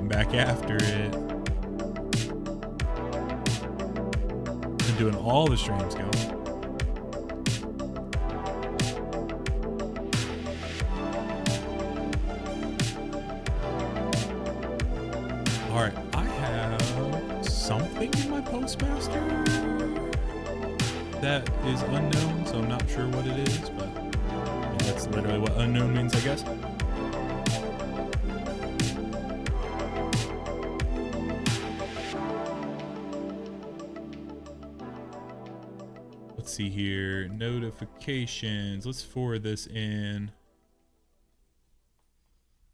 come back after it. Been doing all the streams going. All right, I have something in my postmaster that is unknown, so I'm not sure what it is, but I mean, that's literally what unknown means, I guess. Let's see here, notifications. Let's forward this in.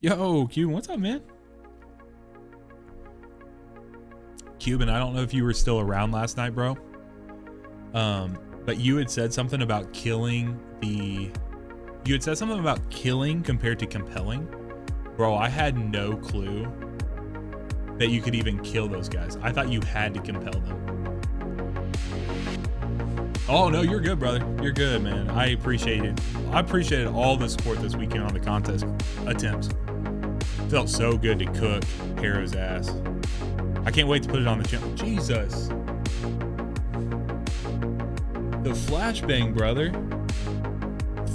Yo, Cuban, what's up, man? Cuban, I don't know if you were still around last night, bro. But you had said something about killing compared to compelling. Bro, I had no clue that you could even kill those guys. I thought you had to compel them. Oh no, you're good, brother. You're good, man. I appreciate it. I appreciated all the support this weekend on the contest attempts. Felt so good to cook Harrow's ass. I can't wait to put it on the channel. Jesus. The flashbang, brother.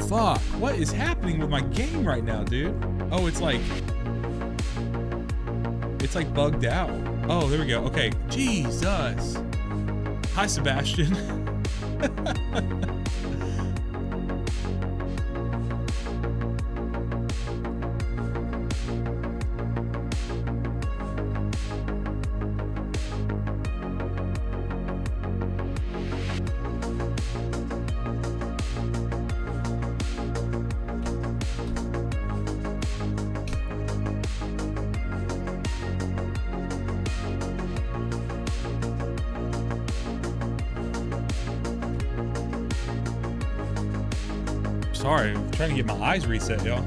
Fuck. What is happening with my game right now, dude? Oh, it's like bugged out. Oh, there we go. Okay. Jesus. Hi, Sebastian. Sorry, I'm trying to get my eyes reset, y'all.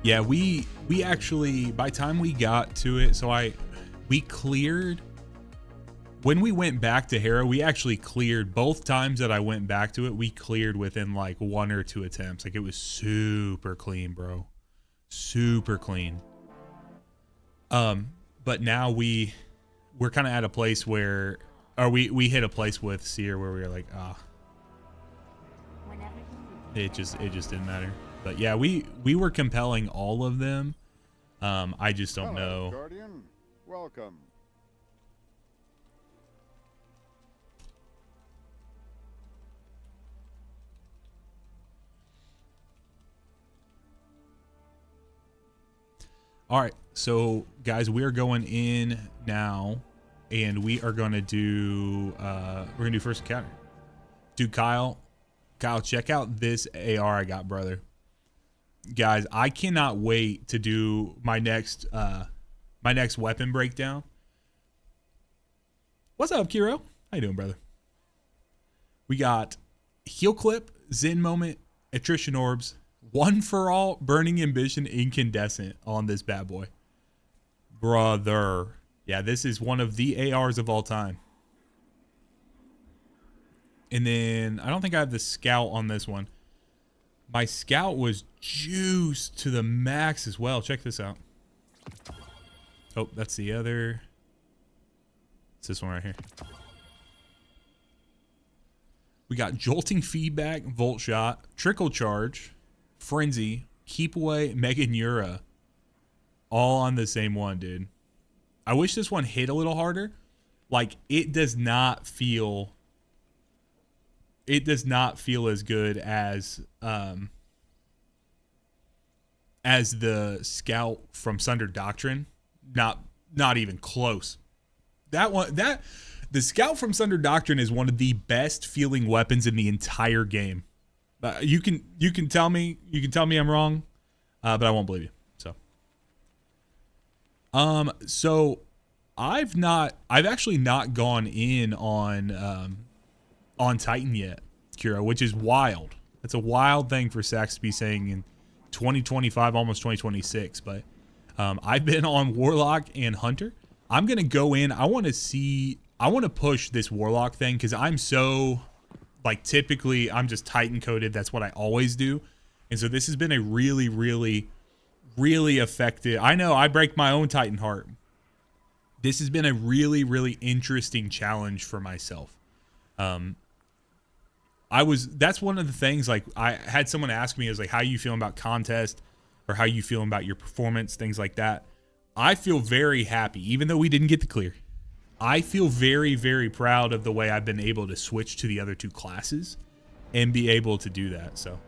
Yeah, we actually, by the time we got to it, so we cleared, when we went back to Harrow, we actually cleared both times that I went back to it, we cleared within like 1 or 2 attempts. Like it was super clean, bro. Super clean. But now we're kind of at a place where, or we hit a place with Seer where we were like, it just didn't matter. But yeah, we were compelling all of them. I just don't know. Guardian, welcome. All right, so guys, we are going in now, and we are gonna do first encounter. Dude, Kyle, check out this AR I got, brother. Guys, I cannot wait to do my next weapon breakdown. What's up, Kiro? How you doing, brother? We got heal clip, Zen moment, attrition orbs, one for all, burning ambition, incandescent on this bad boy, brother. Yeah, this is one of the ARs of all time. And then I don't think I have the scout on this one. My scout was juiced to the max as well. Check this out. Oh, that's the other. It's this one right here. We got jolting feedback, volt shot, trickle charge, frenzy, keep away, mega neura, all on the same one, dude. I wish this one hit a little harder. Like it does not feel as good as the scout from Sunder Doctrine. Not even close. The scout from Sunder Doctrine is one of the best feeling weapons in the entire game. You can tell me I'm wrong, but I won't believe you. So I've actually not gone in on Titan yet, Kira, which is wild. That's a wild thing for Sax to be saying in 2025, almost 2026. But I've been on Warlock and Hunter. I'm gonna go in. I want to push this Warlock thing because I'm so Like typically I'm just Titan coded. That's what I always do. And so this has been a really, really, really effective. I know I break my own Titan heart. This has been a really, really interesting challenge for myself. That's one of the things, like I had someone ask me, is like, how you feeling about contest or how you feeling about your performance, things like that. I feel very happy, even though we didn't get the clear. I feel very, very proud of the way I've been able to switch to the other two classes and be able to do that. So.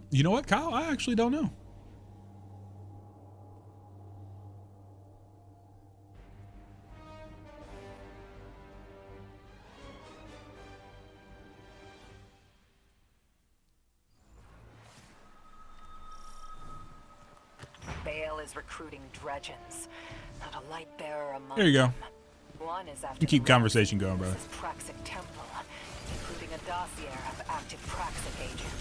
You know what, Kyle? I actually don't know. Bale is recruiting dredgens. Not a light bearer among There you go. them. One is after You keep conversation going, brother. Praxic Temple, including a dossier of active Praxic agents.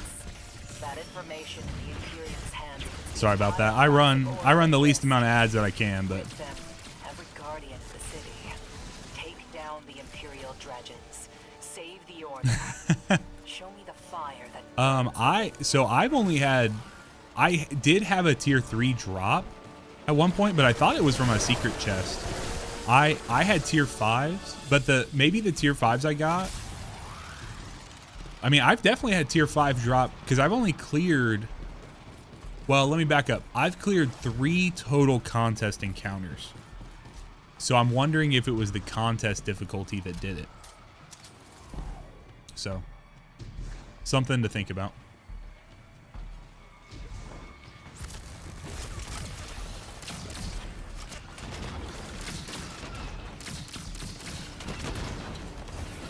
That information in the Imperium's hands. Sorry about that. I run the least amount of ads that I can, but Every guardian of the city. Take down the Imperial dredgens. Save the order. Show me the fire that I did have a tier 3 drop at one point, but I thought it was from a secret chest. I had tier 5s, but maybe the tier 5s I got. I mean, I've definitely had tier 5 drop because I've only cleared. Well, let me back up. I've cleared 3 total contest encounters. So I'm wondering if it was the contest difficulty that did it. So, something to think about.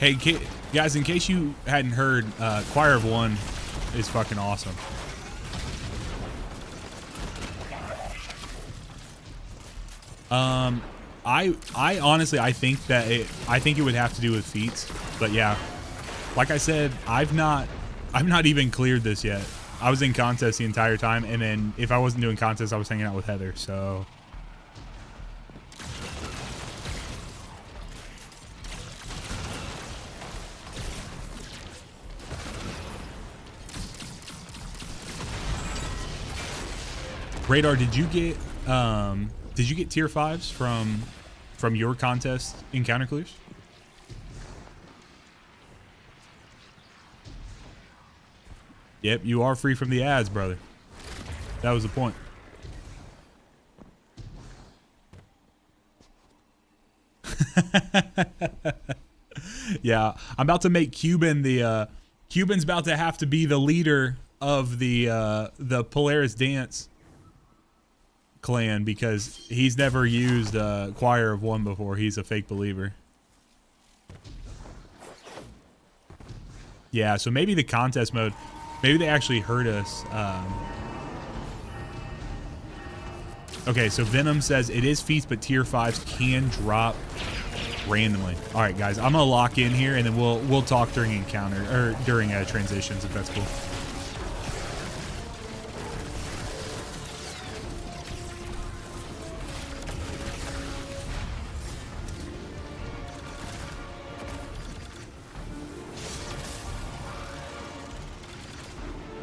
Hey, guys, in case you hadn't heard, Choir of One is fucking awesome. I honestly, I think it would have to do with feats, but yeah, like I said, I've not even cleared this yet. I was in contest the entire time, and then if I wasn't doing contest, I was hanging out with Heather, so. Radar, did you get tier 5s from your contest encounter clears? Yep, you are free from the ads, brother. That was the point. Yeah, I'm about to make Cuban Cuban's about to have to be the leader of the Polaris Dance clan because he's never used Choir of One before. He's a fake believer. Yeah, so maybe the contest mode, maybe they actually heard us. Okay, so Venom says it is feats, but tier 5s can drop randomly. All right, guys, I'm gonna lock in here, and then we'll talk during encounter or during transitions if that's cool.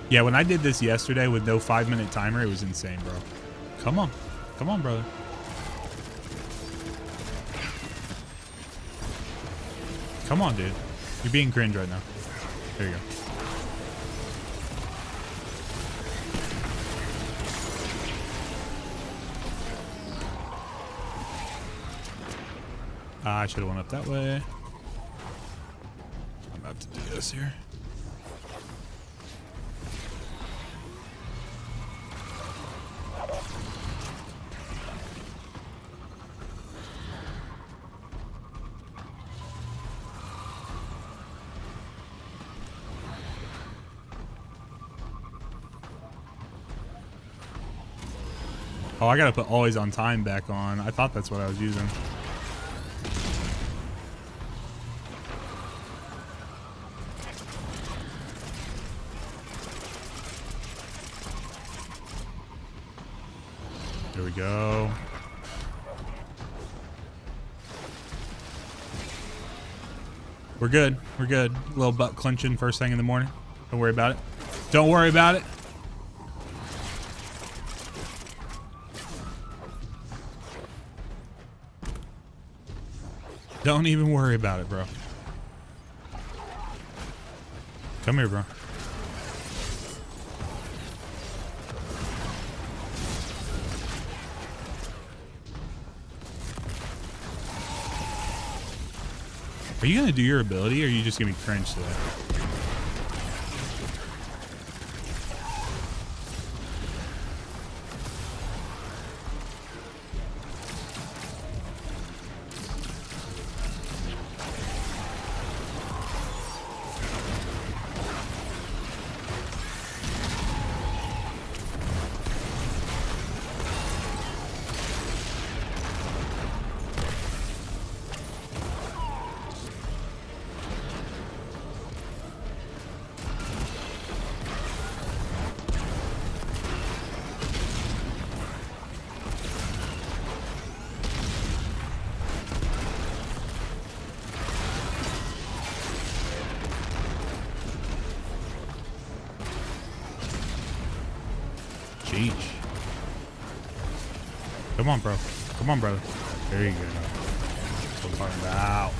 Yeah, when I did this yesterday with no 5-minute timer, it was insane, bro. Come on. Come on, brother. Come on, dude. You're being cringe right now. There you go. I should have went up that way. I'm about to do this here. Oh, I gotta put always on time back on. I thought that's what I was using. There we go. We're good. We're good. A little butt clenching first thing in the morning. Don't worry about it. Don't worry about it. Don't even worry about it, bro. Come here, bro. Are you gonna do your ability, or are you just gonna be cringe today? Jeez. Come on, bro. Come on, brother. There you go. That's what I'm talking about.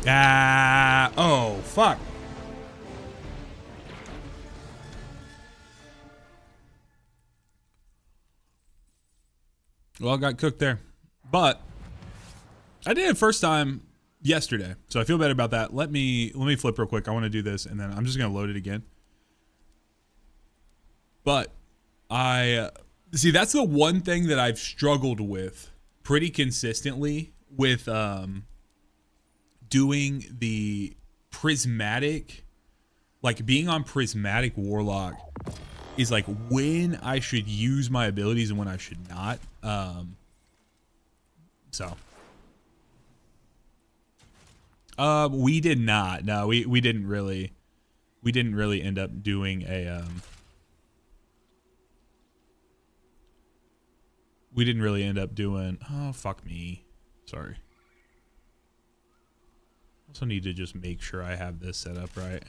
Ah, oh, fuck. Well, I got cooked there. But I did it first time yesterday, so I feel better about that. Let me flip real quick. I want to do this, and then I'm just going to load it again. But I see, that's the one thing that I've struggled with pretty consistently with doing the prismatic, like being on prismatic Warlock, is like when I should use my abilities and when I should not. We did not. No, we didn't really end up doing a we didn't really end up doing, oh fuck me. Sorry. Also need to just make sure I have this set up right.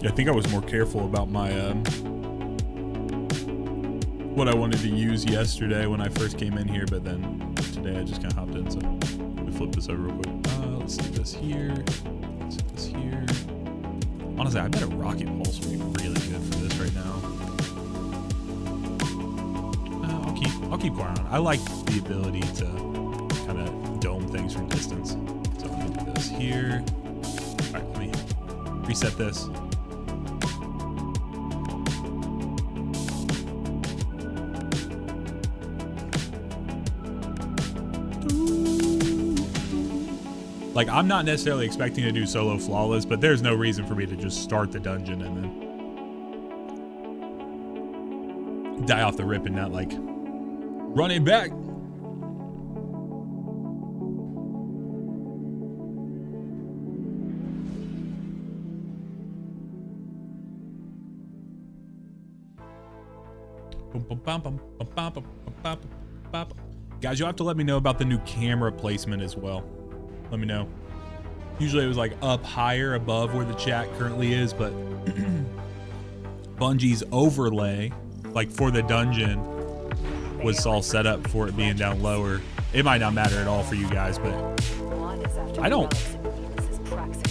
I think I was more careful about my what I wanted to use yesterday when I first came in here, but then today I just kind of hopped in. So let me flip this over real quick. Let's see this here. Let's see this here. Honestly, I bet a rocket pulse would be really good for this right now. I'll keep quiet on. I like the ability to kind of dome things from distance. So I'm gonna do this here. All right, let me reset this. Like, I'm not necessarily expecting to do solo flawless, but there's no reason for me to just start the dungeon and then die off the rip and not, like, run it back. Guys, you'll have to let me know about the new camera placement as well. Let me know. Usually it was like up higher above where the chat currently is, but Bungie's overlay, like for the dungeon, was all set up for it being down lower. It might not matter at all for you guys, but I don't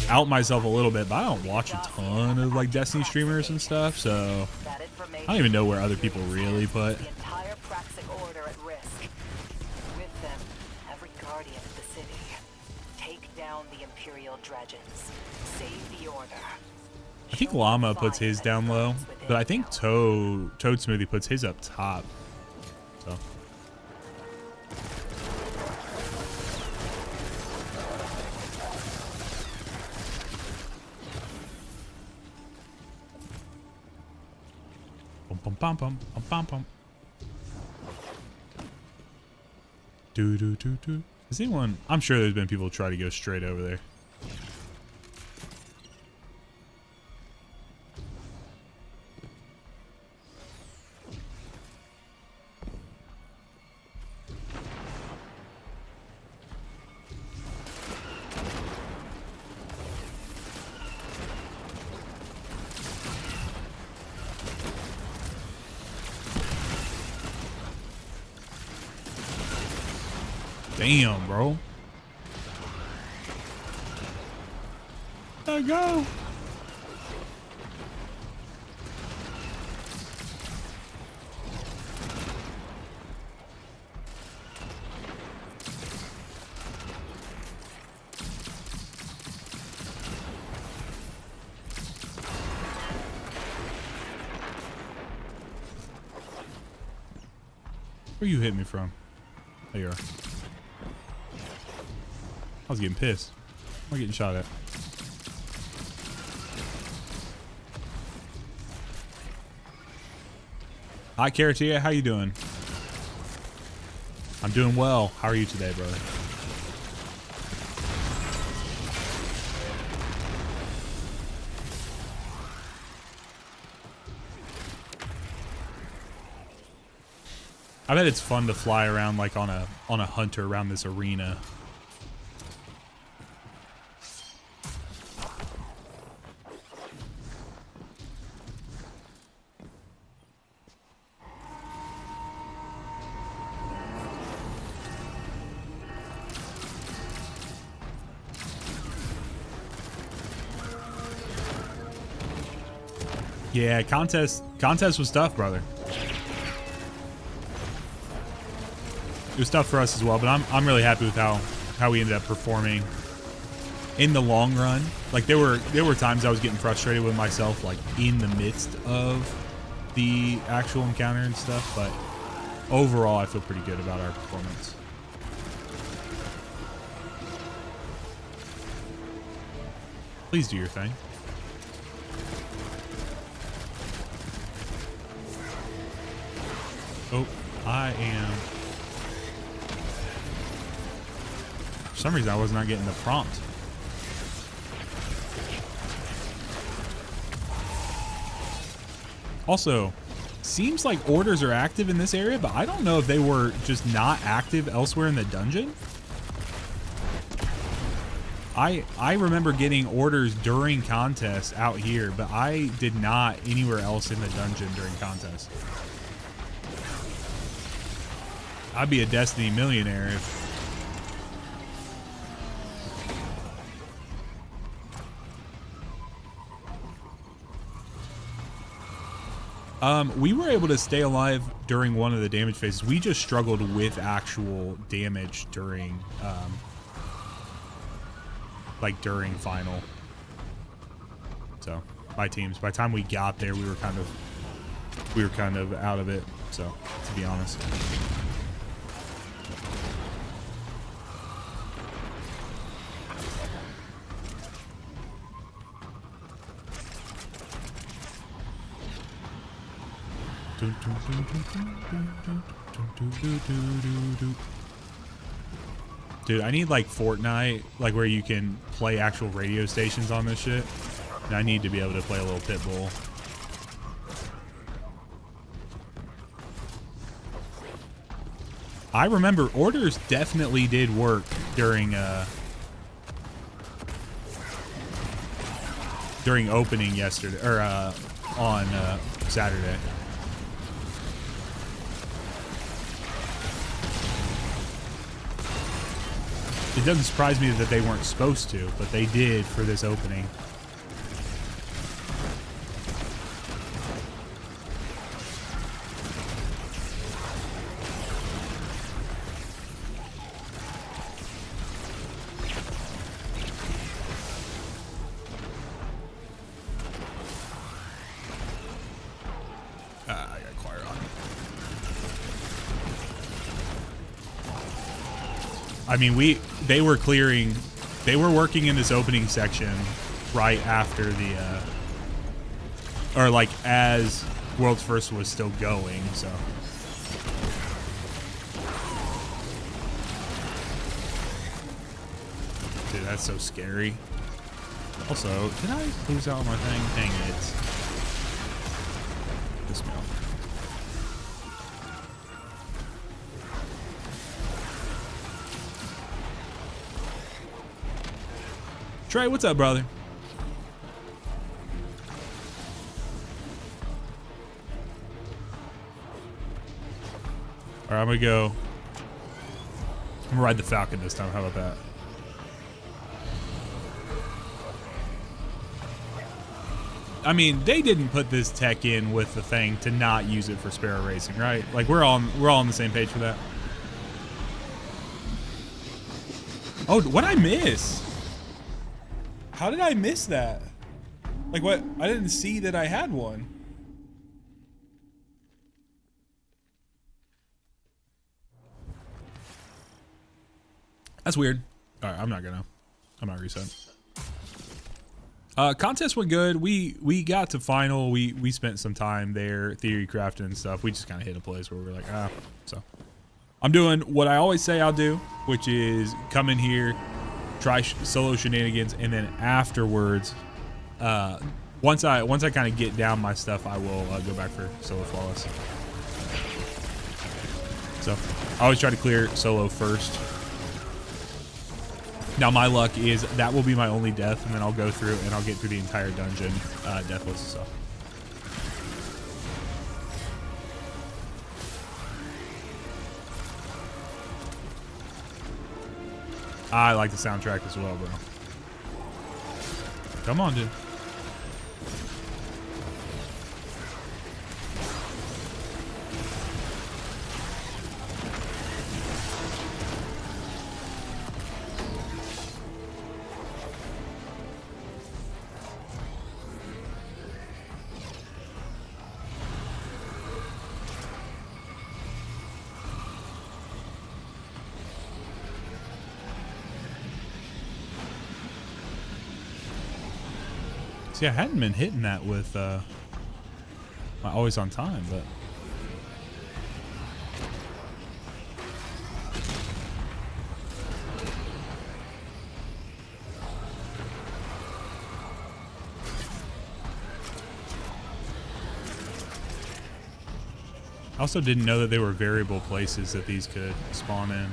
out myself a little bit, but I don't watch a ton of like Destiny streamers and stuff, so I don't even know where other people really put. I think Llama puts his down low, but I think Toad Smoothie puts his up top. So. Bum bum bum bum bum bum. Do do do do. Is anyone? I'm sure there's been people try to go straight over there. Damn, bro. Let go. Where you hit me from? There you are. I was getting pissed. I'm getting shot at. Hi, Caratia. How you doing? I'm doing well. How are you today, brother? I bet it's fun to fly around like on a hunter around this arena. Yeah, contest was tough, brother. It was tough for us as well, but I'm really happy with how we ended up performing in the long run. Like there were times I was getting frustrated with myself, like in the midst of the actual encounter and stuff, but overall I feel pretty good about our performance. Please do your thing. Oh, I am. For some reason, I was not getting the prompt. Also, seems like orders are active in this area, but I don't know if they were just not active elsewhere in the dungeon. I remember getting orders during contests out here, but I did not anywhere else in the dungeon during contests. I'd be a Destiny millionaire if... we were able to stay alive during one of the damage phases. We just struggled with actual damage during, like during final. So, by teams. By the time we got there, we were kind of out of it. So, to be honest. Dude, I need like Fortnite, like where you can play actual radio stations on this shit. And I need to be able to play a little Pitbull. I remember orders definitely did work during opening yesterday, or on Saturday. It doesn't surprise me that they weren't supposed to, but they did for this opening. I got choir on. I mean, they were working in this opening section right after the, or like as World's First was still going, so. Dude, that's so scary. Also, did I lose out on my thing? Dang it. Dismail. Trey, what's up, brother? All right, I'm gonna go. I'm gonna ride the Falcon this time. How about that? I mean, they didn't put this tech in with the thing to not use it for Sparrow Racing, right? Like we're all on the same page for that. Oh, what'd I miss? How did I miss that? Like what? I didn't see that I had one. That's weird. All right, I'm not resetting. Contest went good. We got to final. We spent some time there theory crafting and stuff. We just kind of hit a place where we're like, so I'm doing what I always say I'll do, which is come in here, try solo shenanigans, and then afterwards, once I kind of get down my stuff, I will go back for solo flawless. So I always try to clear solo first. Now my luck is that will be my only death, and then I'll go through and I'll get through the entire dungeon deathless. So I like the soundtrack as well, bro. Come on, dude. See, I hadn't been hitting that with my always on time, but I also didn't know that they were variable places that these could spawn in.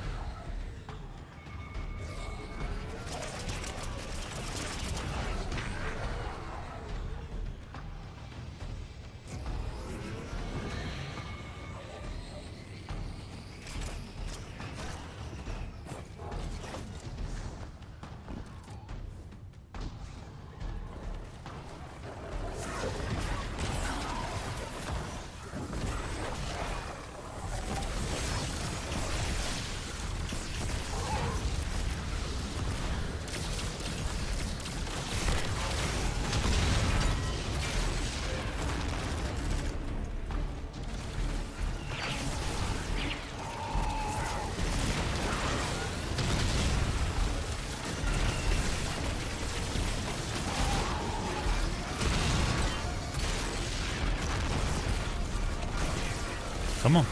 Come on.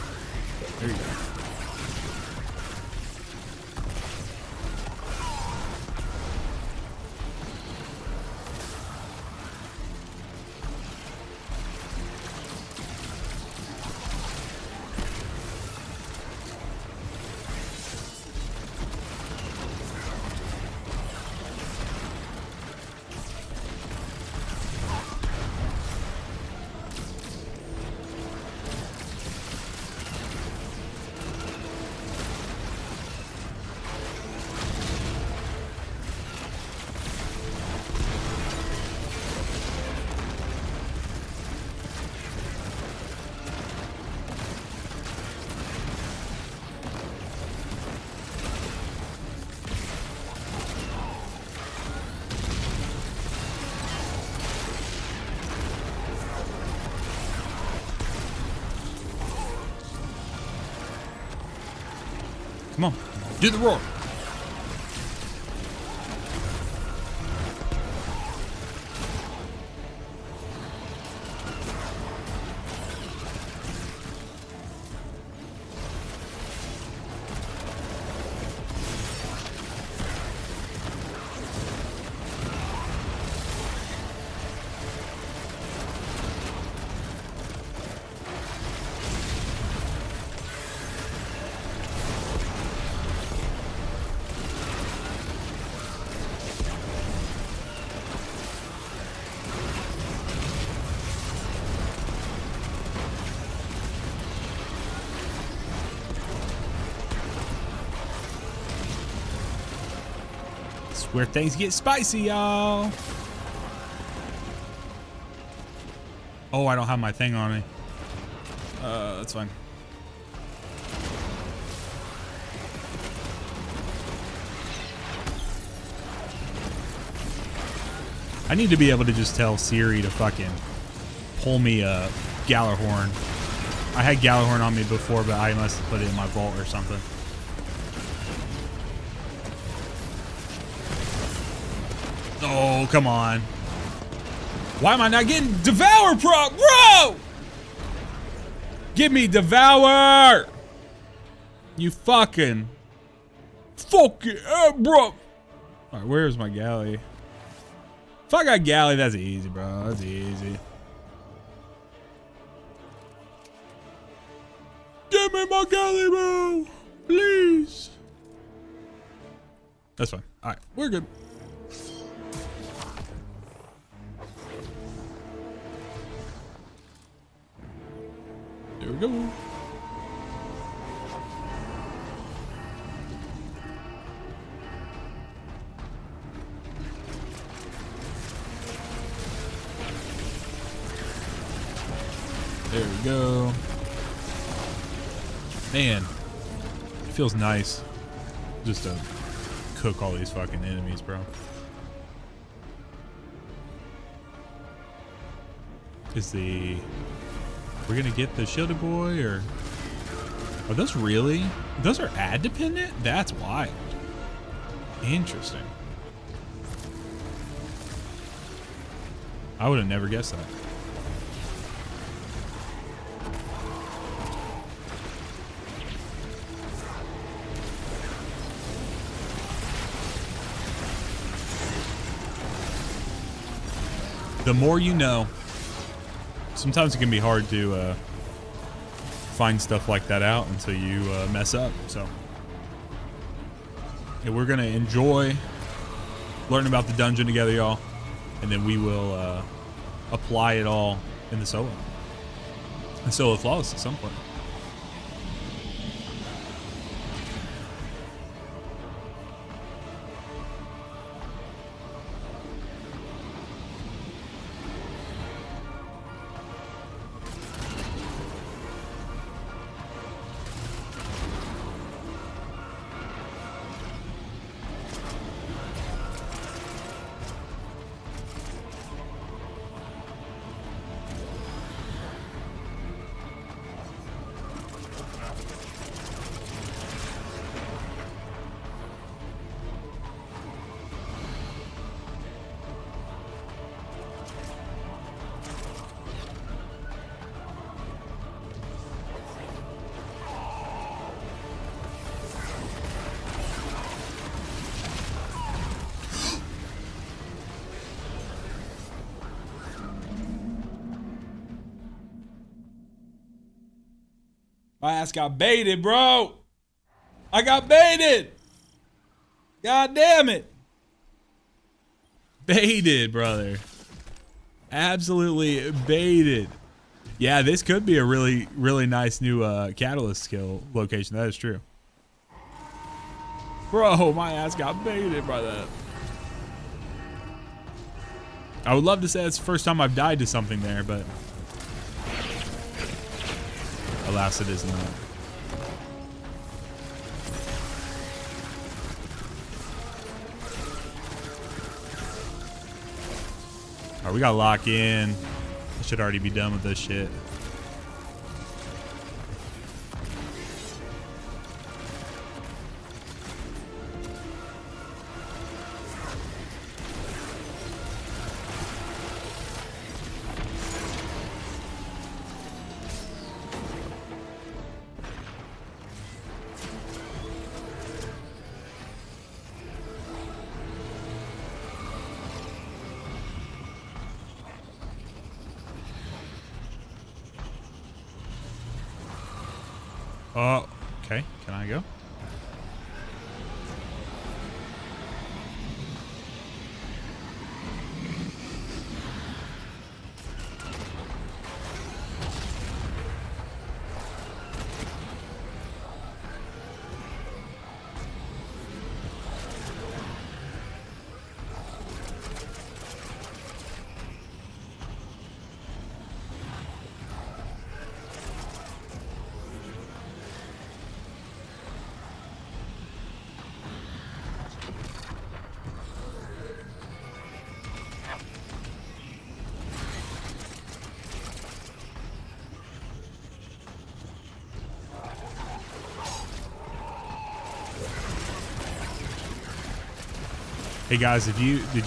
There you go. Come on. Do the roar. Where things get spicy, y'all. Oh, I don't have my thing on me. That's fine. I need to be able to just tell Siri to fucking pull me a Gallarhorn. I had Gallarhorn on me before, but I must have put it in my vault or something. Oh, come on. Why am I not getting Devour proc, bro? Give me Devour. You fucking bro. All right, where's my galley? If I got galley, that's easy, bro. That's easy. Give me my galley, bro. Please. That's fine. All right, we're good. There we go. There we go. Man, it feels nice just to cook all these fucking enemies, bro. We're gonna get the shielded boy, or are those really? Those are ad dependent? That's wild. Interesting. I would have never guessed that. The more you know. Sometimes it can be hard to find stuff like that out until you mess up. So yeah, we're gonna enjoy learning about the dungeon together, y'all, and then we will apply it all in the solo and solo flawless at some point. My ass got baited, bro. I got baited. God damn it. Baited, brother. Absolutely baited. Yeah, this could be a really, really nice new catalyst skill location. That is true. Bro, my ass got baited by that. I would love to say it's the first time I've died to something there, but alas, it is not. All right, we gotta lock in. I should already be done with this shit. Oh, okay. Can I go? Hey guys, did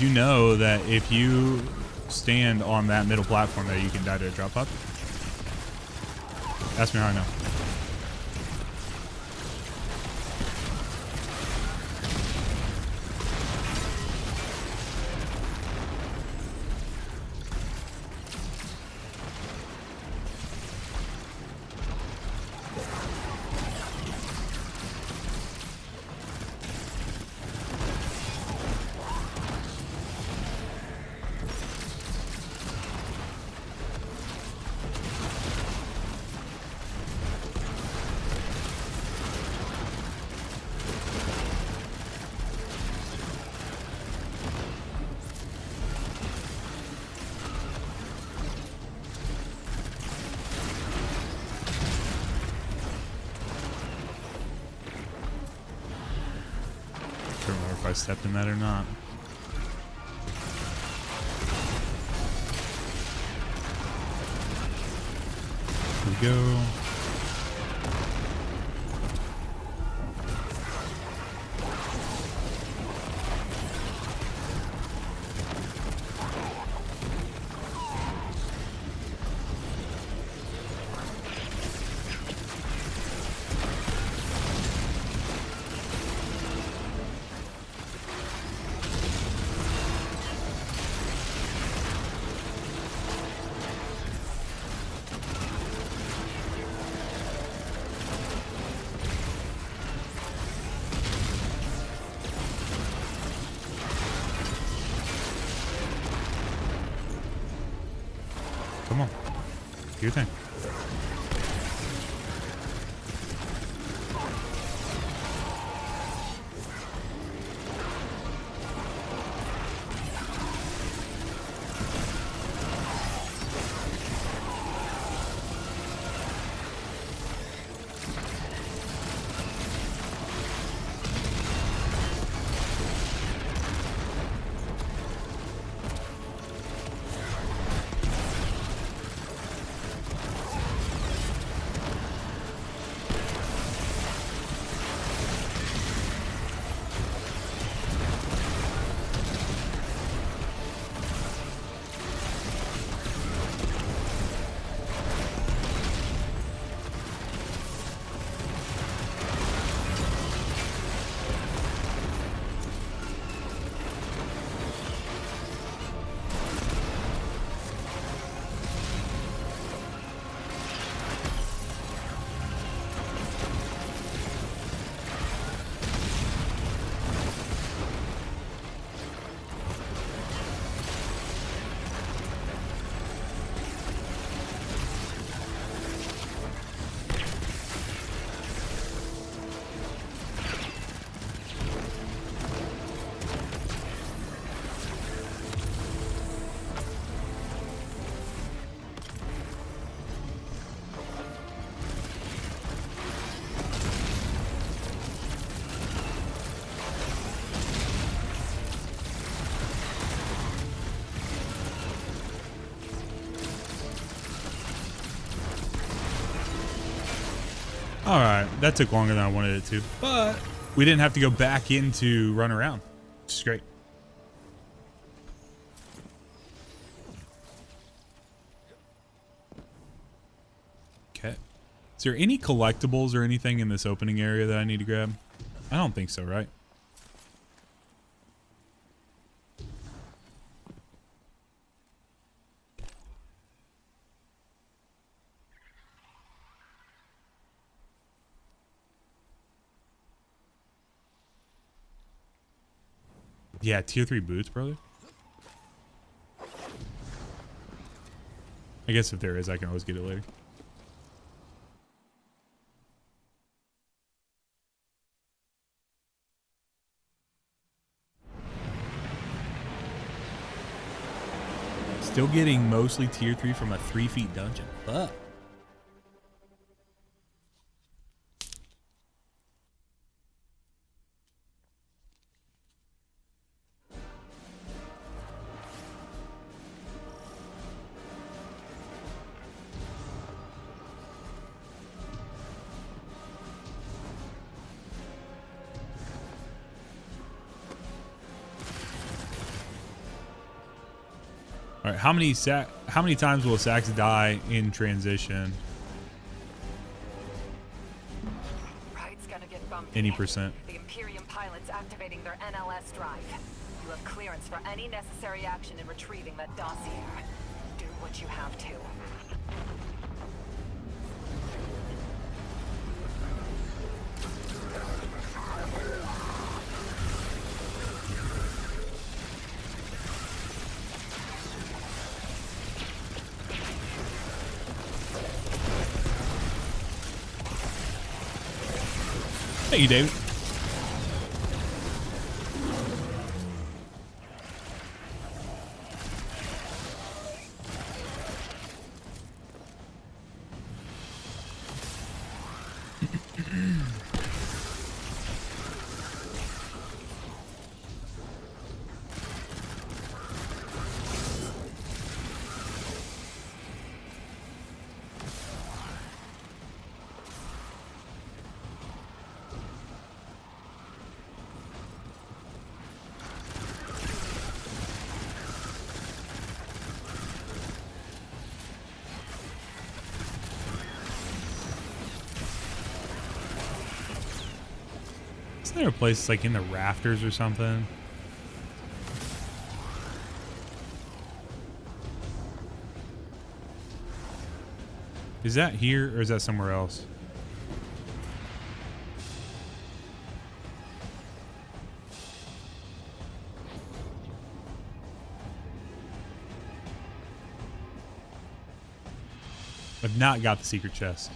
you know that if you stand on that middle platform that you can die to a drop pod? Ask me how I know. Don't remember if I stepped in that or not. Here we go. Come on. Do your thing. All right, that took longer than I wanted it to, but we didn't have to go back into run around, which is great. Okay. Is there any collectibles or anything in this opening area that I need to grab? I don't think so, right? Yeah, tier 3 boots, brother. I guess if there is, I can always get it later. Still getting mostly tier 3 from a 3 feet dungeon. Fuck. All right, how many times will Sax die in transition? Ride's gonna get bumpy. Any percent. The Imperium pilots activating their NLS drive. You have clearance for any necessary action in retrieving that dossier. Do what you have to. Thank you, David. Isn't there a place like in the rafters or something? Is that here or is that somewhere else? I've not got the secret chest.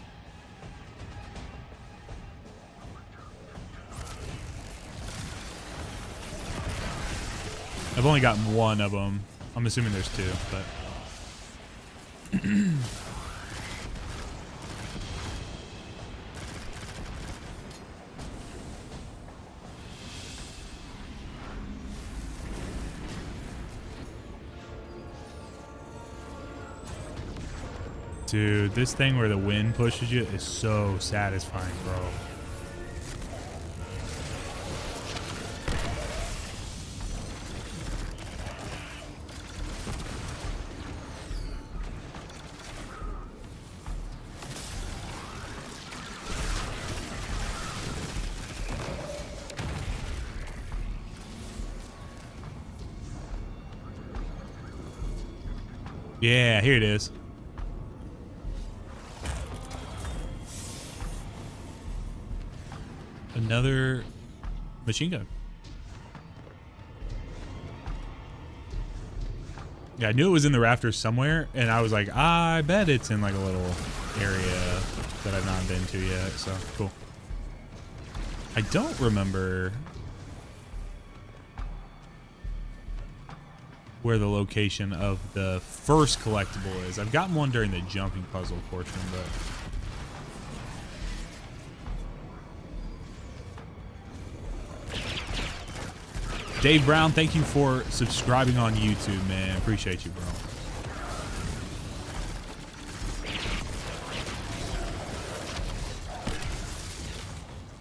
I've only gotten one of them. I'm assuming there's two, but dude, this thing where the wind pushes you is so satisfying, bro. Yeah, here it is. Another machine gun. Yeah, I knew it was in the rafters somewhere, and I was like, I bet it's in like a little area that I've not been to yet, so cool. I don't remember where the location of the first collectible is. I've gotten one during the jumping puzzle portion, but Dave Brown, thank you for subscribing on YouTube, man. Appreciate you, bro.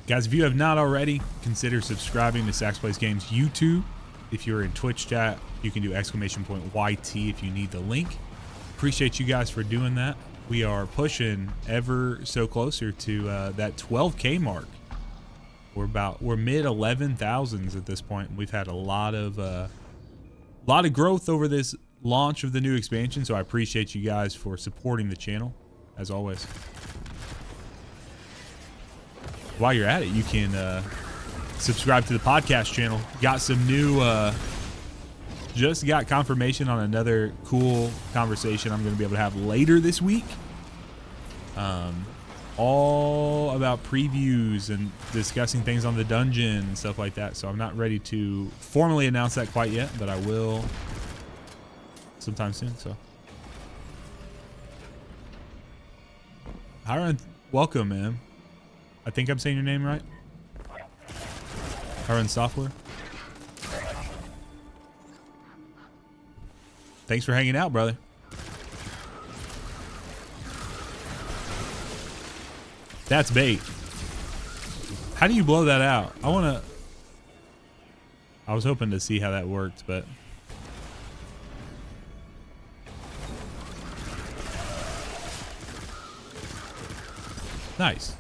Guys, if you have not already, consider subscribing to Sax Plays Games YouTube. If you're in Twitch chat, you can do !YT if you need the link. Appreciate you guys for doing that. We are pushing ever so closer to that 12K mark. We're mid 11,000s at this point. We've had a lot of growth over this launch of the new expansion, so I appreciate you guys for supporting the channel as always. While you're at it, you can subscribe to the podcast channel. Got some new, just got confirmation on another cool conversation I'm going to be able to have later this week. All about previews and discussing things on the dungeon and stuff like that. So I'm not ready to formally announce that quite yet, but I will sometime soon. So Hiron, welcome, man. I think I'm saying your name right. Hiron Software. Thanks for hanging out, brother. That's bait. How do you blow that out? I was hoping to see how that worked, but nice.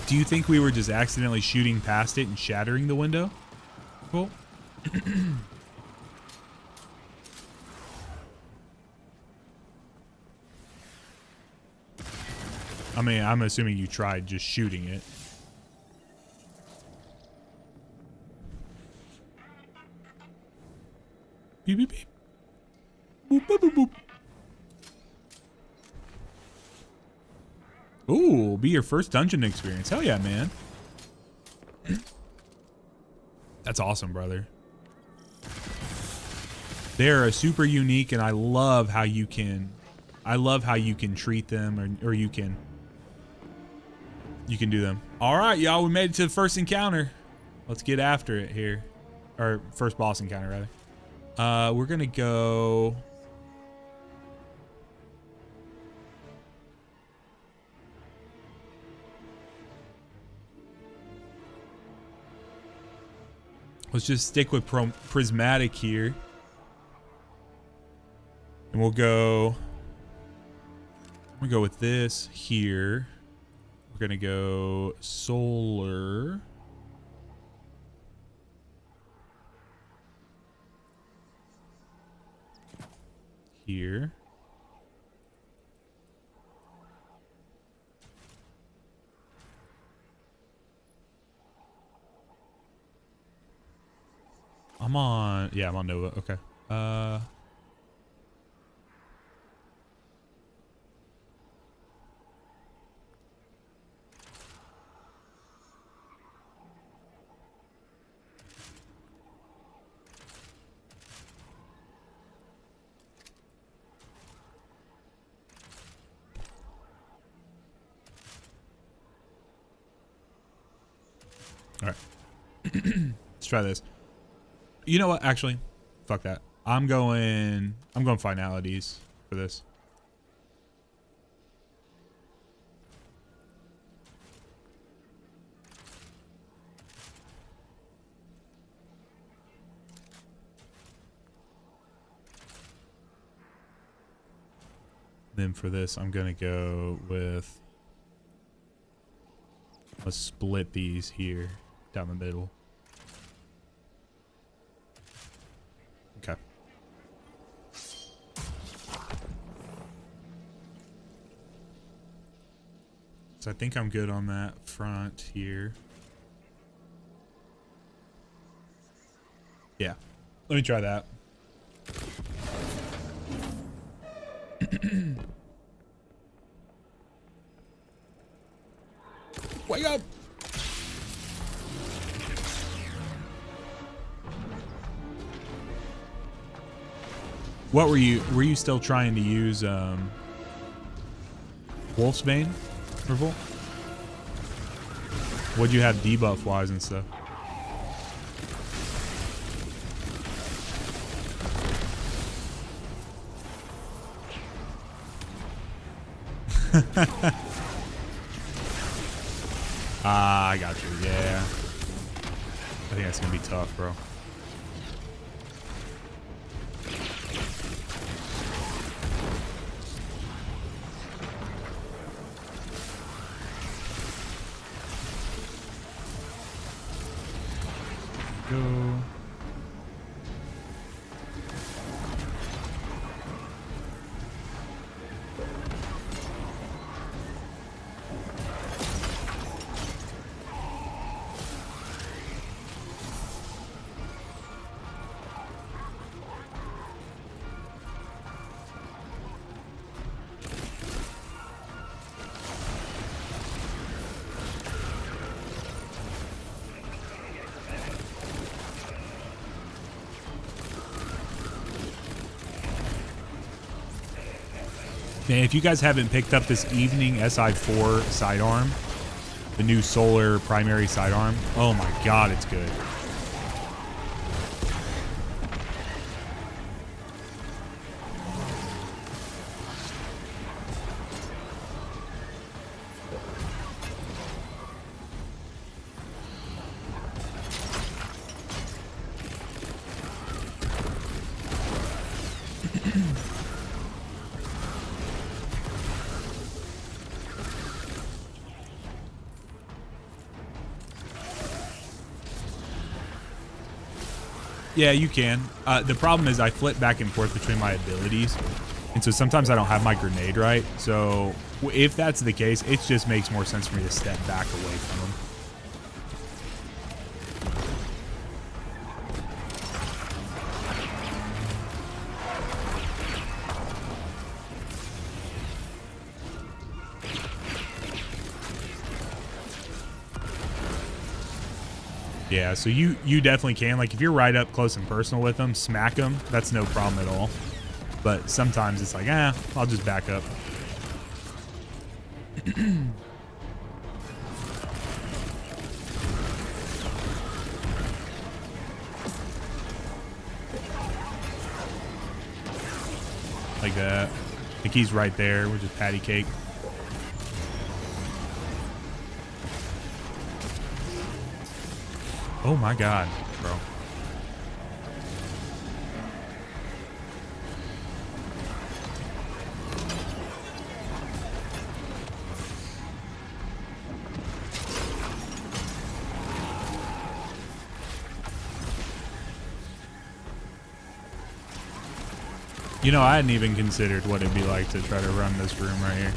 Do you think we were just accidentally shooting past it and shattering the window? Cool. I mean, I'm assuming you tried just shooting it. Beep, beep, beep. Boop, boop, boop, boop. Ooh, be your first dungeon experience. Hell yeah, man. That's awesome, brother. They're super unique, and I love how you can treat them, or you can do them. All right, y'all, we made it to the first encounter. Let's get after it here, or first boss encounter rather. We're gonna go. Let's just stick with prismatic here. And we'll go with this here. We're going to go solar. Here. I'm on Nova. Okay. All right. Let's try this. You know what? Actually, fuck that. I'm going finalities for this. Then for this, I'm gonna go with. Let's split these here down the middle. Okay. So I think I'm good on that front here. Yeah. Let me try that. Wake up! What were you still trying to use Wolfsbane Revolt? What'd you have debuff wise and stuff? I got you. Yeah. I think that's gonna be tough, bro. Go. Man, if you guys haven't picked up this evening SI4 sidearm, the new solar primary sidearm, oh my god, it's good. Yeah, you can. The problem is I flip back and forth between my abilities. And so sometimes I don't have my grenade right. So if that's the case, it just makes more sense for me to step back away from them. Yeah, so you definitely can. Like, if you're right up close and personal with them, smack them. That's no problem at all. But sometimes it's like, I'll just back up. Like that. I think he's right there. We're just patty cake. Oh my god, bro. You know, I hadn't even considered what it'd be like to try to run this room right here.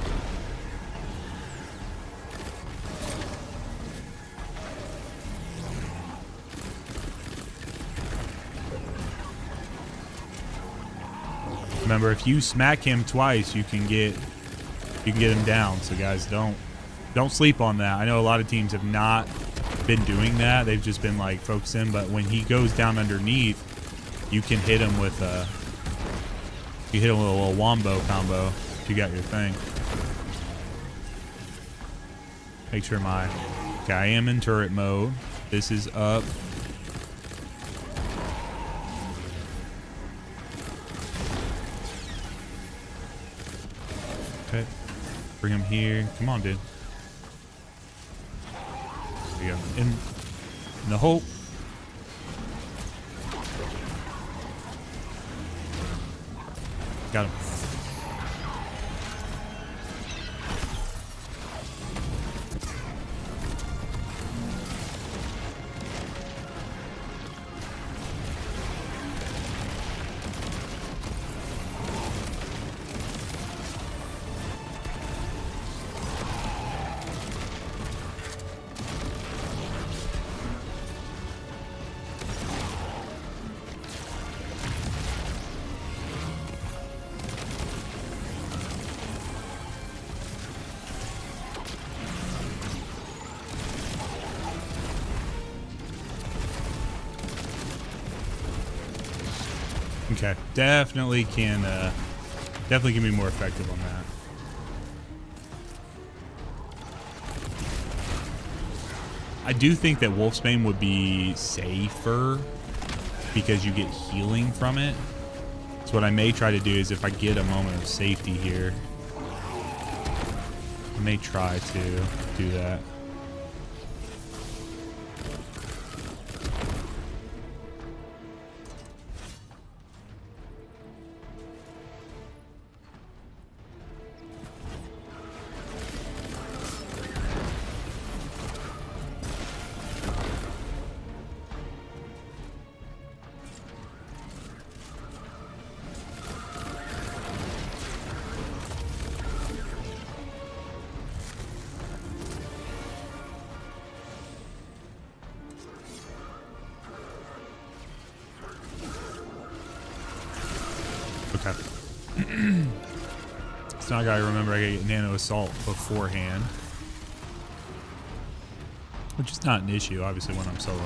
Remember, if you smack him twice, you can get him down. So guys, don't sleep on that. I know a lot of teams have not been doing that. They've just been like focusing, but when he goes down underneath, you can hit him with a little wombo combo if you got your thing. Make sure okay, I am in turret mode. This is up. Okay, bring him here. Come on, dude. There you go. In the hole. Got him. Okay, definitely can be more effective on that. I do think that Wolfsbane would be safer because you get healing from it. So what I may try to do is, if I get a moment of safety here, I may try to do that. Okay. So now I gotta remember I gotta get nano assault beforehand, which is not an issue, obviously, when I'm solo.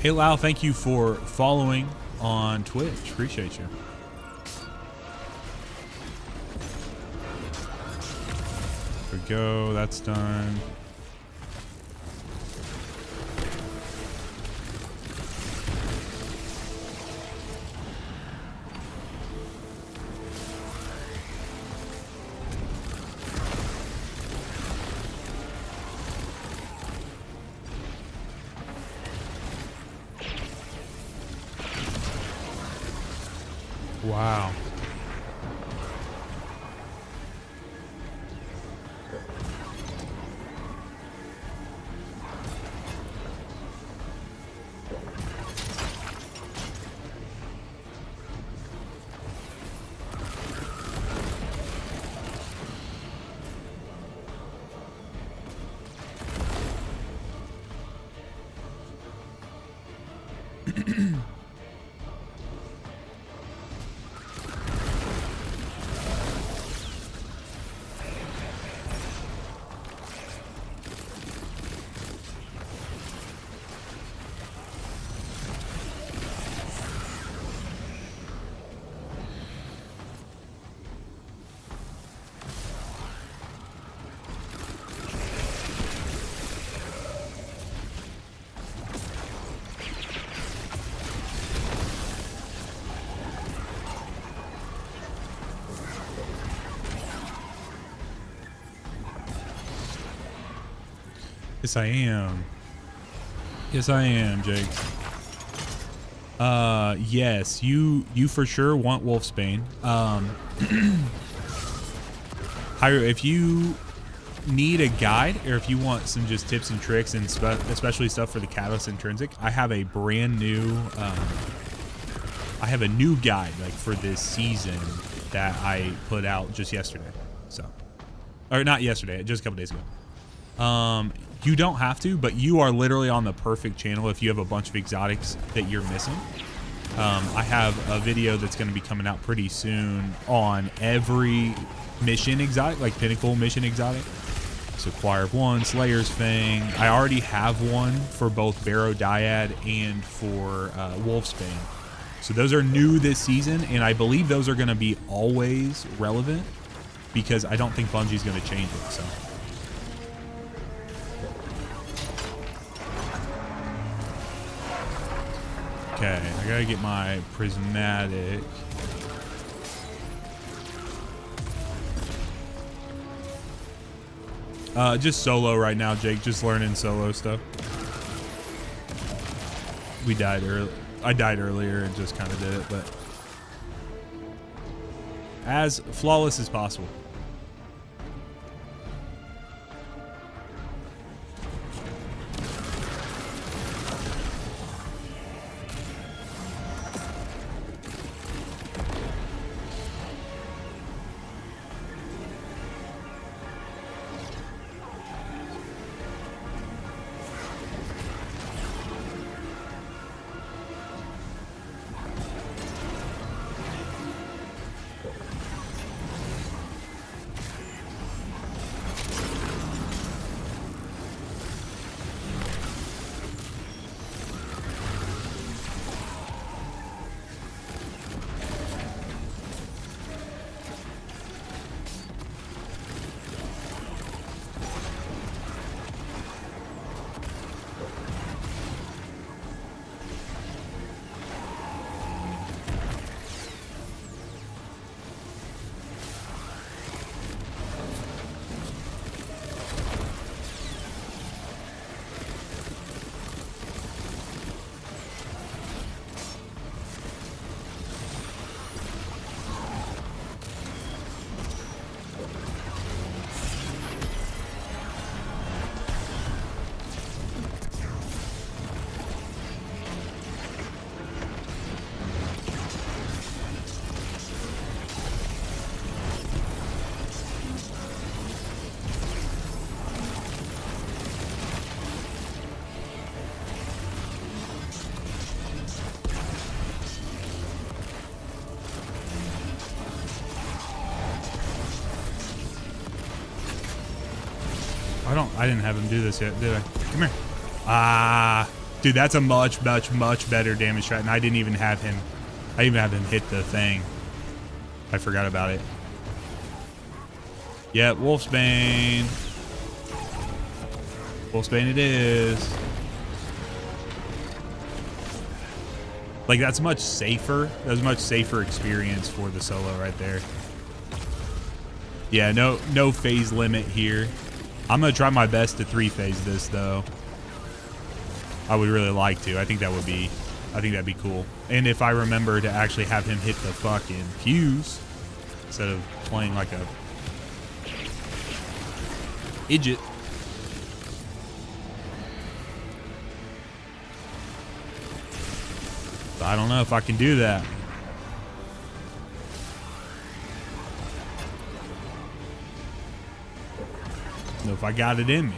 Hey Lau, thank you for following on Twitch. Appreciate you. There we go. That's done. Wow. Yes, I am. Yes, I am, Jake. Yes, you for sure want Wolfsbane. Hyro, if you need a guide, or if you want some just tips and tricks, and especially stuff for the Catalyst Intrinsic, I have a brand new, I have a new guide like for this season that I put out just yesterday. So, or not yesterday, just a couple days ago. You don't have to, but you are literally on the perfect channel if you have a bunch of exotics that you're missing. I have a video that's going to be coming out pretty soon on every mission exotic, like Pinnacle mission exotic. So Choir of One, Slayer's Fang. I already have one for both Barrow Dyad and for Wolfsbane. So those are new this season, and I believe those are going to be always relevant because I don't think Bungie's going to change it. So. Okay, I gotta get my prismatic. Just solo right now, Jake. Just learning solo stuff. We died early. I died earlier and just kind of did it, but as flawless as possible. I didn't have him do this yet, did I? Come here. Ah. Dude, that's a much better damage strat, and I didn't even have him. I didn't even have him hit the thing. I forgot about it. Yeah, Wolfsbane. Wolfsbane it is. Like, that's much safer. That's a much safer experience for the solo right there. Yeah, no phase limit here. I'm gonna try my best to 3-phase this though. I would really like to. I think that'd be cool. And if I remember to actually have him hit the fucking fuse instead of playing like a idiot. But I don't know if I can do that. Know if I got it in me.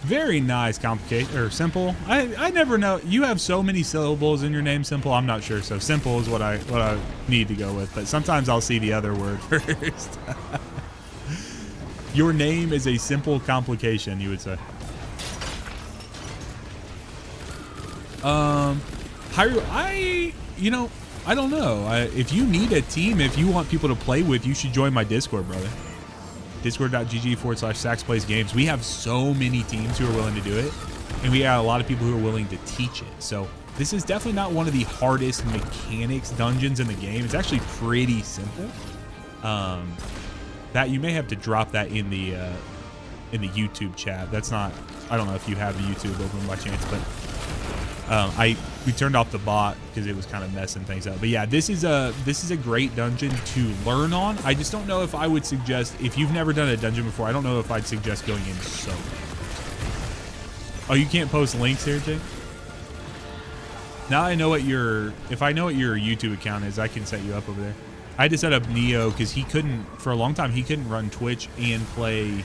Very nice, complicated or simple. I never know. You have so many syllables in your name, Simple. I'm not sure. So simple is what I need to go with. But sometimes I'll see the other word first. Your name is a simple complication, you would say. I don't know. If you need a team, if you want people to play with, you should join my Discord, brother. Discord.gg/SaxPlaysGames. We have so many teams who are willing to do it, and we got a lot of people who are willing to teach it. So this is definitely not one of the hardest mechanics dungeons in the game. It's actually pretty simple. That you may have to drop that in the YouTube chat. That's not. I don't know if you have the YouTube open by chance, but we turned off the bot because it was kind of messing things up. But yeah, this is a great dungeon to learn on. I just don't know if I would suggest, if you've never done a dungeon before, I don't know if I'd suggest going in solo. Oh, you can't post links here, Jake? Now I know if I know what your YouTube account is, I can set you up over there. I had to set up Neo because he couldn't, for a long time, he couldn't run Twitch and play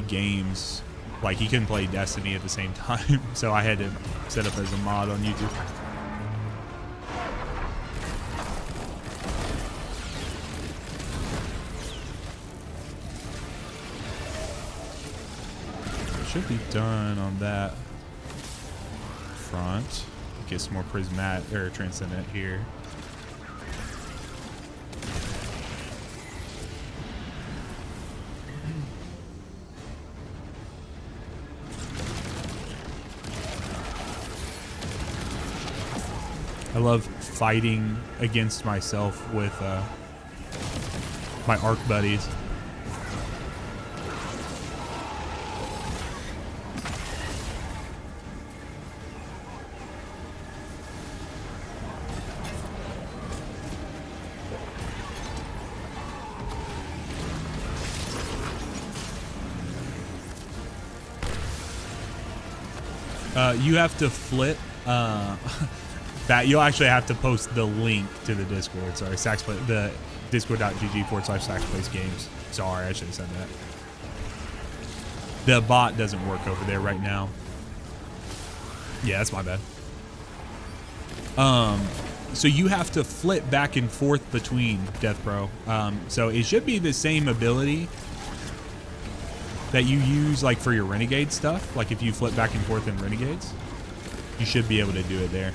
games. Like, he couldn't play Destiny at the same time, so I had to set up as a mod on YouTube. It should be done on that front. Get some more prismatic or transcendent here. I love fighting against myself with my arc buddies. You have to flip that. You'll actually have to post the link to the Discord. Sorry, the discord.gg/SaxPlaysGames. Sorry, I should have said that. The bot doesn't work over there right now. Yeah, that's my bad. So you have to flip back and forth between Death Pro. So it should be the same ability that you use like for your Renegade stuff. Like if you flip back and forth in Renegades, you should be able to do it there.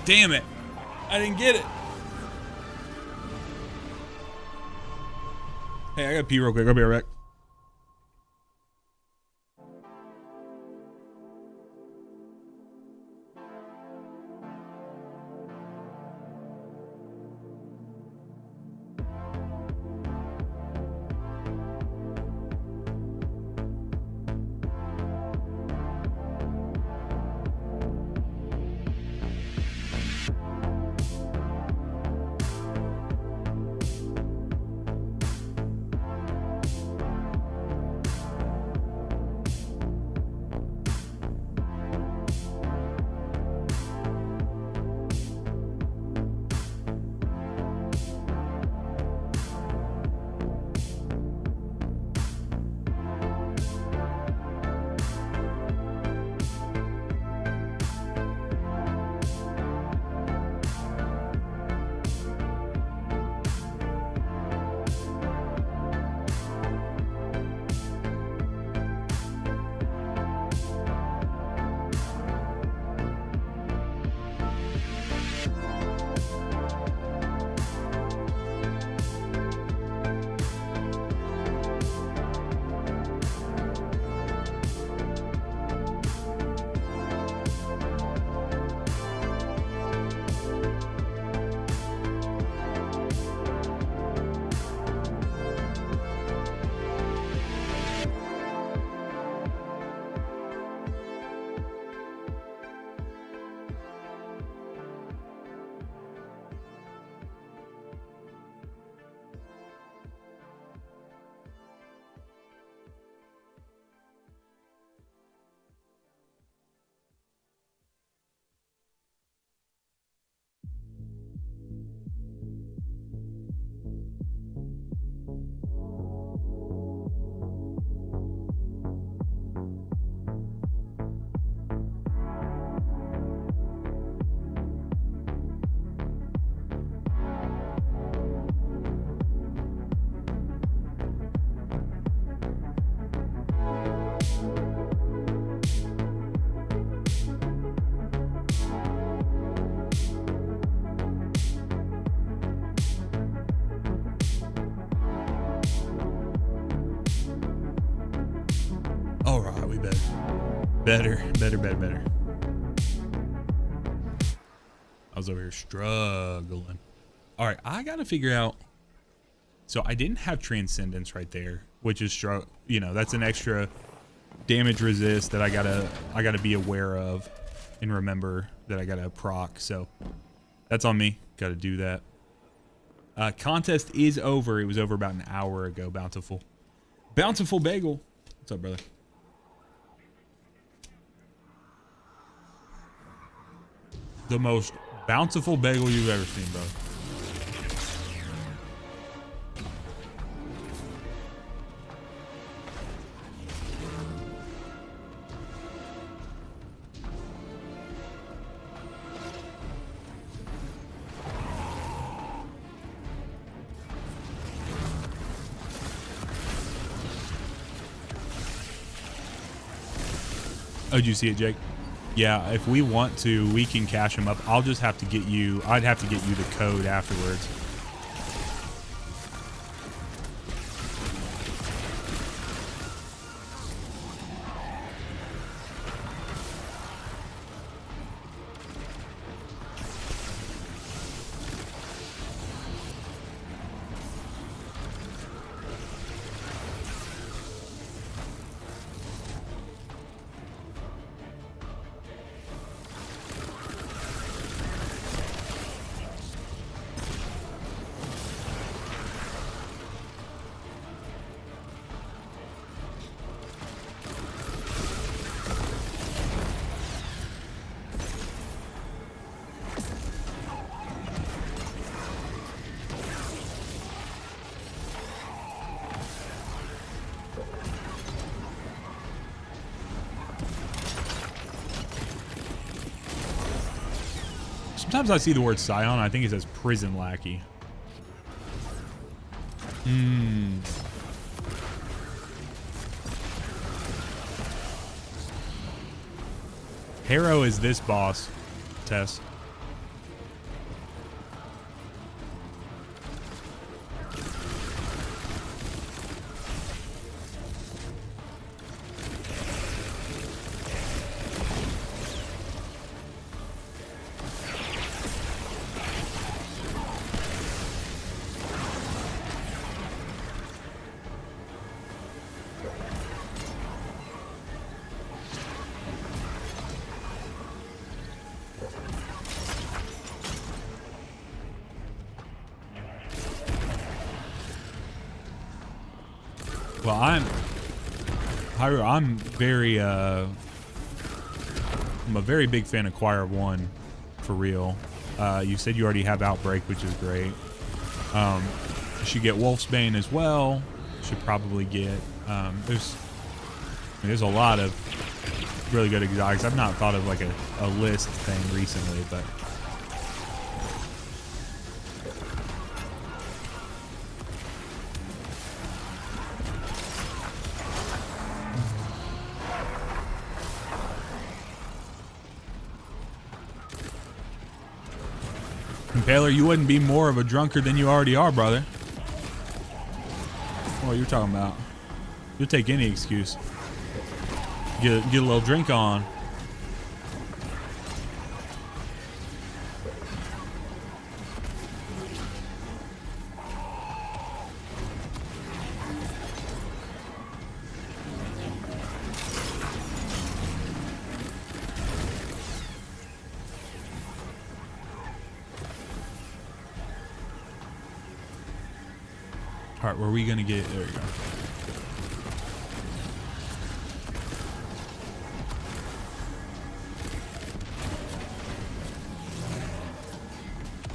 Damn it. I didn't get it. Hey, I gotta pee real quick. I'll be right back. All right, we better. Better. I was over here struggling. All right, I got to figure out. So I didn't have Transcendence right there, which is, you know, that's an extra damage resist that I gotta be aware of and remember that I gotta proc. So that's on me. Got to do that. Contest is over. It was over about an hour ago. Bountiful Bagel. What's up, brother? The most bountiful bagel you've ever seen, bro. Oh, did you see it, Jake? Yeah, if we want to, we can cash them up. I'll just have to get you, I'd have to get you the code afterwards. Sometimes I see the word Scion, I think it says prison lackey. Harrow is this boss, Tess. Well, I'm very I'm a very big fan of Choir 1 for real. You said you already have Outbreak, which is great. You should get Wolfsbane as well. Should probably get there's a lot of really good exotics. I've not thought of like a list thing recently, but Taylor, you wouldn't be more of a drunkard than you already are, brother. What are you talking about? You'll take any excuse. Get a little drink on. All right, where are we gonna get? There we go.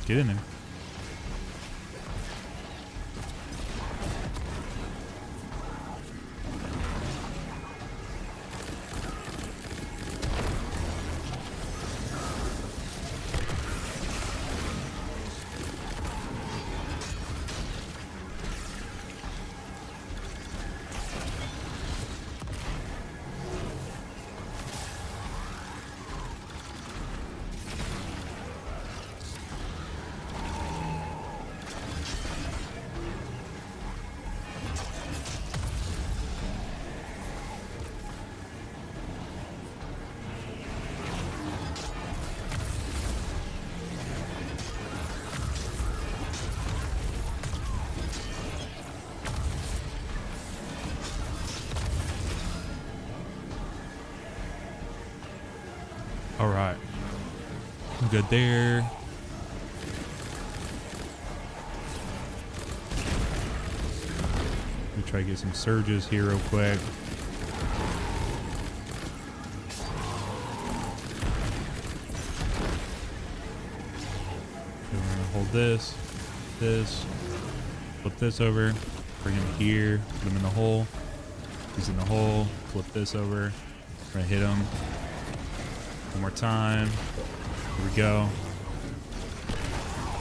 Get in there. All right, I'm good there. Let me try to get some surges here real quick. Okay, we're gonna hold this, flip this over, bring him here, put him in the hole. He's in the hole, flip this over, we're gonna hit him. One more time. Here we go.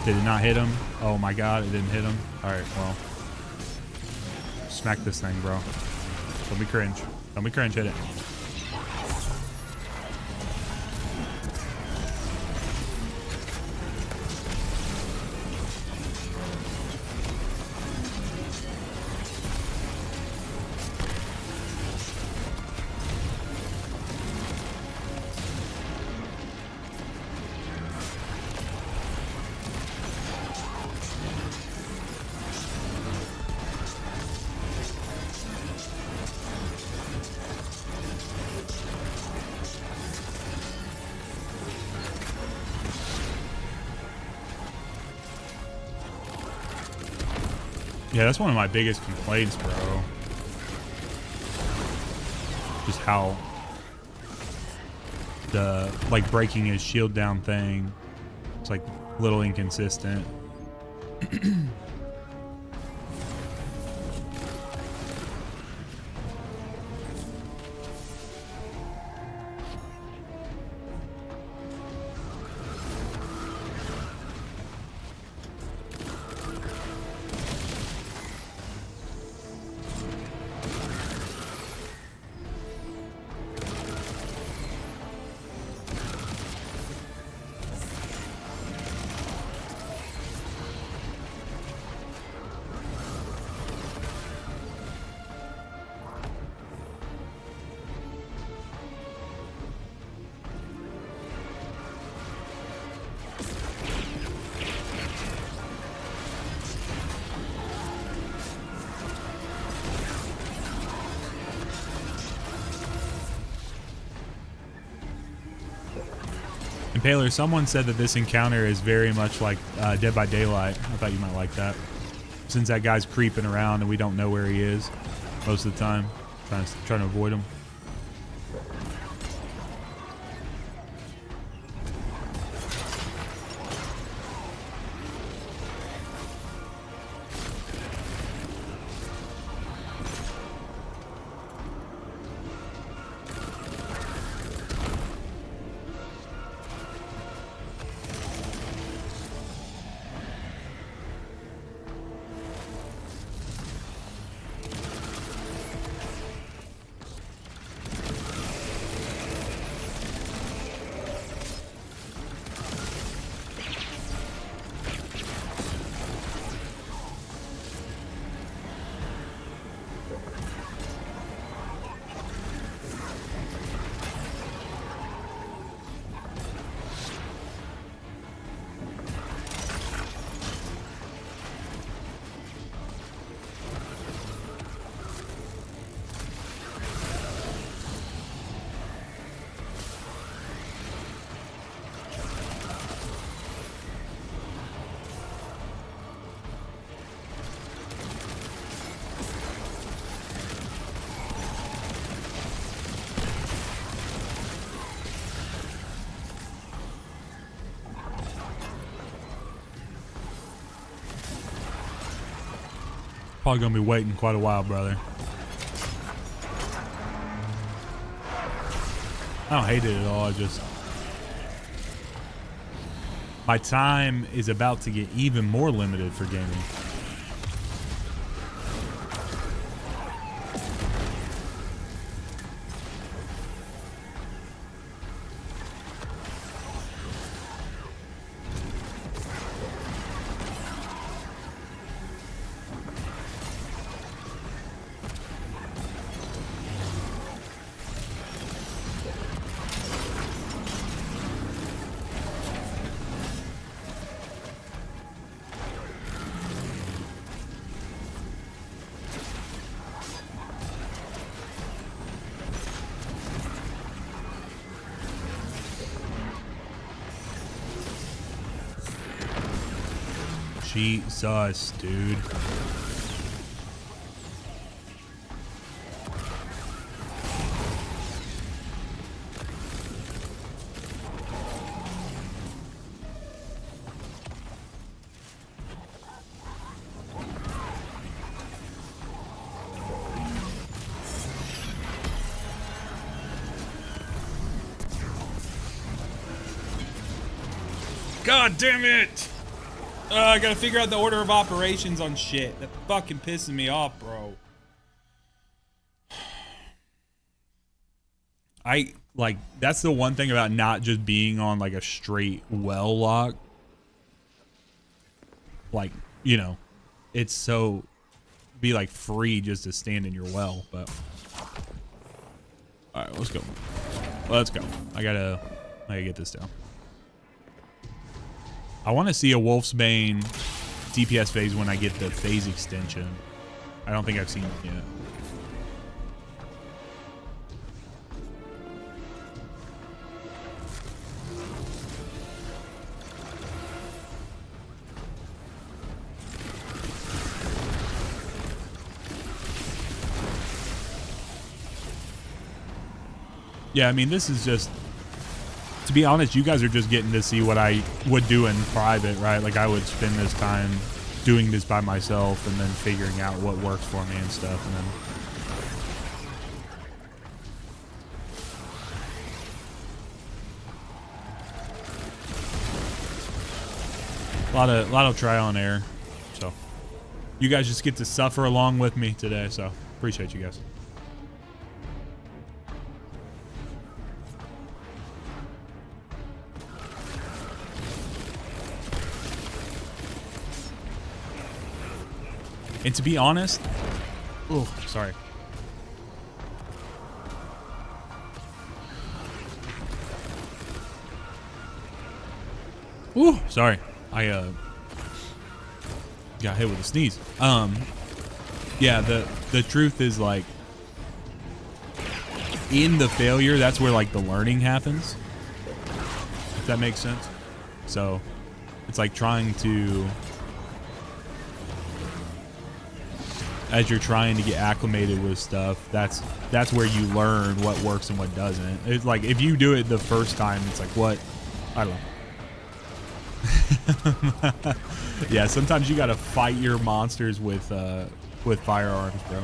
Did it not hit him? Oh my god, it didn't hit him. Alright, well. Smack this thing, bro. Don't be cringe. Don't be cringe, hit it. Yeah, that's one of my biggest complaints, bro. Just how the, like, breaking his shield down thing, it's like a little inconsistent. Impaler, someone said that this encounter is very much like Dead by Daylight. I thought you might like that. Since that guy's creeping around and we don't know where he is. most of the time. Trying to avoid them. Probably gonna be waiting quite a while, brother. I don't hate it at all. My time is about to get even more limited for gaming. Jesus, dude. God damn it! I gotta figure out the order of operations on shit. That fucking pisses me off, bro. That's the one thing about not just being on like a straight well lock. Like, you know, it's so be like free just to stand in your well, but all right, let's go. Let's go. I gotta get this down. I want to see a Wolf's Bane DPS phase when I get the phase extension. I don't think I've seen it yet. Yeah, I mean, this is just... To be honest, you guys are just getting to see what I would do in private, right? Like, I would spend this time doing this by myself and then figuring out what works for me and stuff. And then a lot of trial and error. So you guys just get to suffer along with me today. So appreciate you guys. And to be honest, oh, sorry. Ooh, sorry. I got hit with a sneeze. Yeah, the truth is, like, in the failure, that's where like the learning happens. If that makes sense. So it's like trying to as you're trying to get acclimated with stuff, that's where you learn what works and what doesn't. It's like if you do it the first time, it's like what? I don't know. Yeah, sometimes you gotta fight your monsters with firearms, bro.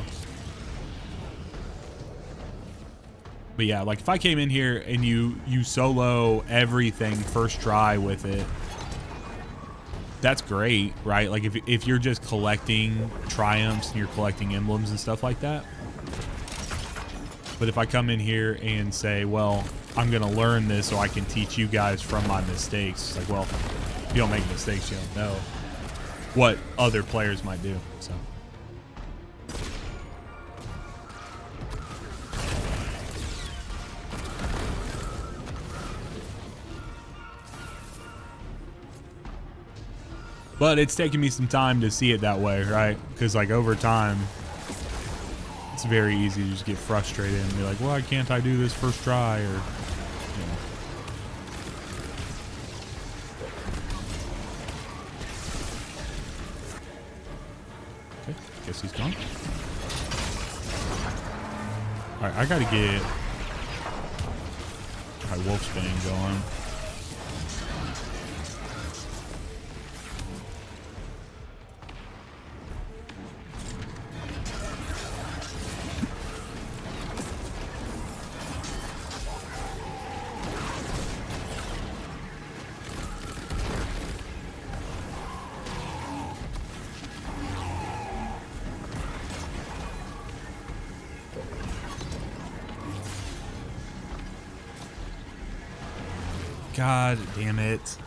But yeah, like if I came in here and you solo everything first try with it, that's great, right? Like if you're just collecting triumphs and you're collecting emblems and stuff like that. But if I come in here and say, well, I'm gonna learn this so I can teach you guys from my mistakes, it's like, well, if you don't make mistakes, you don't know what other players might do. So but it's taken me some time to see it that way, right? Because like over time, it's very easy to just get frustrated and be like, why can't I do this first try? Or, you know. Okay, guess he's gone. All right, I gotta get my Wolfsbane going. God damn it.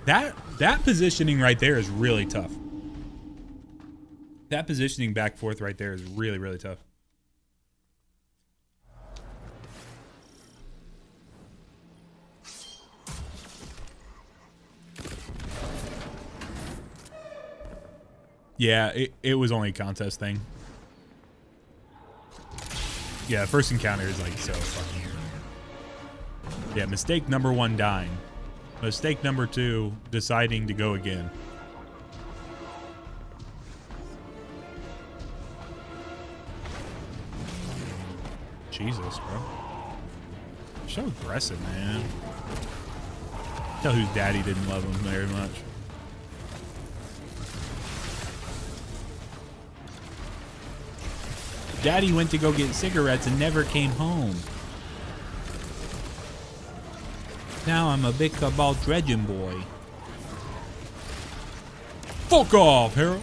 That positioning right there is really tough. That positioning back forth right there is really, really tough. Yeah, it was only a contest thing. Yeah, first encounter is like so fucking... Yeah, mistake number 1, dying. Mistake number 2, deciding to go again. Jesus, bro. So aggressive, man. Tell whose daddy didn't love him very much. Daddy went to go get cigarettes and never came home. Now I'm a big cabal dredging boy. Fuck off, Harold.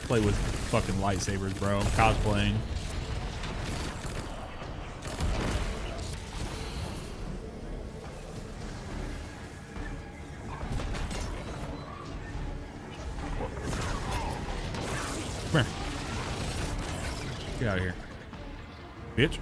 Play with fucking lightsabers, bro. Cosplaying. Come here. Get out of here. Bitch.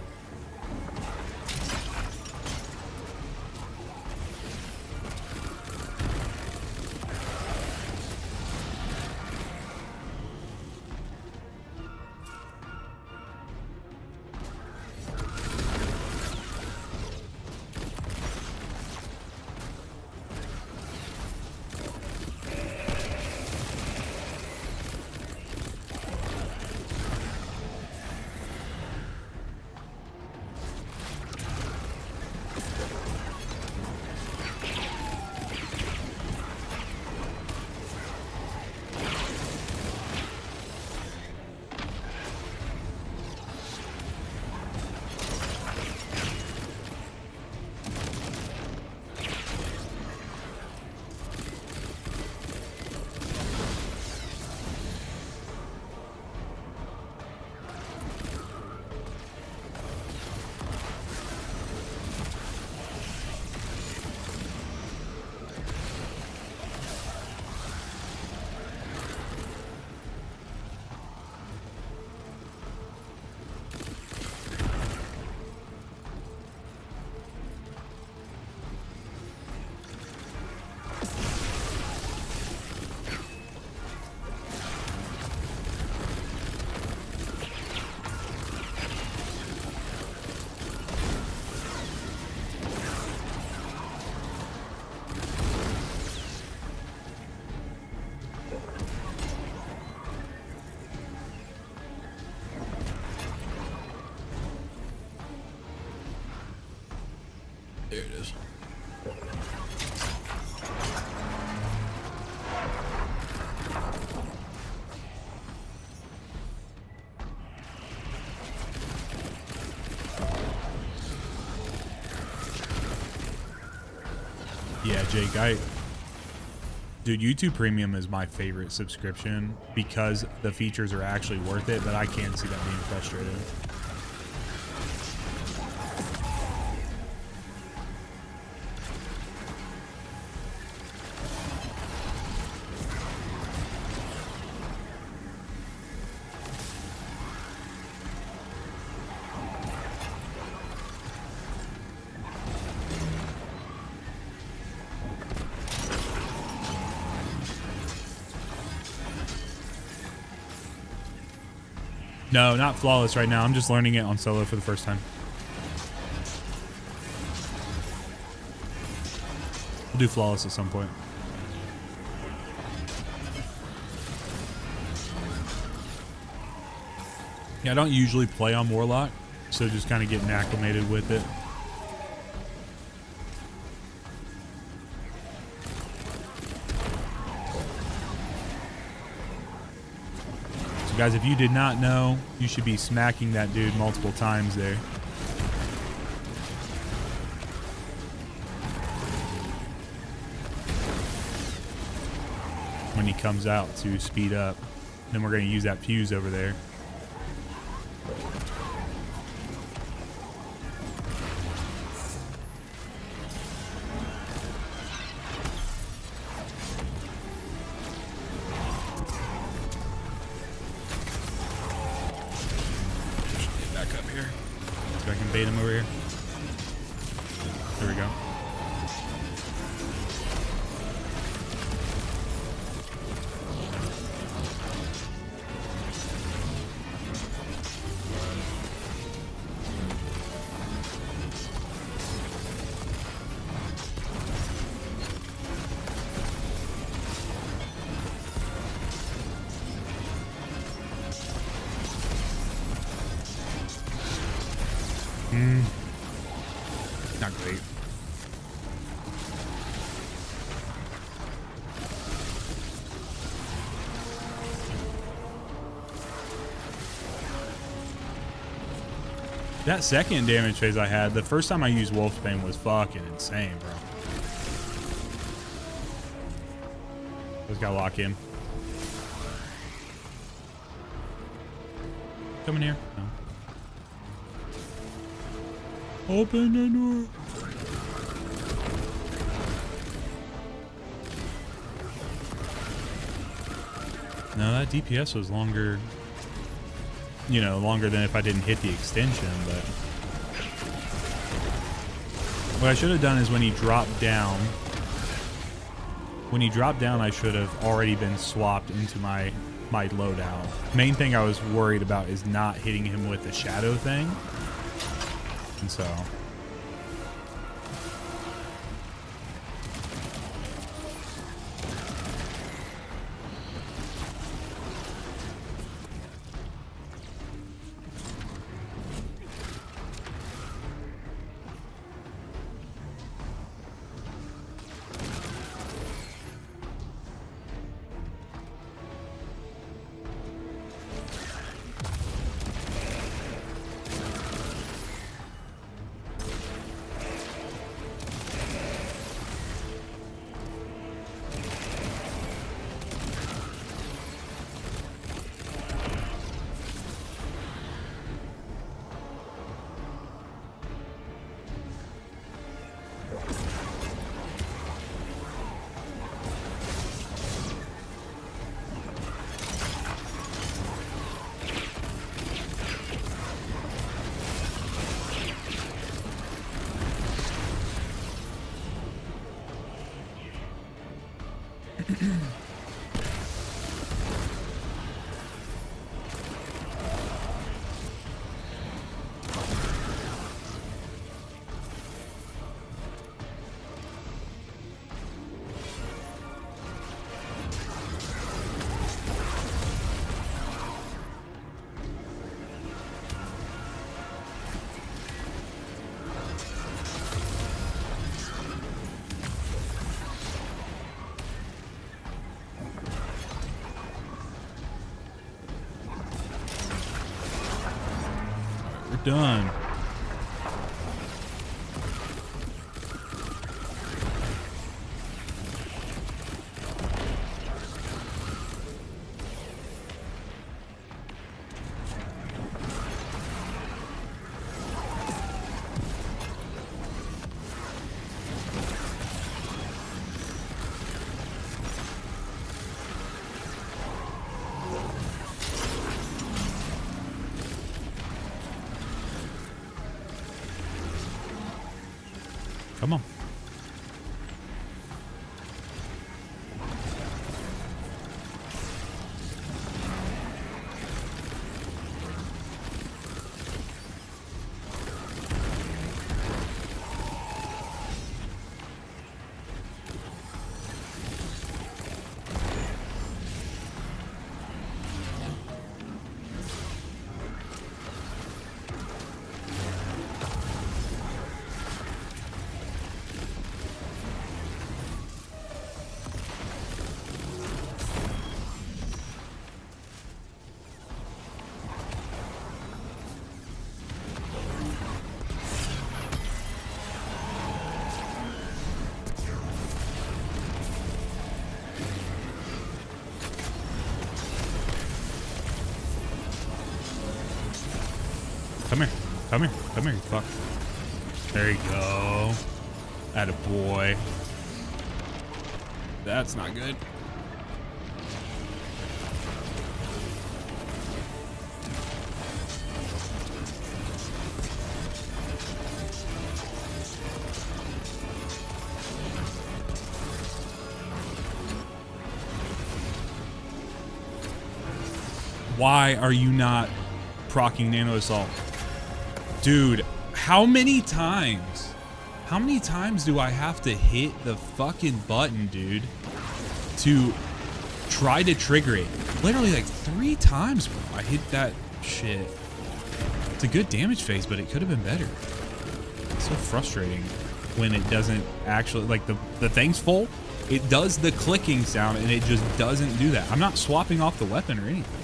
There it is. Yeah, Jake, dude, YouTube Premium is my favorite subscription because the features are actually worth it, but I can see that being frustrating. No, not flawless right now. I'm just learning it on solo for the first time. We'll do flawless at some point. Yeah, I don't usually play on Warlock, so just kind of getting acclimated with it. Guys, if you did not know, you should be smacking that dude multiple times there. When he comes out to speed up. Then we're going to use that fuse over there. Bait him over here. There we go. Not great. That second damage phase I had, the first time I used Wolfsbane was fucking insane, bro. Just gotta lock in. Come in here. No. Open the door. No, that DPS was longer, you know, longer than if I didn't hit the extension, but what I should have done is when he dropped down, I should have already been swapped into my loadout. Main thing I was worried about is not hitting him with the shadow thing. And so done. Come on. Come here. Come here. Come here, you fuck. There you go. Attaboy. That's not good. Why are you not proccing nano assault? Dude, how many times do I have to hit the fucking button, dude, to try to trigger it? Literally like 3 times, bro. I hit that shit. It's a good damage phase, but it could have been better. It's so frustrating when it doesn't actually, like, the thing's full, it does the clicking sound and it just doesn't do that. I'm not swapping off the weapon or anything.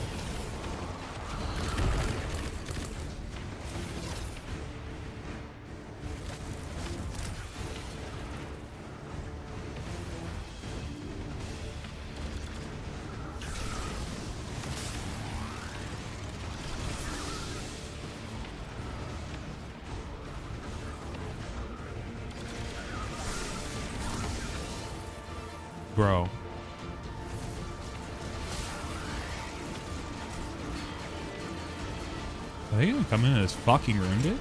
Bro. Are they gonna come into this fucking room, dude?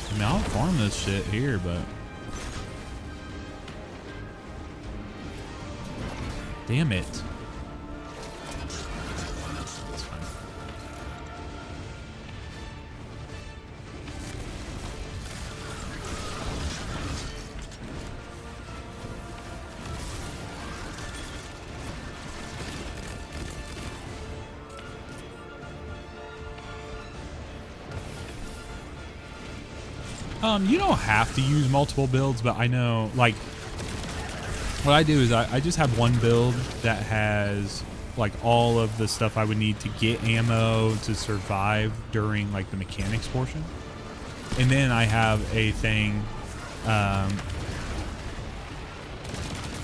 I mean, I'll farm this shit here, but... Damn it. That's fine. You don't have to use multiple builds, but I know, like, what I do is I just have one build that has, like, all of the stuff I would need to get ammo to survive during, like, the mechanics portion. And then I have a thing,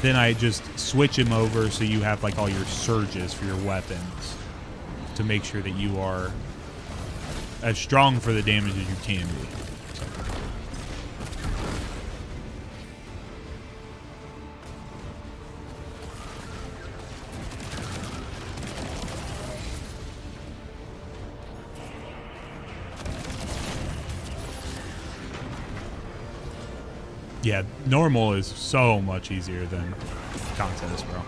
then I just switch them over so you have, like, all your surges for your weapons to make sure that you are as strong for the damage as you can be. Yeah, normal is so much easier than contest, bro.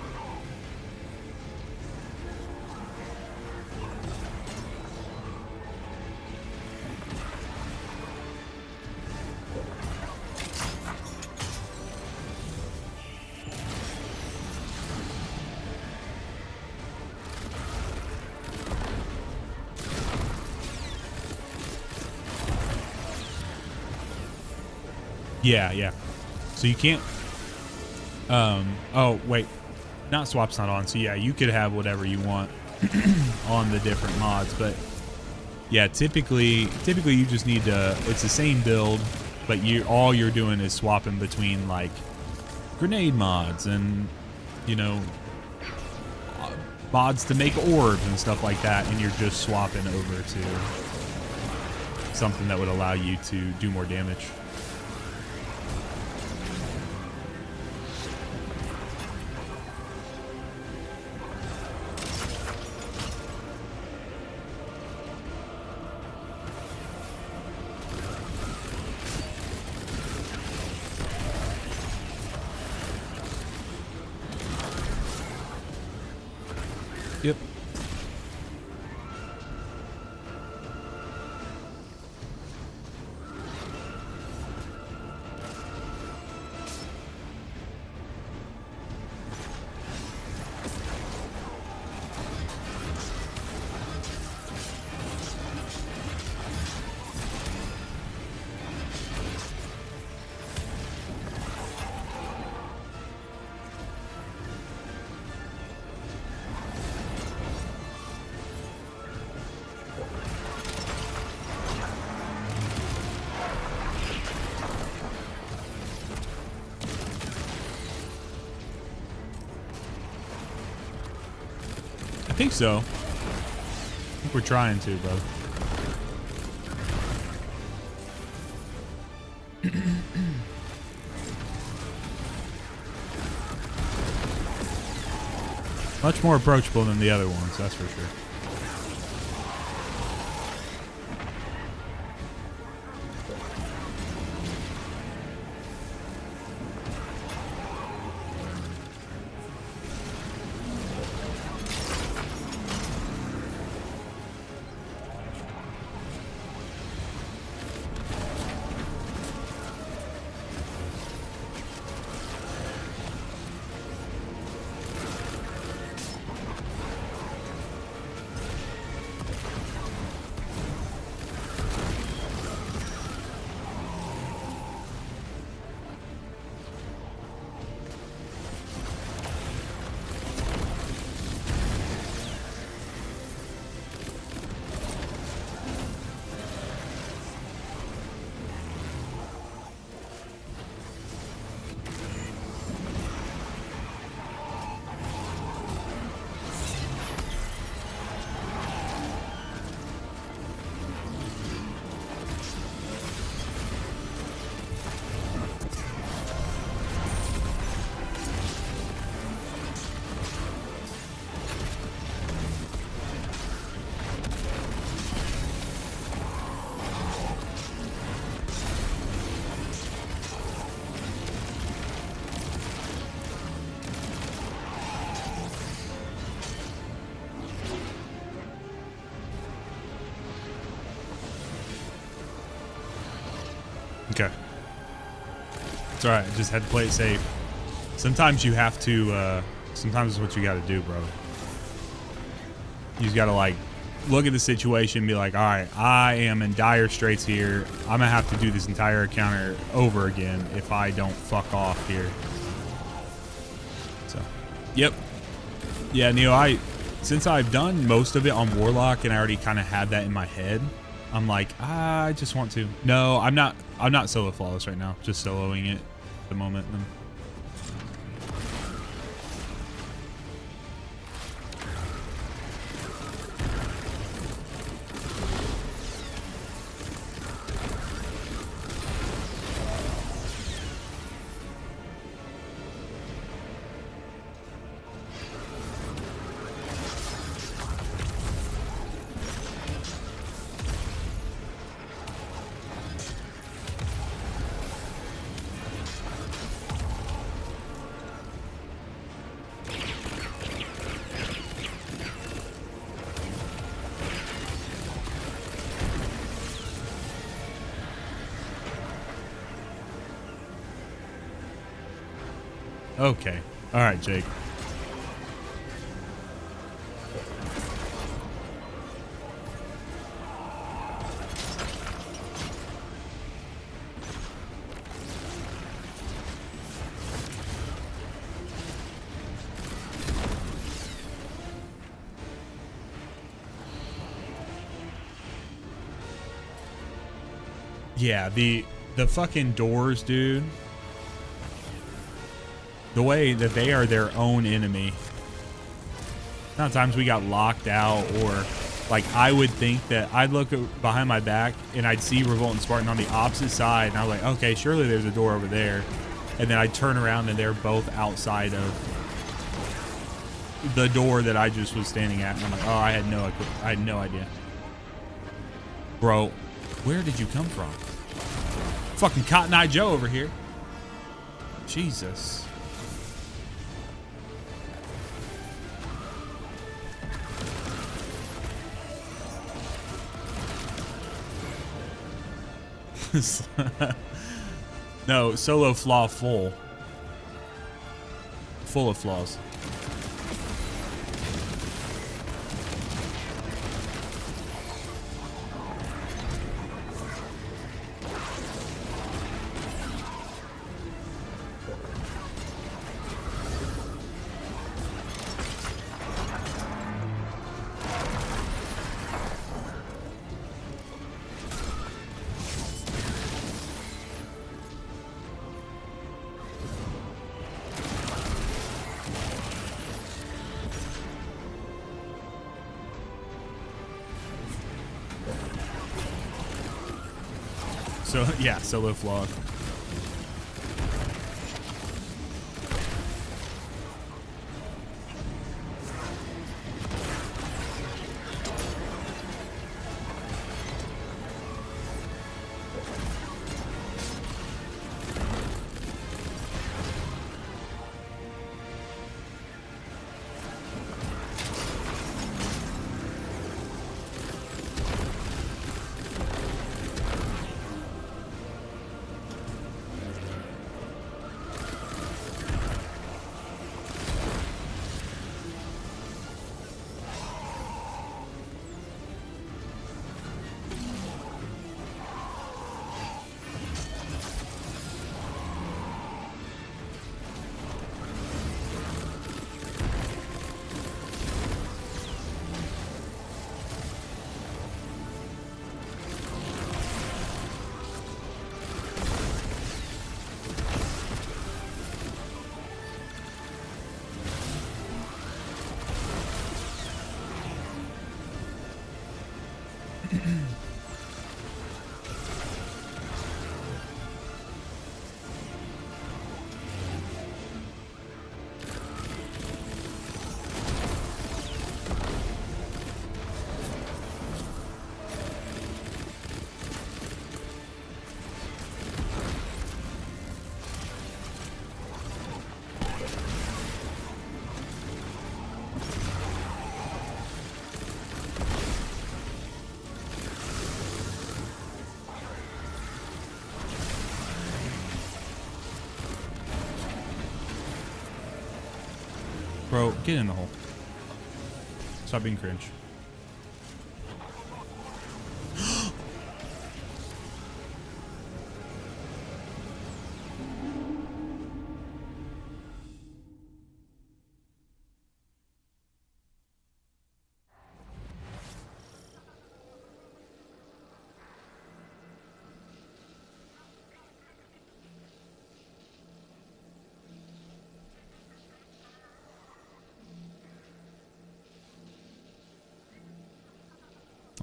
Yeah, yeah. So you can't... oh, wait. Not swap's not on. So yeah, you could have whatever you want on the different mods, but Yeah, typically you just need to. It's the same build, but all you're doing is swapping between like grenade mods and mods to make orbs and stuff like that, and you're just swapping over to something that would allow you to do more damage. Yep. I think so. I think we're trying to, bro. Much more approachable than the other ones, that's for sure. Okay. It's alright, just had to play it safe. Sometimes you have to, sometimes it's what you gotta do, bro. You just gotta, like, look at the situation and be like, alright, I am in dire straits here. I'm gonna have to do this entire encounter over again if I don't fuck off here. So, yep. Yeah, Neo, since I've done most of it on Warlock and I already kind of had that in my head, I'm like, I just want to. No, I'm not solo flawless right now. Just soloing it at the moment. Okay. All right, Jake. Yeah, the fucking doors, dude. The way that they are their own enemy. Sometimes we got locked out, or like I would think that I'd look behind my back and I'd see Revolt and Spartan on the opposite side, and I was like, okay, surely there's a door over there. And then I'd turn around and they're both outside of the door that I just was standing at, and I'm like, oh, I had no idea. Bro, where did you come from? Fucking Cotton Eye Joe over here. Jesus. No, solo flaw full of flaws. So yeah, solo flaw. Bro, get in the hole. Stop being cringe.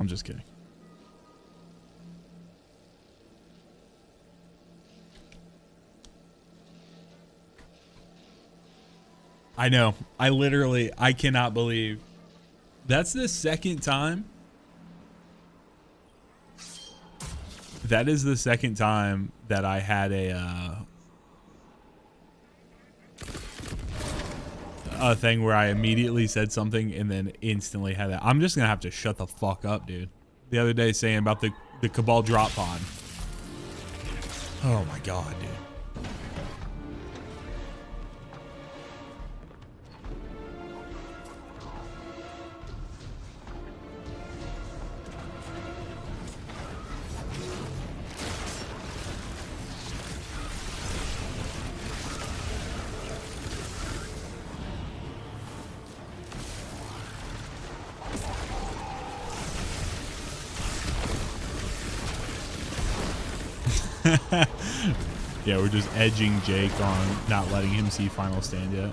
I'm just kidding. I know. I cannot believe. That's the second time. That is the second time that I had a thing where I immediately said something and then instantly had that. I'm just gonna have to shut the fuck up, dude. The other day saying about the Cabal drop pod. Oh my god, dude. Yeah, we're just edging Jake on not letting him see final stand yet.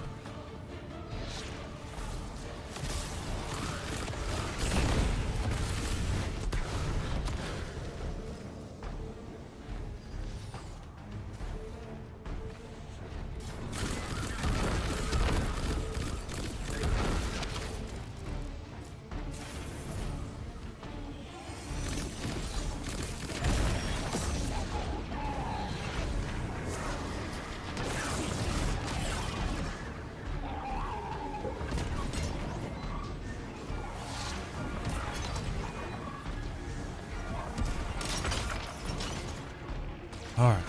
All right.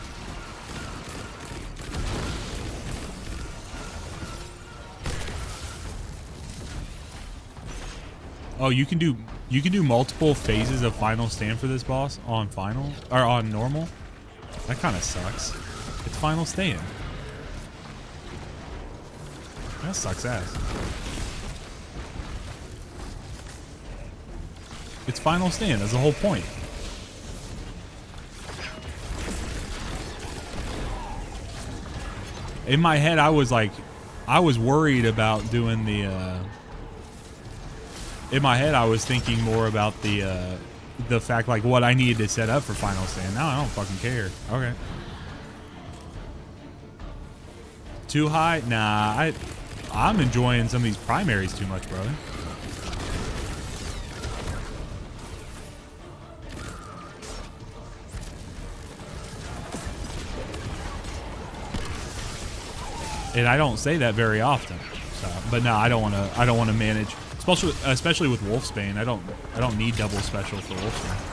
Oh, you can do multiple phases of final stand for this boss on final or on normal. That kind of sucks. It's final stand. That sucks ass. It's final stand. That's the whole point. In my head, I was worried about doing the, in my head, I was thinking more about the fact, like, what I needed to set up for final stand. Now I don't fucking care. Okay. Too high? Nah, I'm enjoying some of these primaries too much, brother. And I don't say that very often, so, but no, I don't want to manage, especially with Wolfsbane. I don't need double special for Wolfsbane.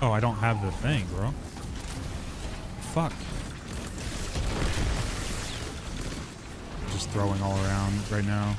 Oh, I don't have the thing, bro. Fuck. Just throwing all around right now.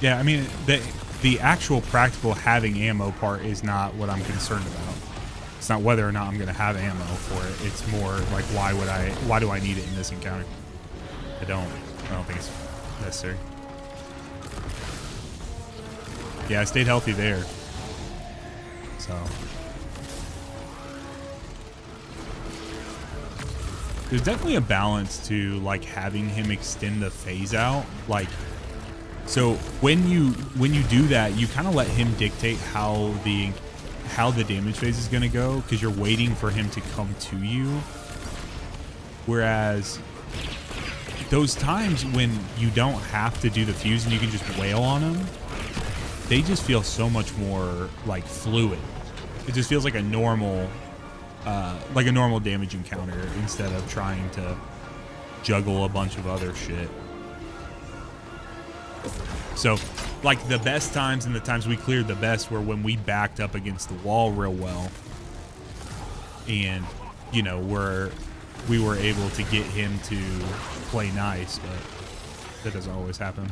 Yeah, I mean, the actual practical having ammo part is not what I'm concerned about. It's not whether or not I'm going to have ammo for it. It's more like, why do I need it in this encounter? I don't think it's necessary. Yeah, I stayed healthy there. So there's definitely a balance to like having him extend the phase out. Like So when you do that, you kind of let him dictate how the damage phase is going to go, because you're waiting for him to come to you. Whereas those times when you don't have to do the fuse and you can just wail on them, they just feel so much more like fluid. It just feels like a normal damage encounter instead of trying to juggle a bunch of other shit. So, like, the best times and the times we cleared the best were when we backed up against the wall real well, and you know, we were able to get him to play nice, but that doesn't always happen.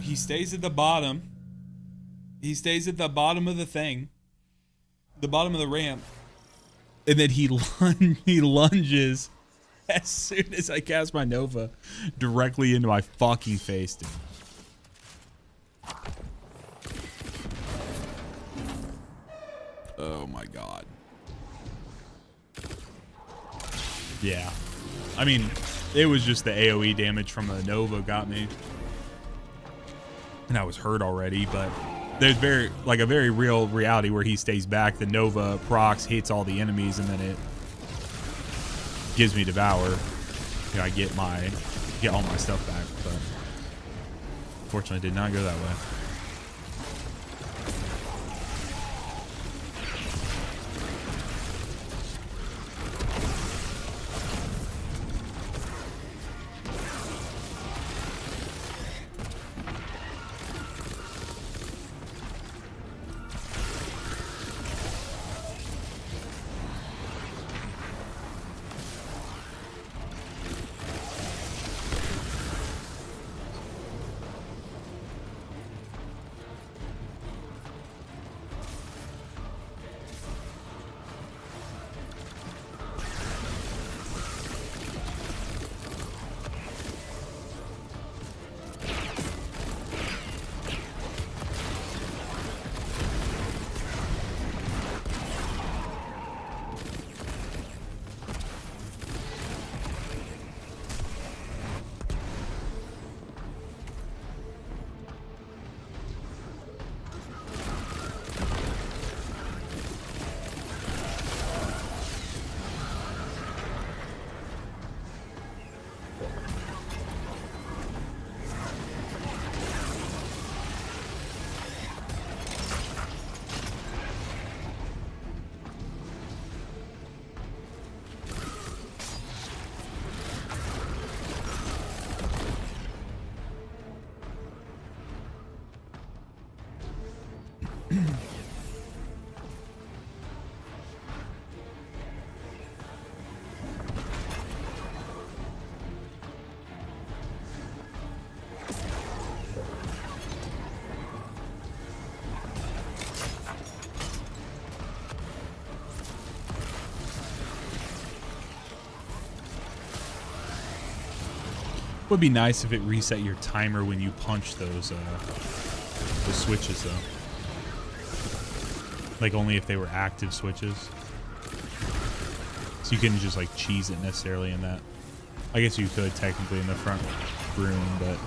He stays at the bottom. He stays at the bottom of the thing. The bottom of the ramp. And then he lunges as soon as I cast my Nova directly into my fucking face, dude. Oh my god. Yeah. I mean, it was just the AoE damage from the Nova got me. And I was hurt already, but there's a very real reality where he stays back. The Nova procs, hits all the enemies, and then it gives me Devour. you know, I get all my stuff back, but unfortunately it did not go that way. Would be nice if it reset your timer when you punch those switches though. Like only if they were active switches. So you couldn't just like cheese it necessarily in that. I guess you could technically in the front room, but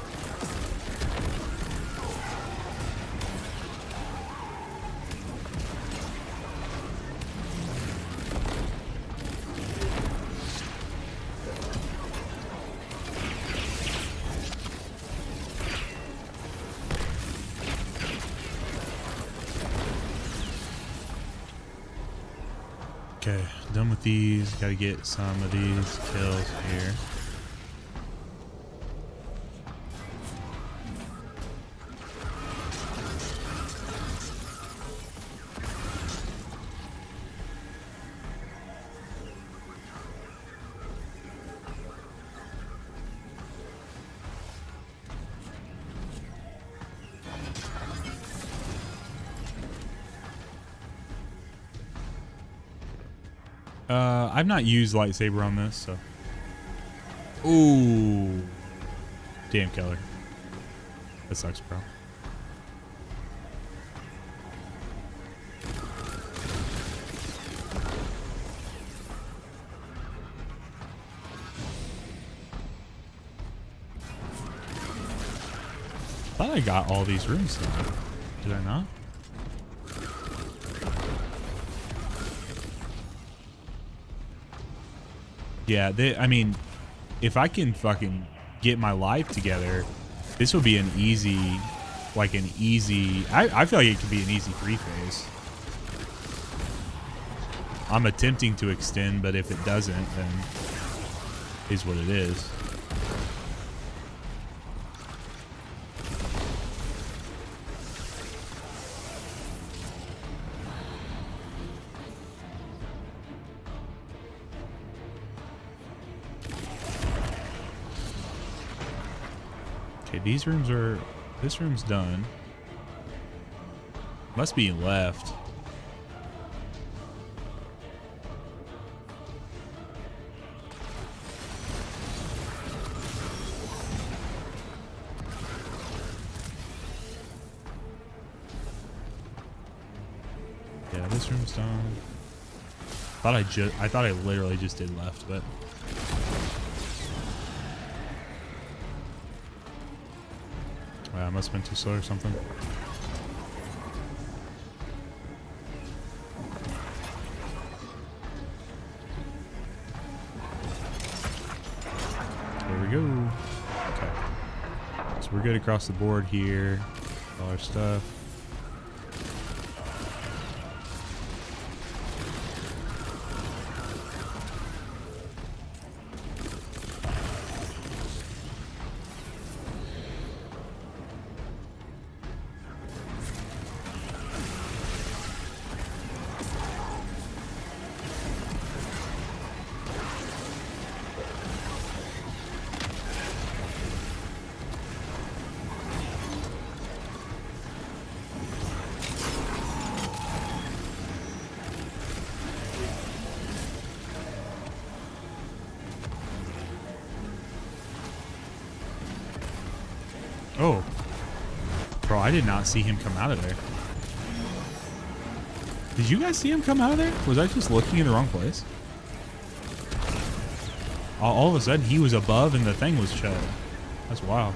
okay, done with these. Gotta get some of these kills here. I've not used lightsaber on this, so. Ooh. Damn, Keller. That sucks, bro. I thought I got all these rooms now. Did I not? Yeah, I mean, if I can fucking get my life together, this would be an easy, I feel like it could be an easy 3-phase. I'm attempting to extend, but if it doesn't, then is what it is. This room's done. Must be left. Yeah, this room's done. I thought I literally just did left, but I must have been too slow or something. we go. Okay. So we're good across the board here. All our stuff. Oh. Bro, I did not see him come out of there. Did you guys see him come out of there? Was I just looking in the wrong place? All of a sudden, he was above and the thing was shut. That's wild.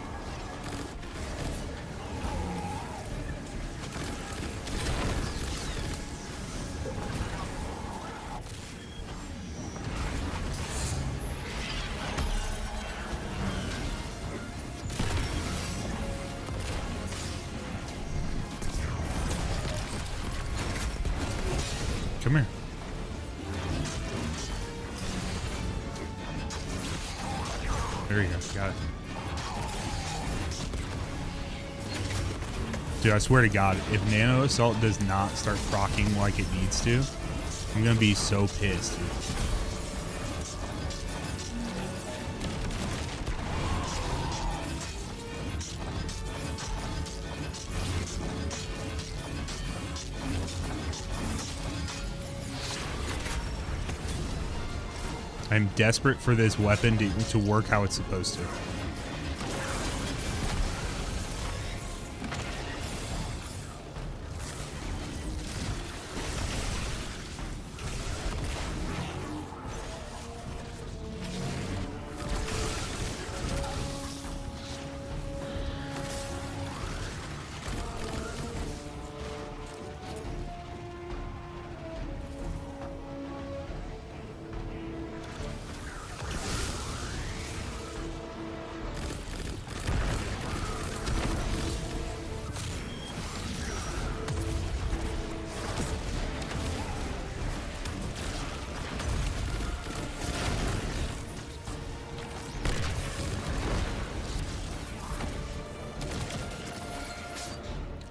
Come here. There you go. Got it. Dude, I swear to God, if Nano Assault does not start proccing like it needs to, I'm going to be so pissed, dude. I'm desperate for this weapon to work how it's supposed to.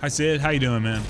Hi Sid, how you doing, man?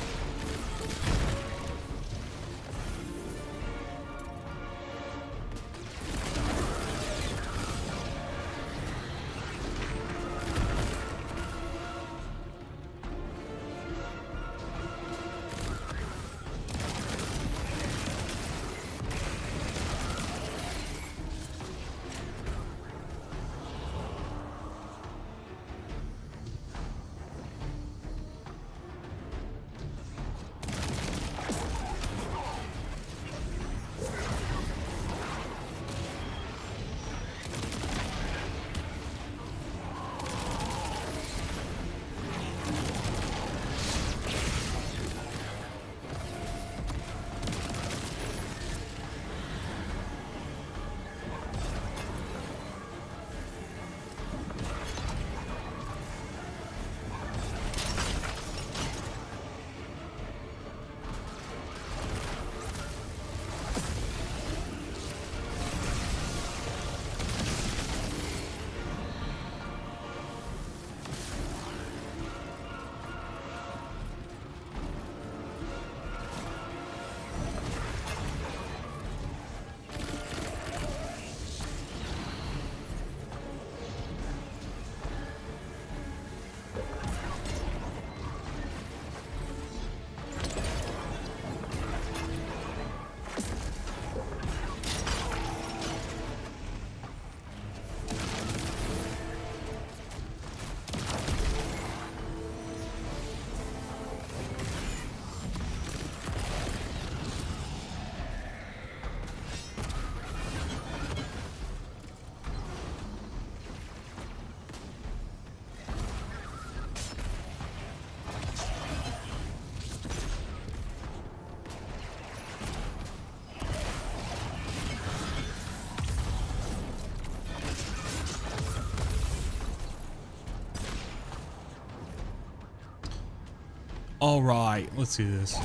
All right, let's do this. Here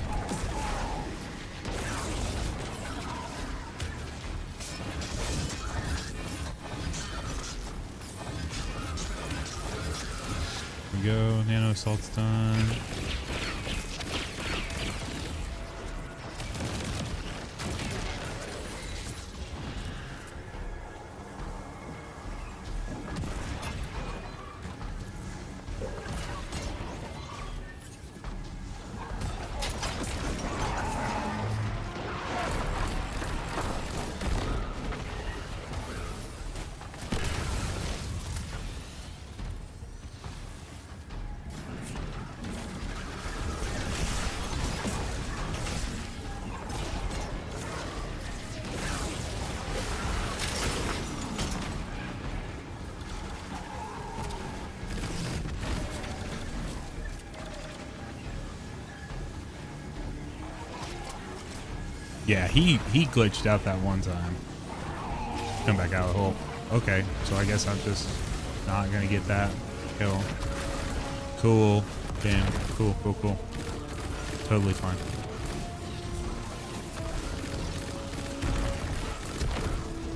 we go. Nano assault's done. Yeah, he glitched out that one time. Come back out of the hole. Okay, so I guess I'm just not gonna get that kill. Cool. Damn. Cool. Totally fine.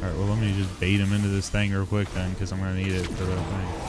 Alright, well let me just bait him into this thing real quick then, because I'm gonna need it for the thing.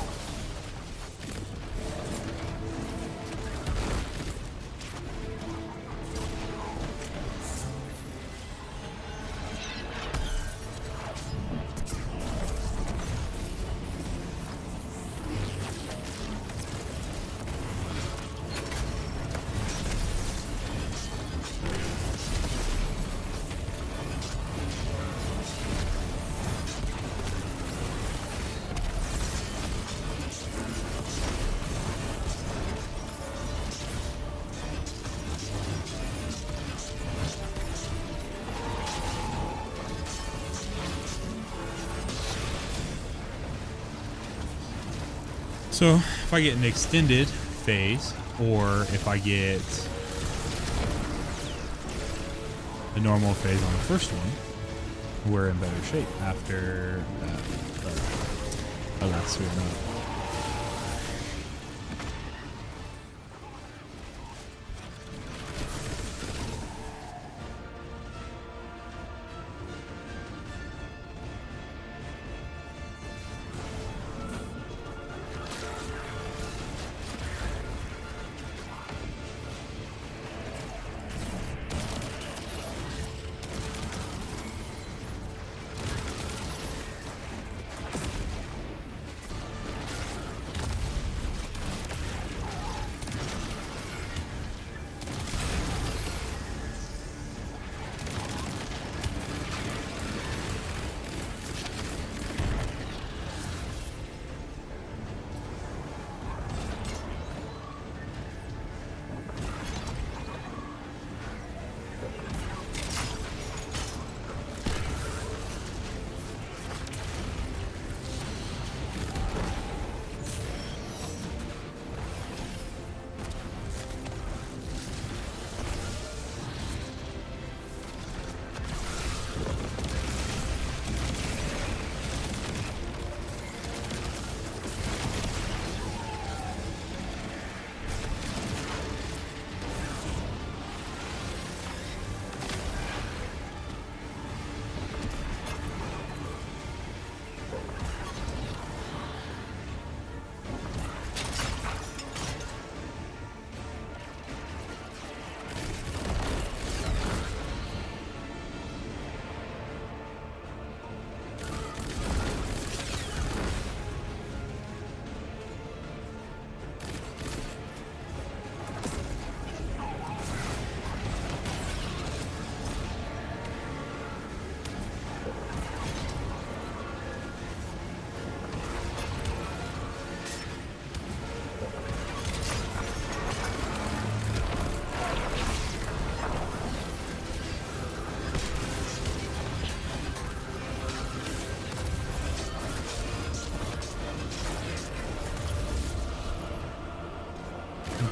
So if I get an extended phase, or if I get the normal phase on the first one, we're in better shape after that. Oh, that's sweet enough.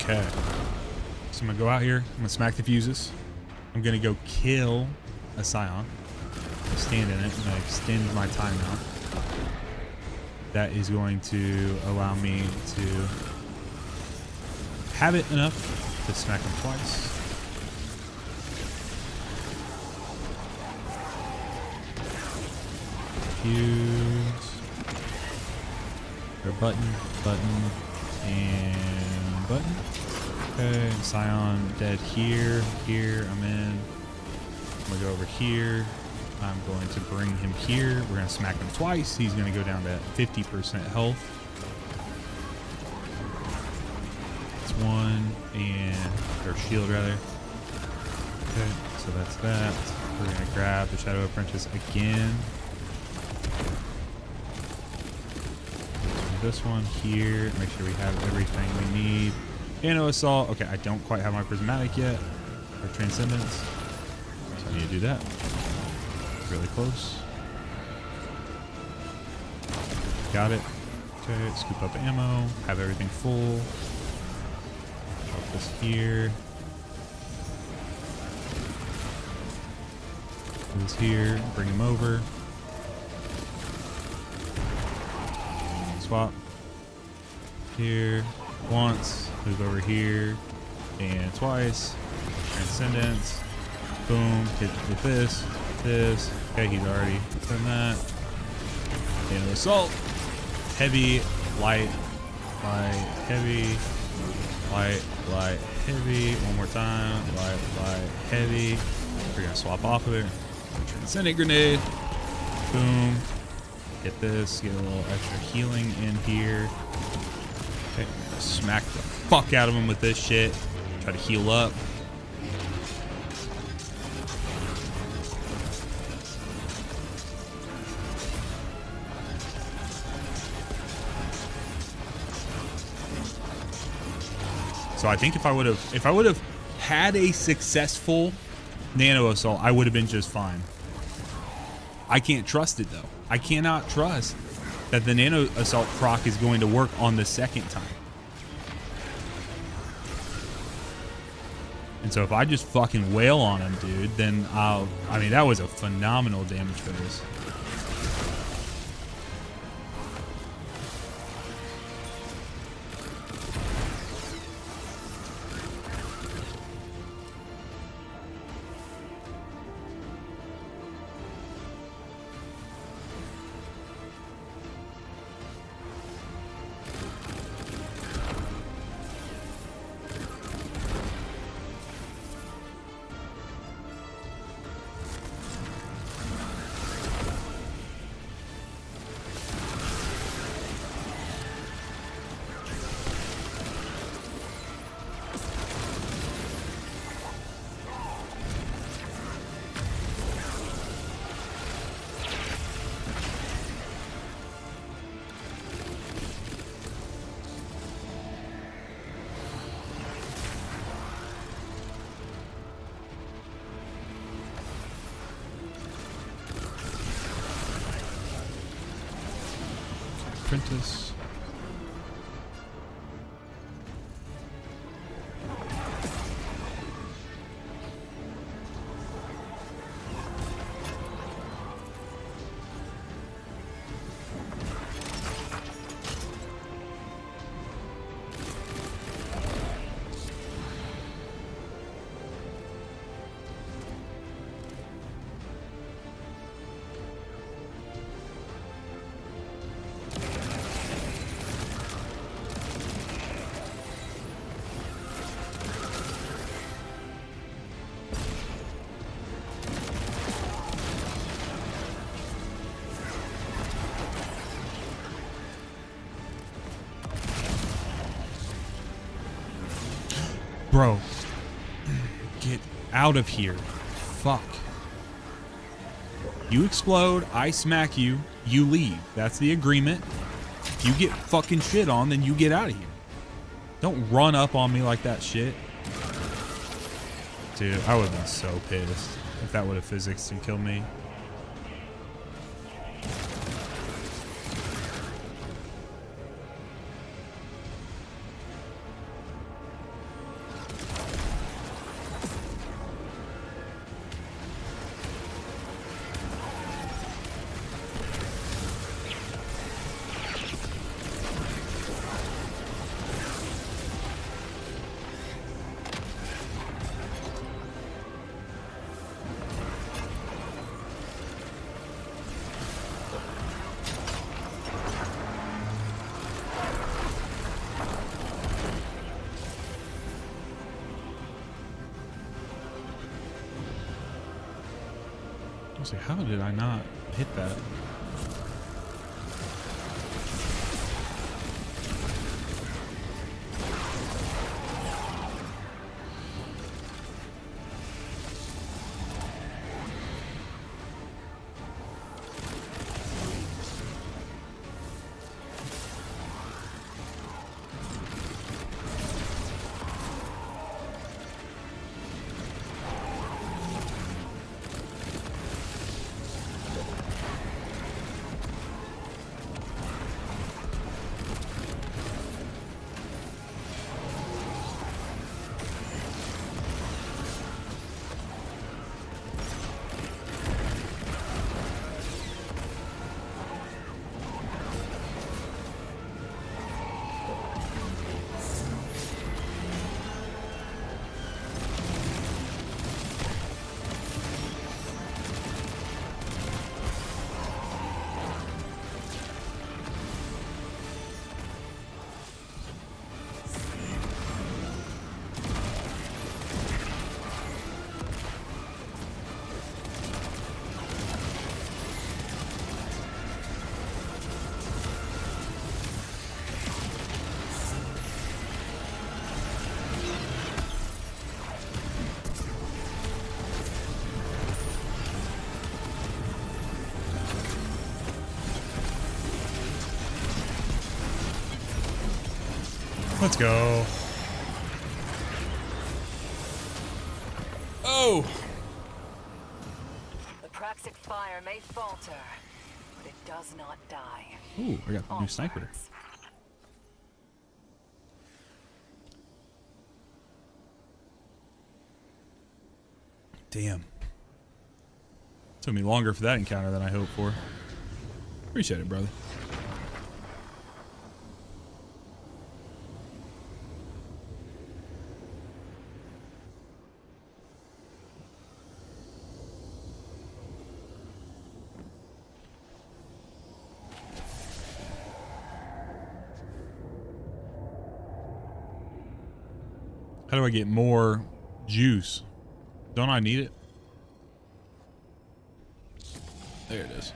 Okay. So I'm going to go out here. I'm going to smack the fuses. I'm going to go kill a Scion. Stand in it. I'm going to extend my timeout. That is going to allow me to have it enough Just smack him twice. Fuse. Or button, and button. Okay, Scion dead here. Here, I'm in. I'm gonna go over here. I'm going to bring him here. We're gonna smack him twice. He's gonna go down to 50% health. That's one, or shield rather. Okay, so that's that. We're gonna grab the Shadow Apprentice again. This one here. Make sure we have everything we need. Nano Assault. Okay, I don't quite have my Prismatic yet. Or Transcendence. So I need to do that. Really close. Got it. Okay, scoop up ammo. Have everything full. Drop this here. Put this here. Bring him over. Swap. Here. Once. Move over here. And twice. Transcendence. Boom. Hit with this. This. Okay, he's already done that. Nano Assault. Heavy. Light. Light. Heavy. Light. Light. Heavy. One more time. Light. Light. Heavy. We're going to swap off of it. Transcendent Grenade. Boom. Get this. Get a little extra healing in here. Okay. Smack the fuck out of him with this shit. Try to heal up. So I think if I would have had a successful Nano Assault, I would have been just fine. I can't trust it though. I cannot trust that the Nano Assault proc is going to work on the second time. And so if I just fucking wail on him, dude, then I mean, that was a phenomenal damage for this. Apprentice. Bro, get out of here. Fuck. You explode, I smack you, you leave. That's the agreement. If you get fucking shit on, then you get out of here. Don't run up on me like that shit. Dude, I would have been so pissed if that would have physics and killed me. was like, how did I not hit that? Let's go. Oh! The praxic fire may falter, but it does not die. Ooh, I got the new sniper. Onwards. Damn. Took me longer for that encounter than I hoped for. Appreciate it, brother. How do I get more juice? Don't I need it? There it is.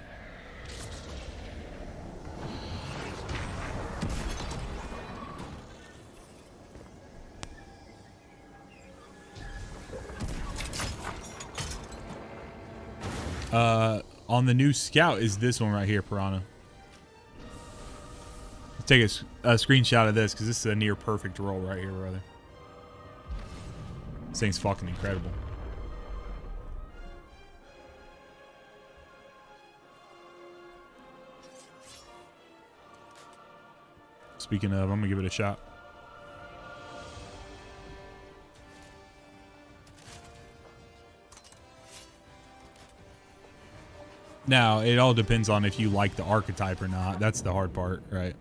On the new scout is this one right here, Piranha. Let's take a screenshot of this because this is a near perfect roll right here, brother. This thing's fucking incredible. Speaking of, I'm gonna give it a shot. Now, it all depends on if you like the archetype or not. That's the hard part, right?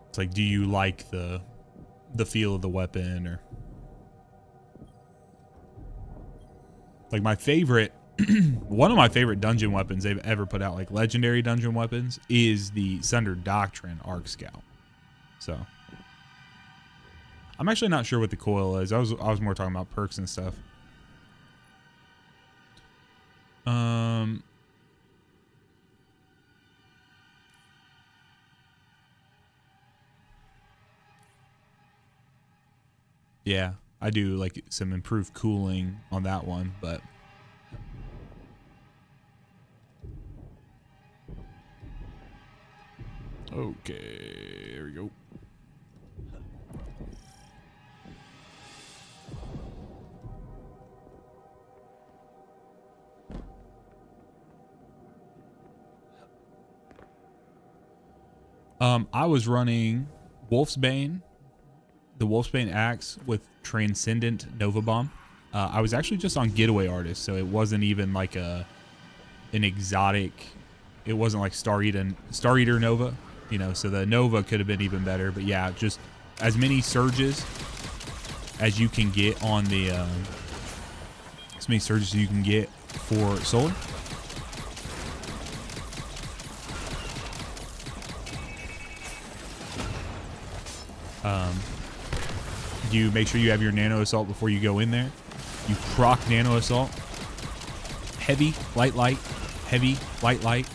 It's like, do you like the feel of the weapon, or like my favorite one of my favorite dungeon weapons they've ever put out, like legendary dungeon weapons, is the Sunder Doctrine Arc Scout. So I'm actually not sure what the coil is. I was more talking about perks and stuff. Yeah, I do like some improved cooling on that one, but okay, there we go. I was running Wolfsbane, the Wolfsbane axe with Transcendent Nova Bomb. I was actually just on Getaway Artist, so it wasn't even like an exotic. It wasn't like Star Eater Nova, you know. So the Nova could have been even better, but yeah, just as many surges as you can get on the as many surges as you can get for solar. You make sure you have your nano assault before you go in there. You proc nano assault. Heavy, light, light, heavy, light, light,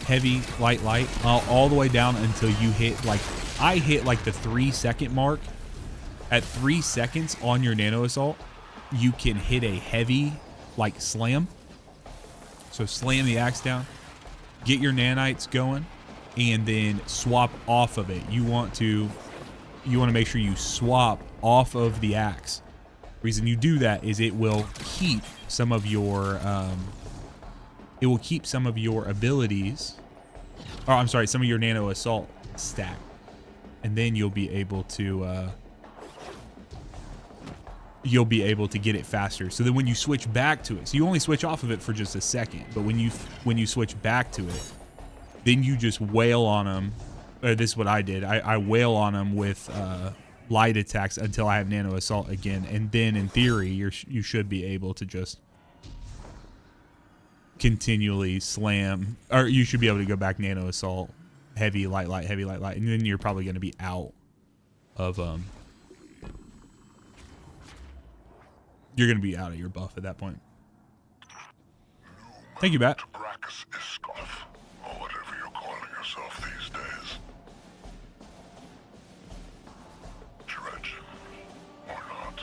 heavy, light, light, all the way down until you hit, like, I hit like the 3-second mark. At 3 seconds on your nano assault, you can hit a heavy, like, slam. So slam the axe down, get your nanites going, and then swap off of it. You want to make sure you swap off of the axe. Reason you do that is it will keep some of your abilities, or I'm sorry, some of your nano assault stack, and then you'll be able to get it faster. So then when you switch back to it, so you only switch off of it for just a second, but when you switch back to it, then you just wail on them. This is what I did. I wail on them with light attacks until I have nano assault again, and then in theory you should be able to just continually slam, or you should be able to go back nano assault, heavy, light, light, heavy, light, light, and then you're probably going to be out of you're going to be out of your buff at that point. Thank you, Bat. Or whatever you're calling yourself these days. Dredge or not,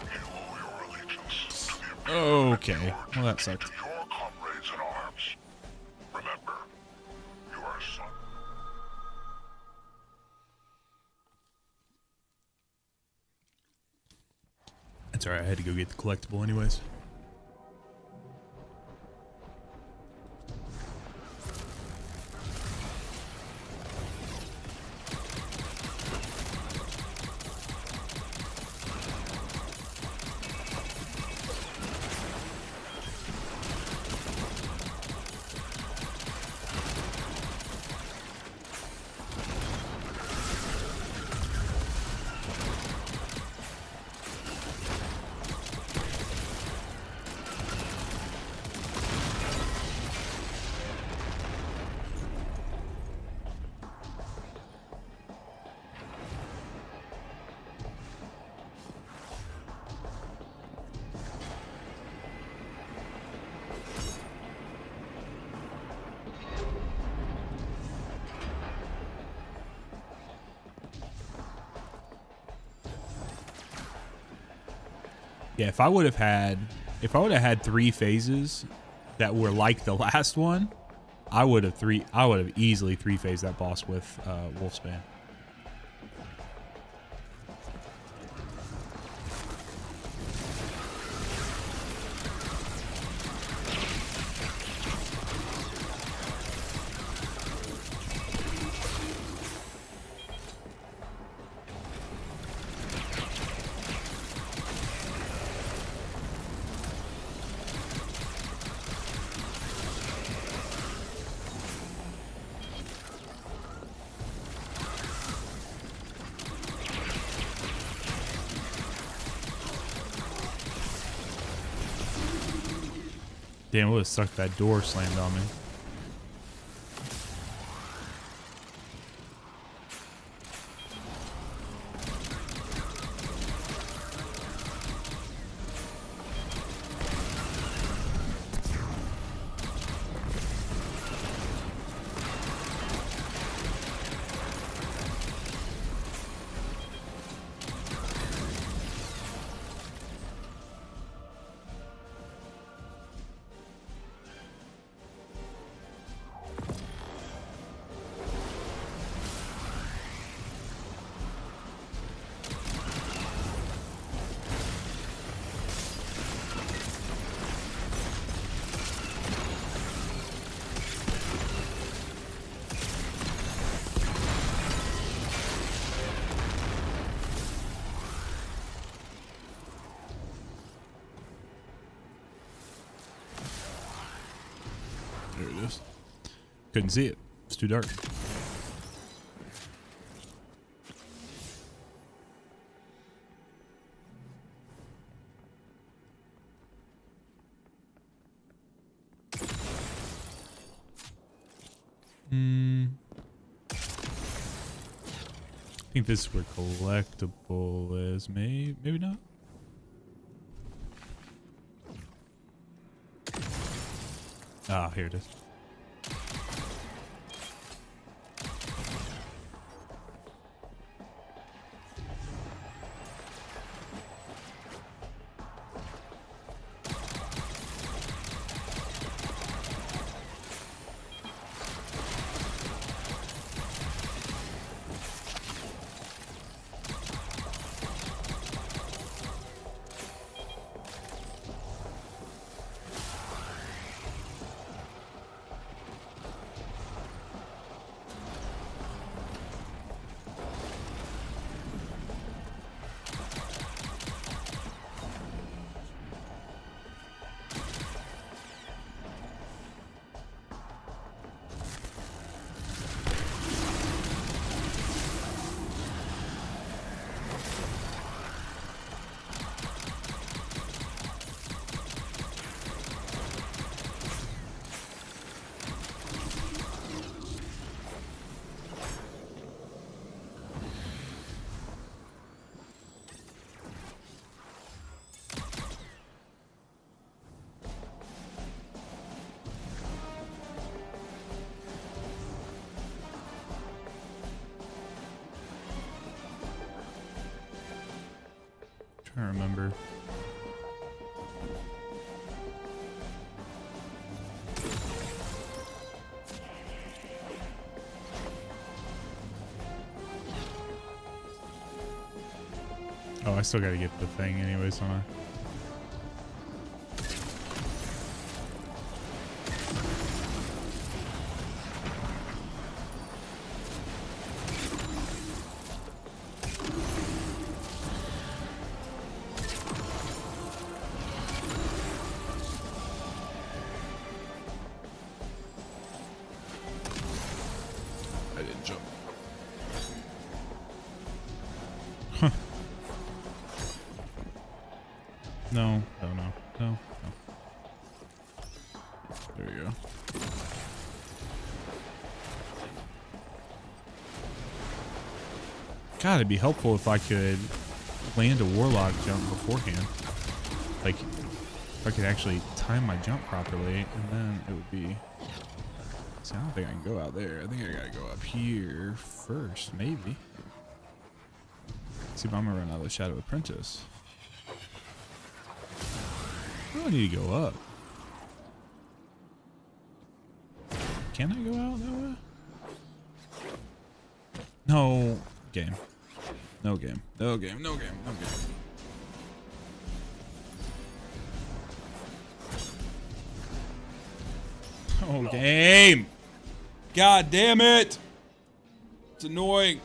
you owe your allegiance to the Okay, well that sucked. to your comrades in arms. Remember, you are a son. That's alright, I had to go get the collectible anyways. Yeah, if I would have had 3 phases that were like the last one, I would have easily 3-phased that boss with Wolfspan. Damn, it would have sucked that door slammed on me. There it is. Couldn't see it. It's too dark. I think this is where collectible is. Maybe not. Ah, here it is. I don't remember. Oh, I still gotta get the thing anyways, don't I? I didn't jump. Huh. No. There you go. God, it'd be helpful if I could land a Warlock jump beforehand. Like, if I could actually time my jump properly, and then it would be... See, I don't think I can go out there. I think I gotta go up here first, maybe. See if I'm gonna run out of the Shadow Apprentice. I don't need to go up. Can I go out that way? No game. No game. No game. No game. No game. Oh, game. God damn it. It's annoying.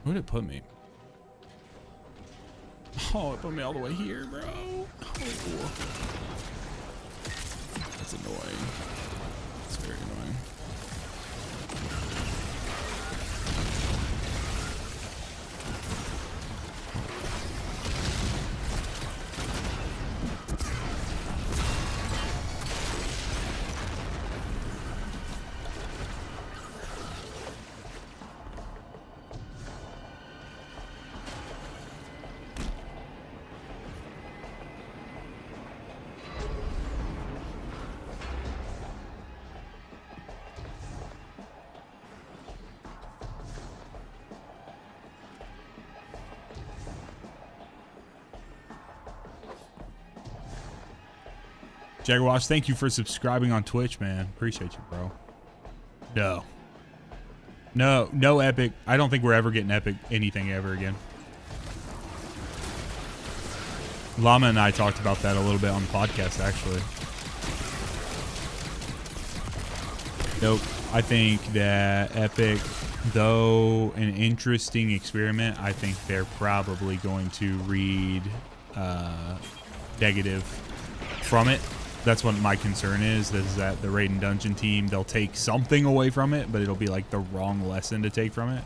Where'd it put me? Oh, it put me all the way here, bro. Oh. That's annoying. That's very annoying. Jaguars, thank you for subscribing on Twitch, man. Appreciate you, bro. No epic. I don't think we're ever getting epic anything ever again. Llama and I talked about that a little bit on the podcast, actually. Nope. I think that epic, though an interesting experiment, I think they're probably going to read negative from it. That's what my concern is that the Raid and Dungeon team, they'll take something away from it, but it'll be like the wrong lesson to take from it,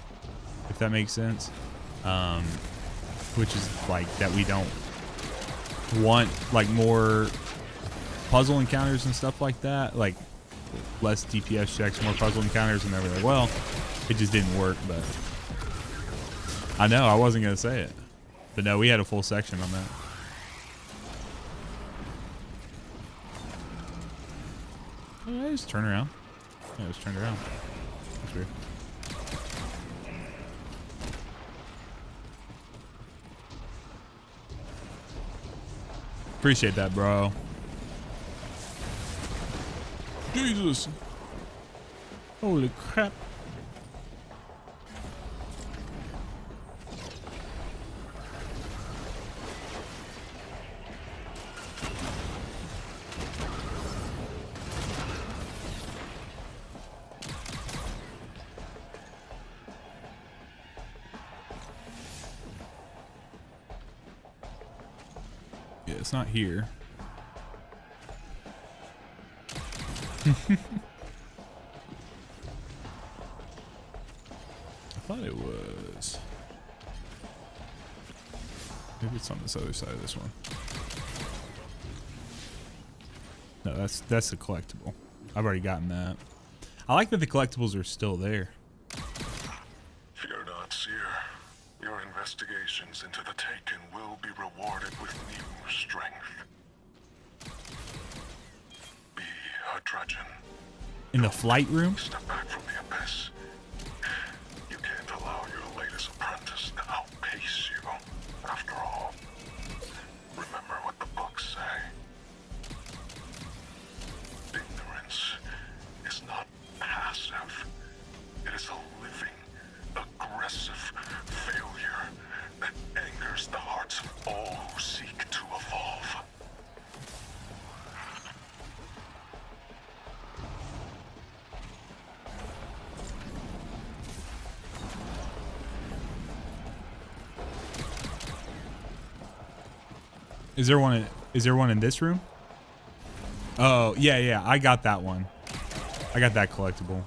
if that makes sense. Which is like that we don't want like more puzzle encounters and stuff like that, like less DPS checks, more puzzle encounters, and they were like, well, it just didn't work. But I know I wasn't gonna say it, but no, we had a full section on that. Oh, I just turn around. Yeah, just turned around. That's weird. Appreciate that, bro. Jesus. Holy crap. Yeah, it's not here. I thought it was. Maybe it's on this other side of this one. No, that's the collectible. I've already gotten that. I like that the collectibles are still there. Fear not, Seer. Your investigations into the Taken will be rewarded with new strength. Be a trudgeon. In the flight room? Step back from the abyss. You can't allow your latest apprentice to outpace you. After all, remember what the books say. Ignorance is not passive. It is a living, aggressive failure that angers the hearts of all who seek to evolve. Is there one in this room? Oh, yeah, I got that one. I got that collectible.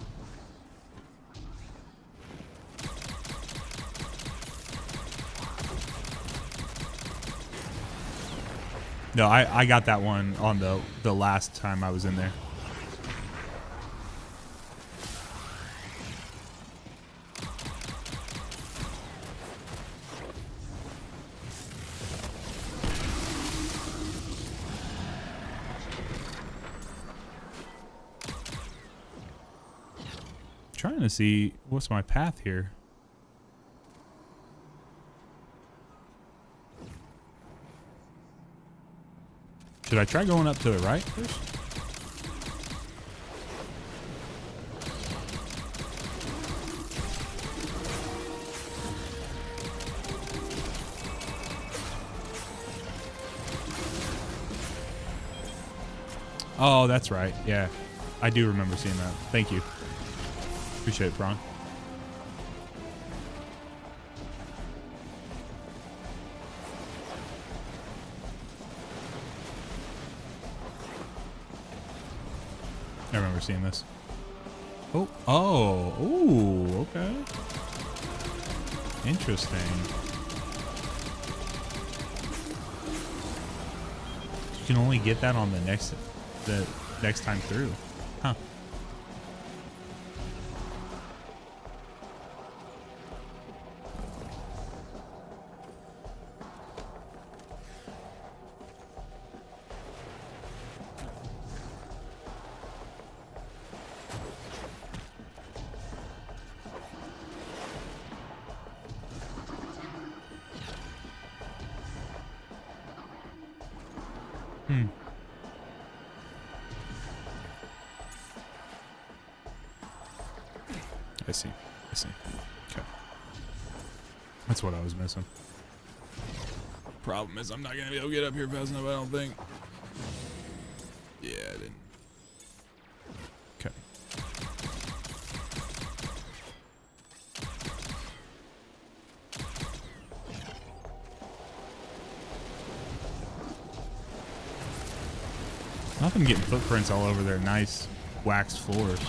No, I got that one on the last time I was in there. Trying to see what's my path here. Should I try going up to the right first? Oh, that's right. Yeah, I do remember seeing that. Thank you. Appreciate it, Braun. I remember seeing this. Ooh, okay. Interesting. You can only get that on the next time through. Huh. I see. Okay. That's what I was missing. Problem is, I'm not gonna be able to get up here fast enough, I don't think. Yeah, I didn't. Okay. Nothing getting footprints all over their nice waxed floors.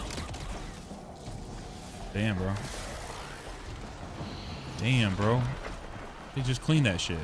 Damn, bro. Damn, bro. They just cleaned that shit.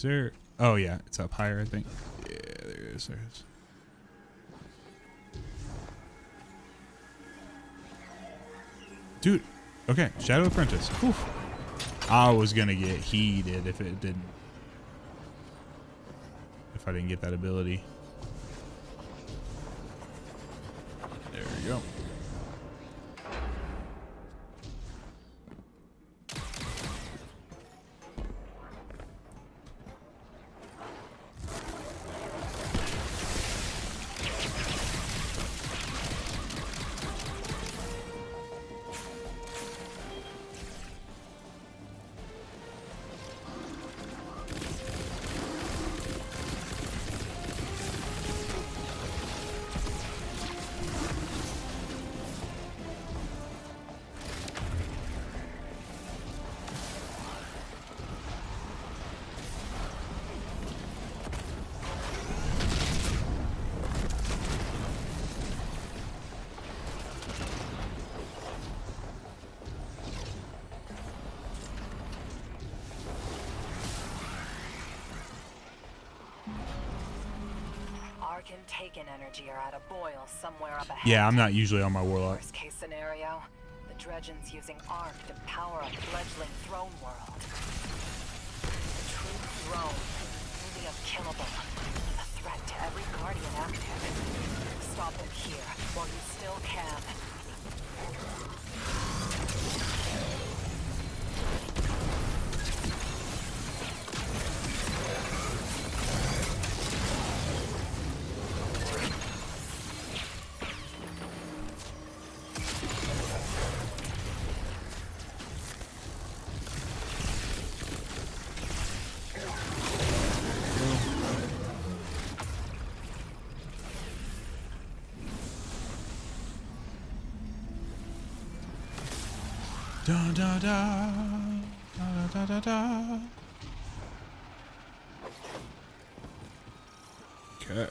there? Oh yeah, it's up higher, I think. Yeah, there it is. There it is. Dude, okay, Shadow Apprentice. Whew. I was gonna get heated if it didn't. If I didn't get that ability. There we go. Arc and Taken energy are at a boil somewhere up ahead. Yeah, I'm not usually on my Warlock. Worst case scenario, the Dredgens using Arc to power a fledgling throne world. The true throne, the unkillable, a threat to every Guardian active. Stop them here while you still can. Da da da da da da da. Okay.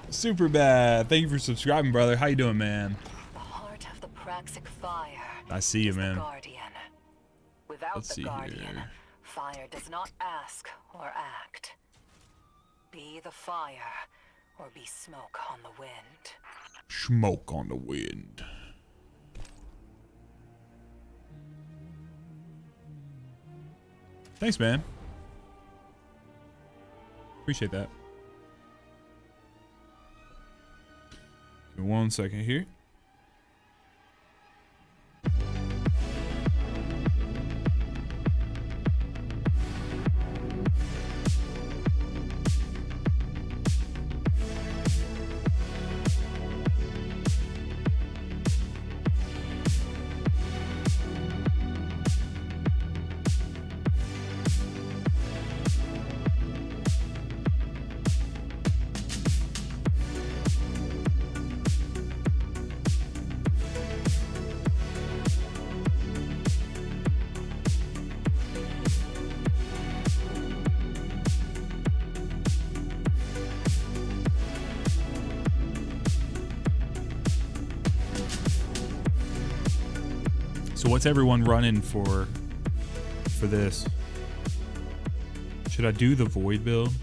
Super bad. Thank you for subscribing, brother. How you doing, man? The heart of the Praxic fire. I see you, is the man. Guardian. Without Let's the see Guardian, here. fire does not ask or act. Be the fire, or be smoke on the wind. Smoke on the wind. Thanks, man. Appreciate that. Give me 1 second here. So what's everyone running for this? Should I do the void build?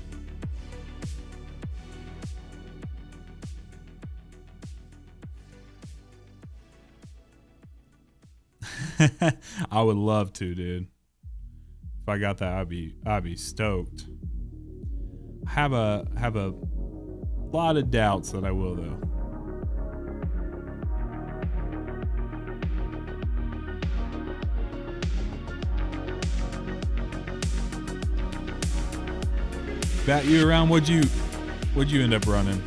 I would love to, dude. If I got that, I'd be stoked. Have a lot of doubts that I will, though. Bat you around, what'd you end up running?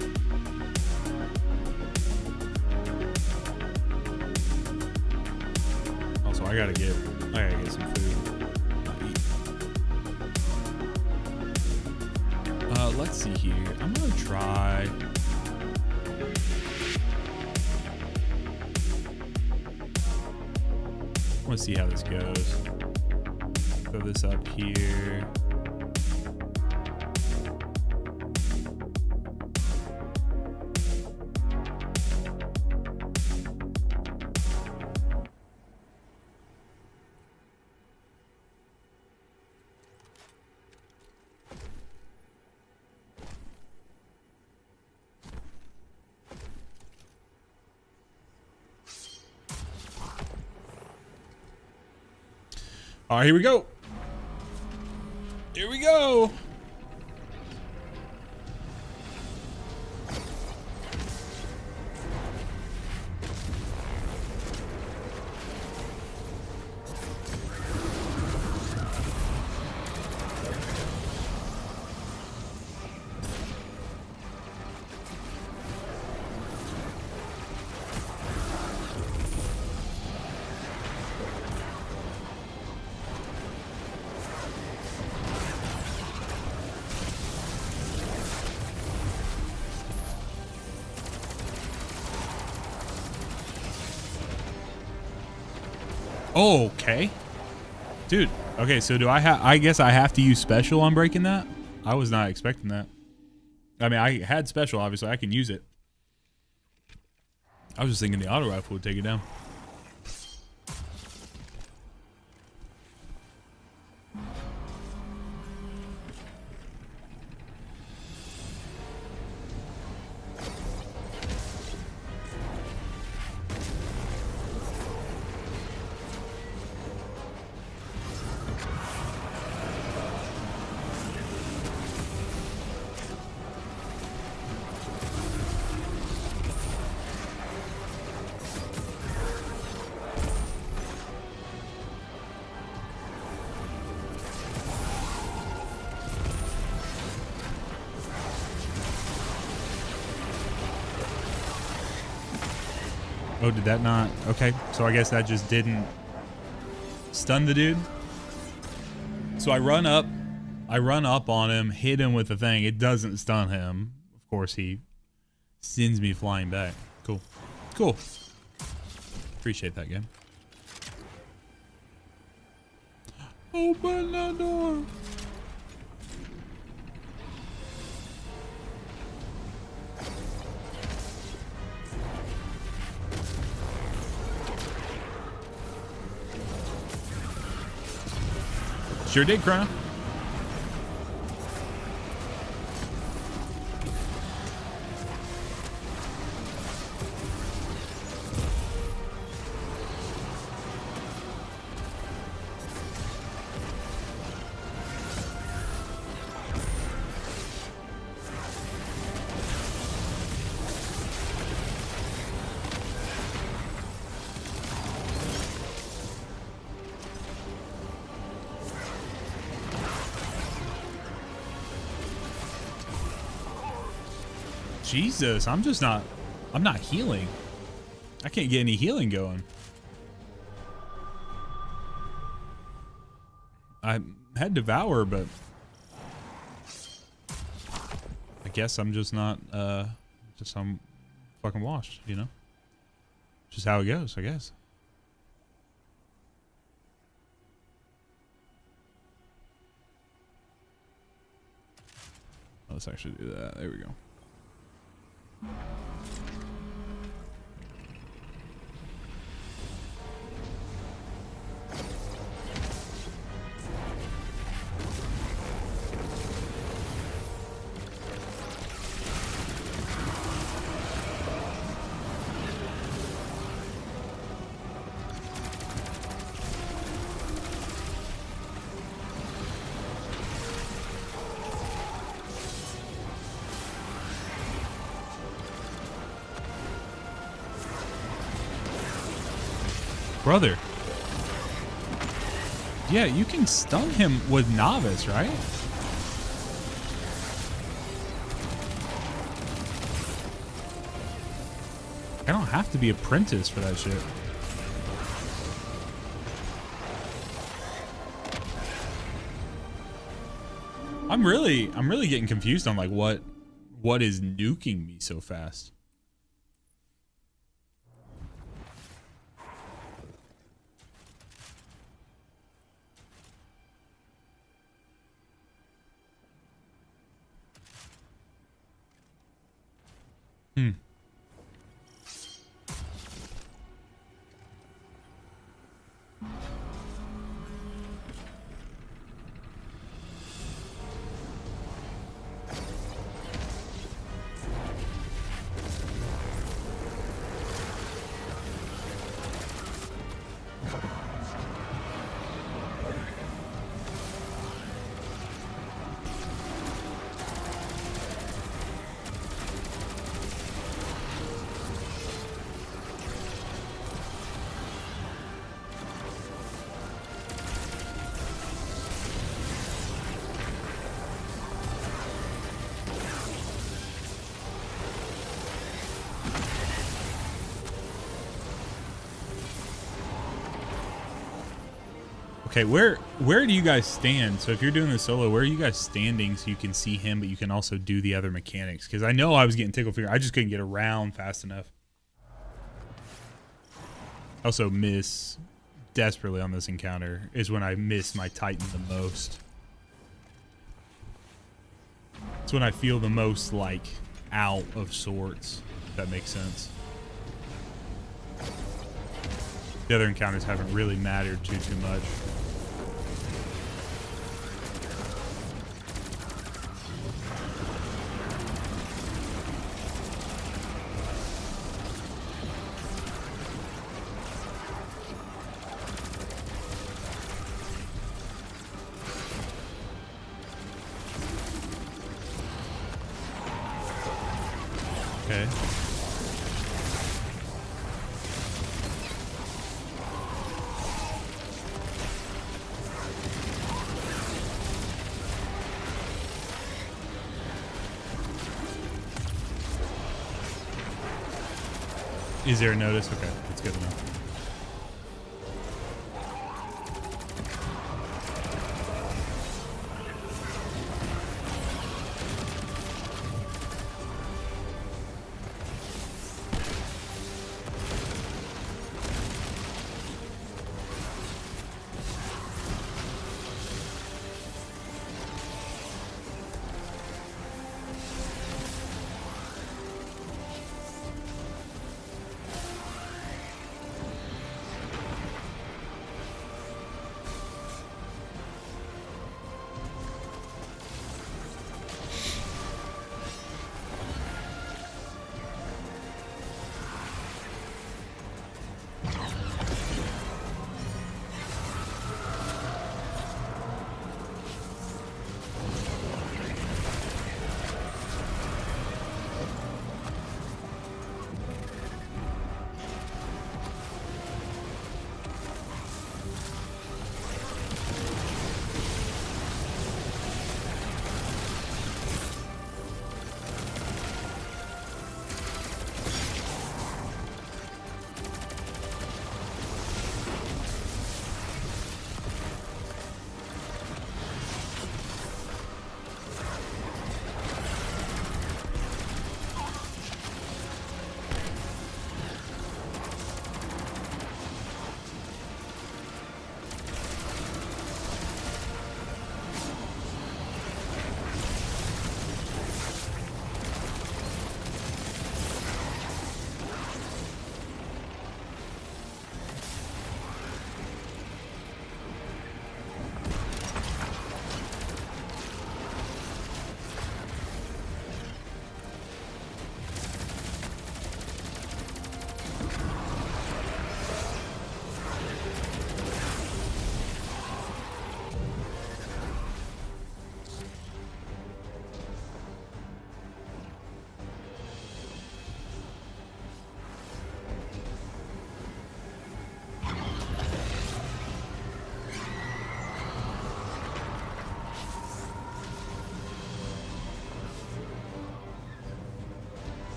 Also, I gotta get some food. Let's see here. I'm gonna try. I wanna see how this goes. Throw this up here. All right, here we go. Here we go. Okay. Dude, okay, so do I guess I have to use special on breaking that? I was not expecting that. I mean, I had special, obviously. I can use it. I was just thinking the auto rifle would take it down. Oh, did that not? Okay, so I guess that just didn't stun the dude. So I run up on him, hit him with the thing. It doesn't stun him. Of course, he sends me flying back. Cool. Cool. Appreciate that, game. Open the door. Sure did, Chrono. Jesus, I'm not healing. I can't get any healing going. I had Devour, but I guess I'm just not, I'm fucking washed, you know? Just how it goes, I guess. Let's actually do that. There we go. Brother. Yeah, you can stun him with Novice, right? I don't have to be Apprentice for that shit. I'm really getting confused on like what is nuking me so fast. Okay, where do you guys stand? So if you're doing the solo, where are you guys standing so you can see him, but you can also do the other mechanics? Because I know I was getting tickled finger. I just couldn't get around fast enough. I also miss desperately on this encounter is when I miss my Titan the most. It's when I feel the most like out of sorts, if that makes sense. The other encounters haven't really mattered too much. Okay. Is there a notice? Okay, that's good enough.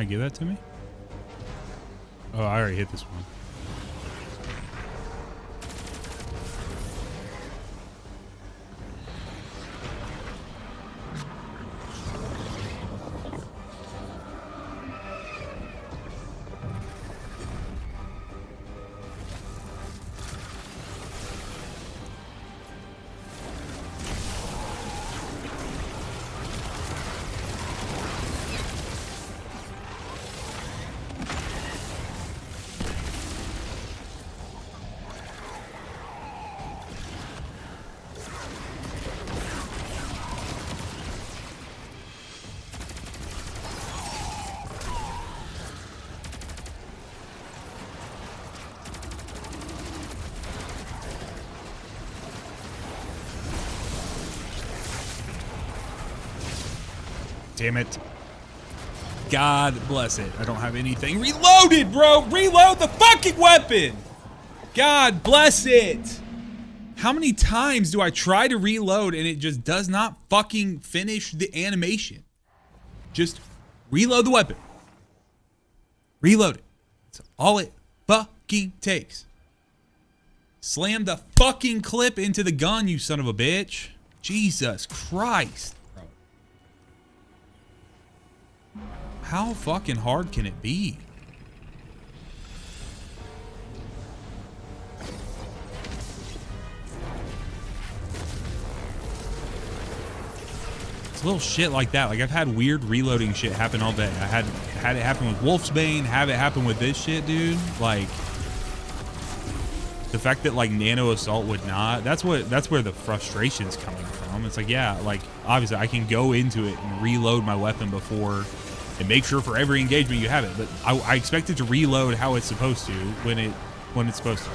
I give that to me? Oh, I already hit this one. Damn it. God bless it. I don't have anything reloaded, bro. Reload the fucking weapon. God bless it. How many times do I try to reload and it just does not fucking finish the animation? Just reload the weapon. Reload it. That's all it fucking takes. Slam the fucking clip into the gun, you son of a bitch. Jesus Christ. Bro. How fucking hard can it be? It's little shit like that. Like, I've had weird reloading shit happen all day. I had it happen with Wolfsbane, have it happen with this shit, dude. Like, the fact that like Nano Assault would not, that's where the frustration's coming from. It's like, yeah, like obviously I can go into it and reload my weapon before and make sure for every engagement you have it, but I expect it to reload how it's supposed to when it's supposed to.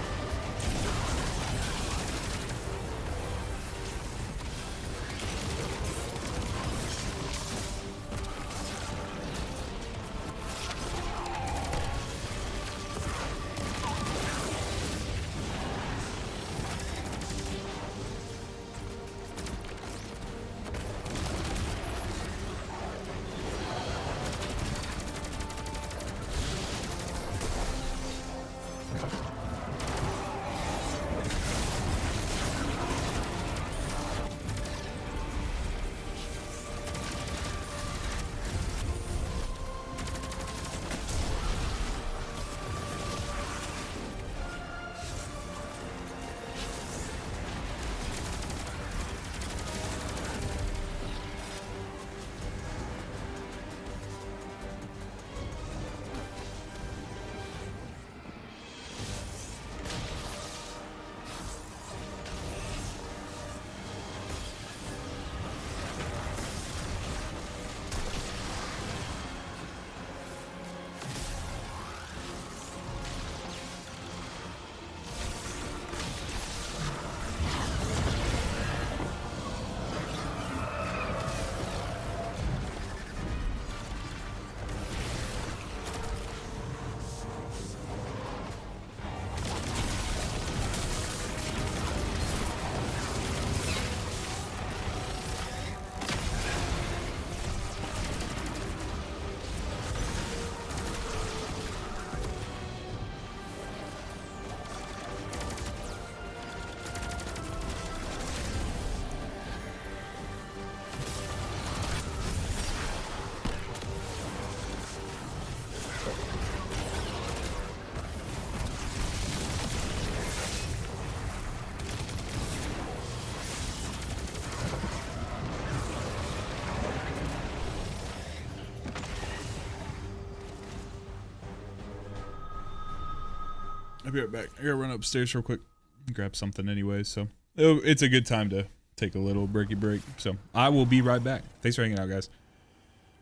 I'll be right back. I gotta run upstairs real quick and grab something anyways. So it's a good time to take a little breaky break. So I will be right back. Thanks for hanging out, guys.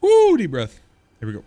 Woo, deep breath. Here we go.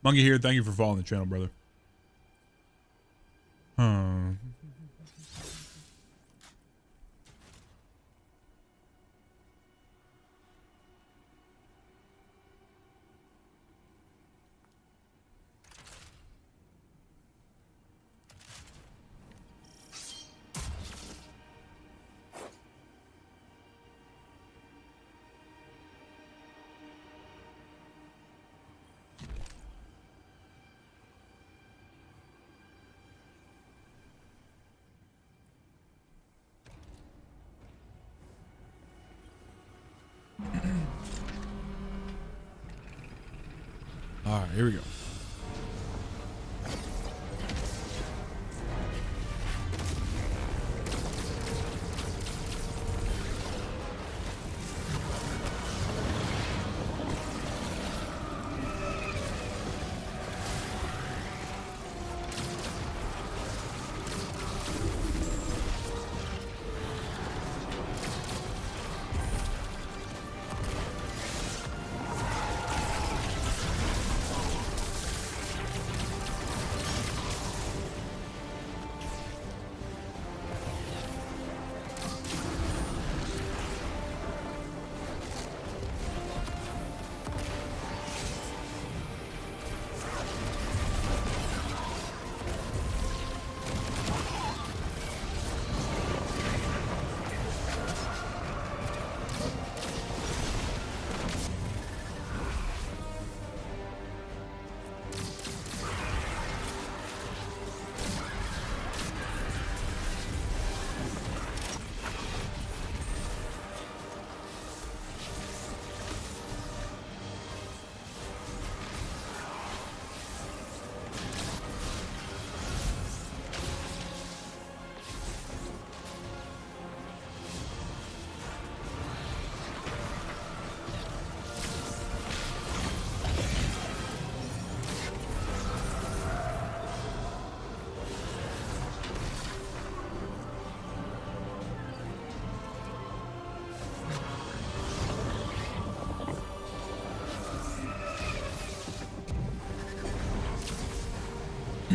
Monkey here. Thank you for following the channel, brother. All right, here we go.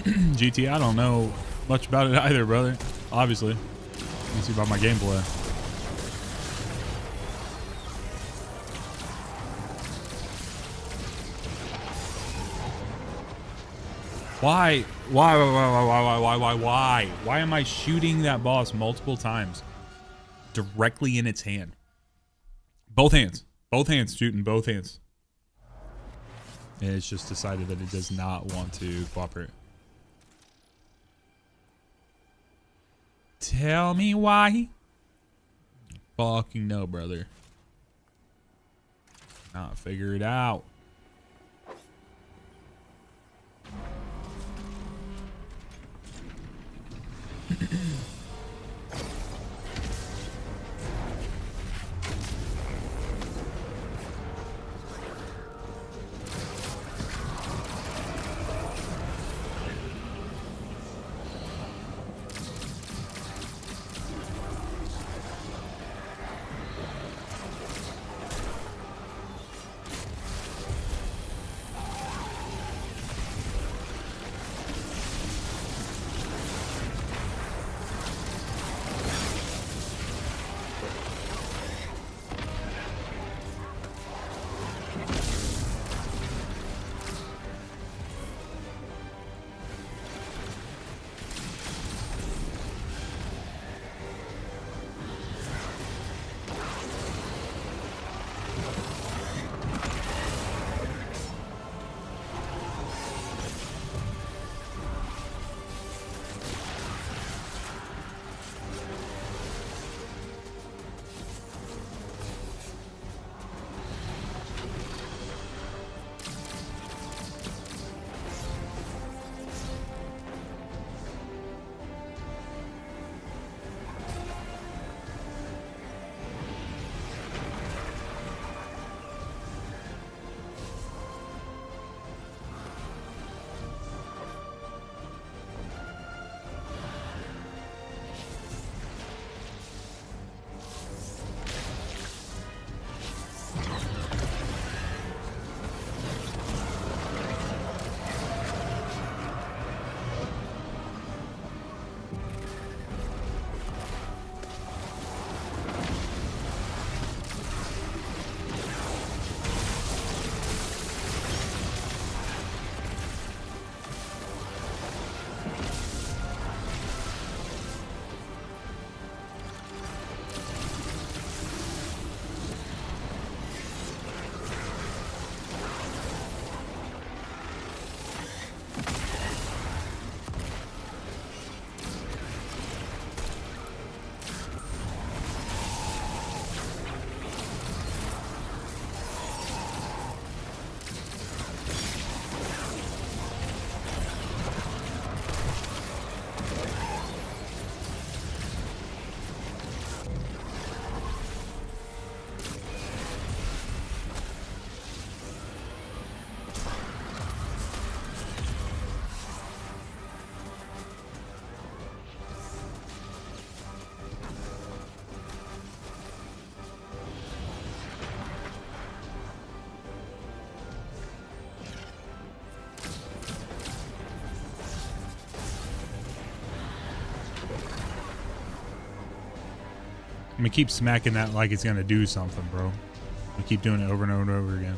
GT, I don't know much about it either, brother. Obviously. You can see by my gameplay. Why? Why am I shooting that boss multiple times directly in its hand? Both hands. Both hands, shooting both hands. And it's just decided that it does not want to cooperate. Tell me why. Fucking no, brother. Not figure it out. I'm gonna keep smacking that like it's gonna do something, bro. I'm gonna keep doing it over and over and over again.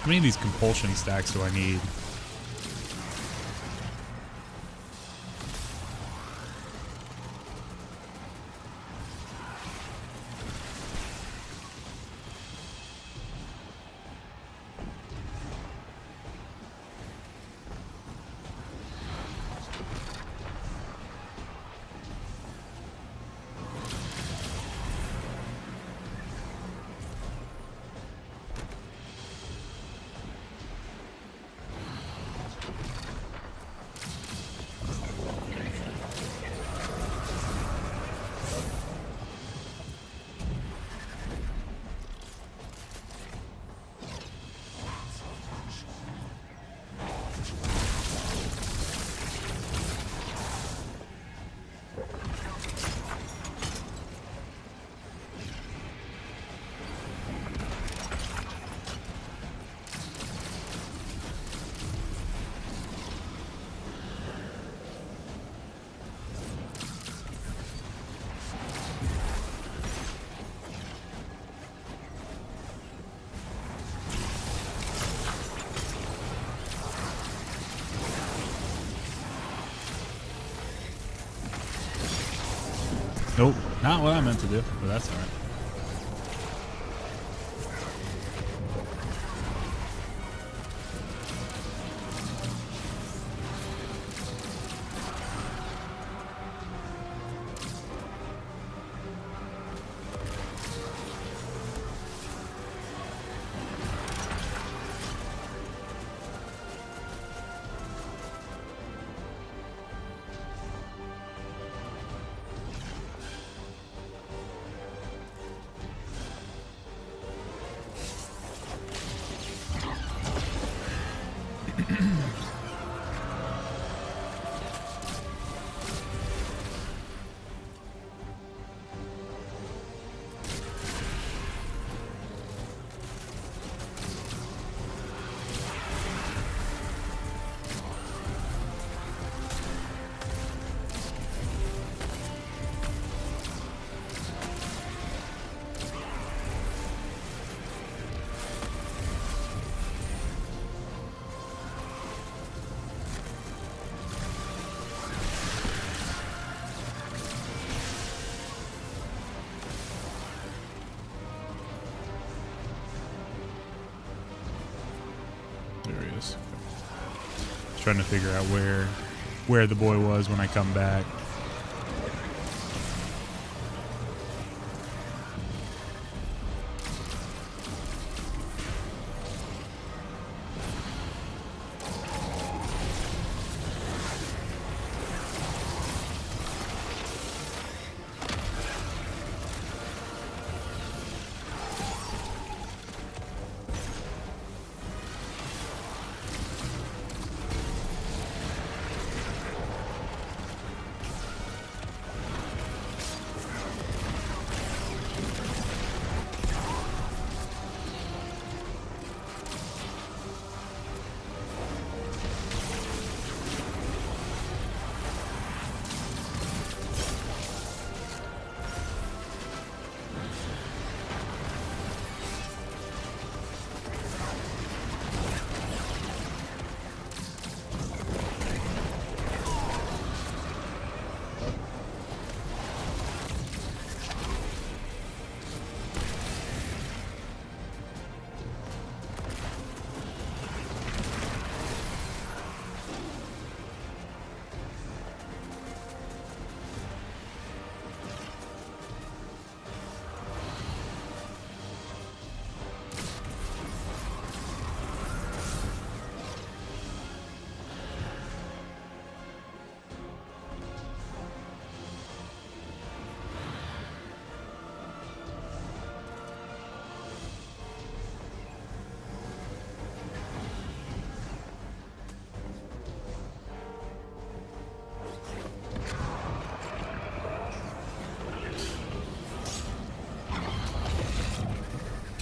How many of these compulsion stacks do I need? Nope, not what I meant to do, but that's all right. There he is. Just trying to figure out where the boy was when I come back.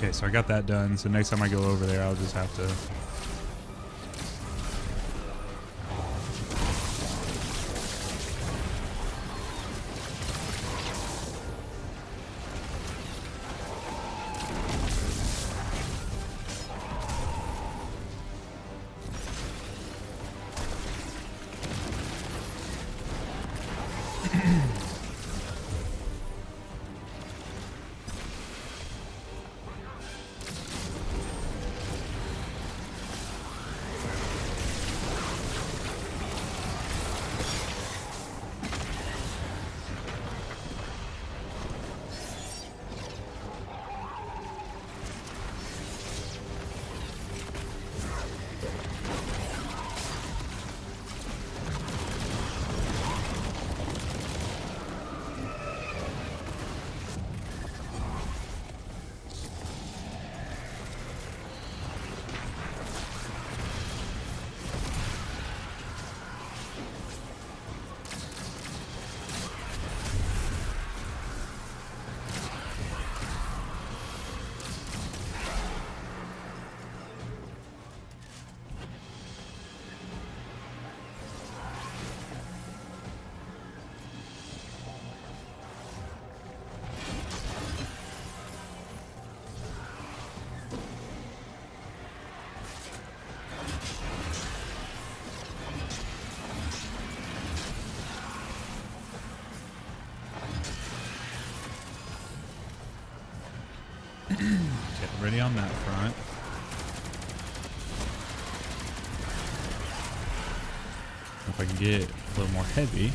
Okay, so I got that done. So next time I go over there, I'll just have to. Get ready on that front. If I can get a little more heavy.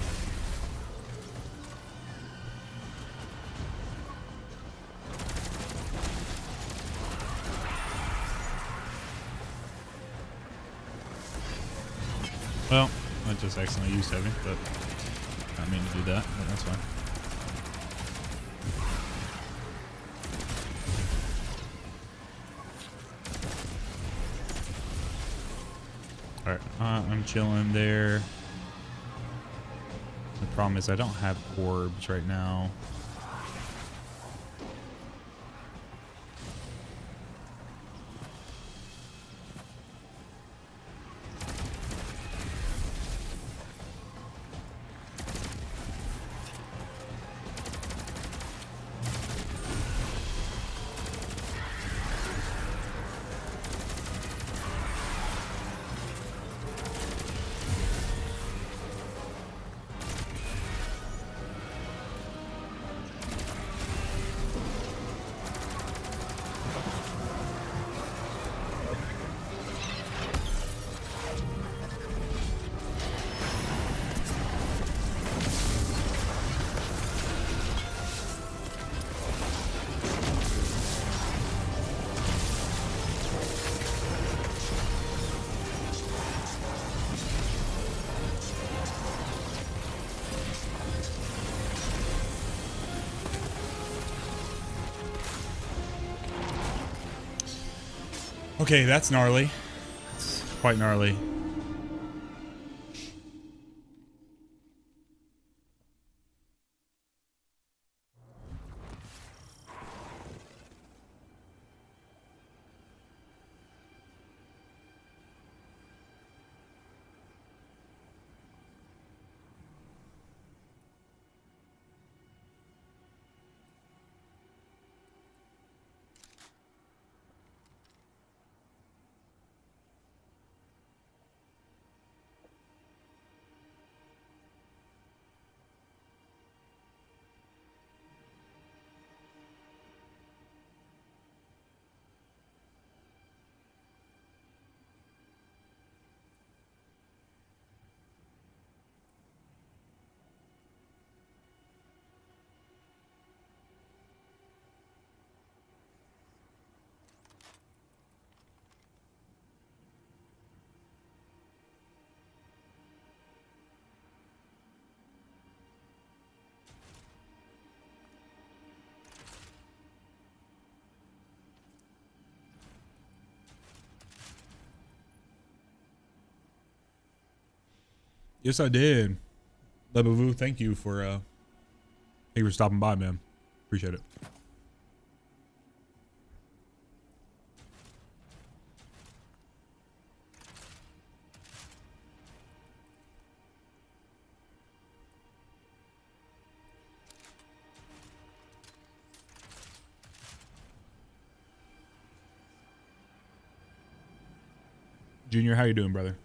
Well, I just accidentally used heavy, but I mean to do that, but that's fine. Alright, I'm chilling there. The problem is I don't have orbs right now. Okay, that's gnarly. It's quite gnarly. Yes, I did. Lebavu, thank you for stopping by, man. Appreciate it. Junior, how you doing, brother?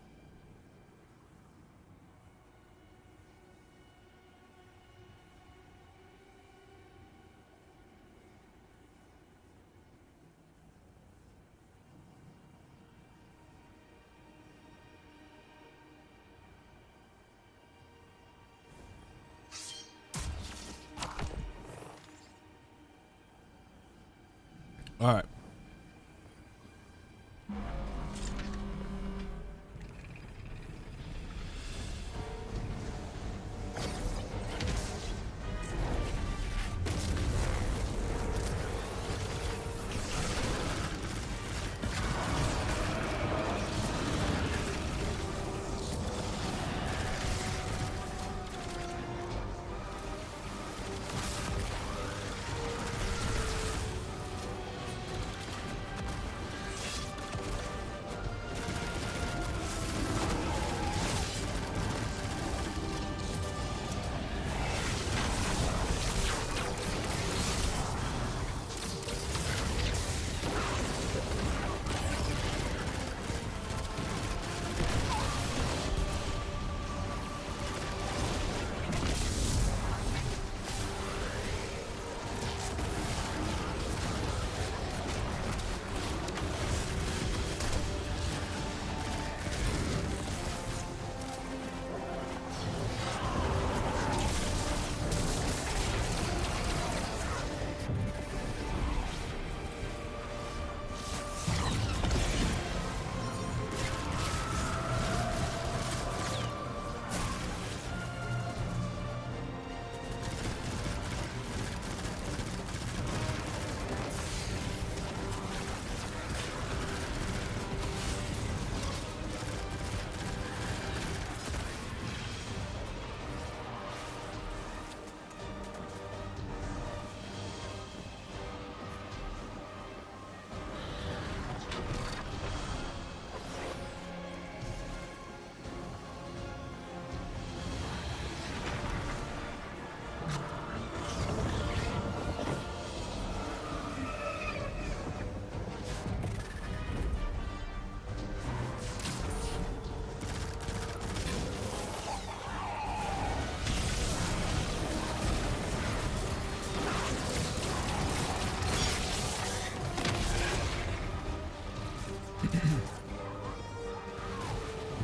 All right.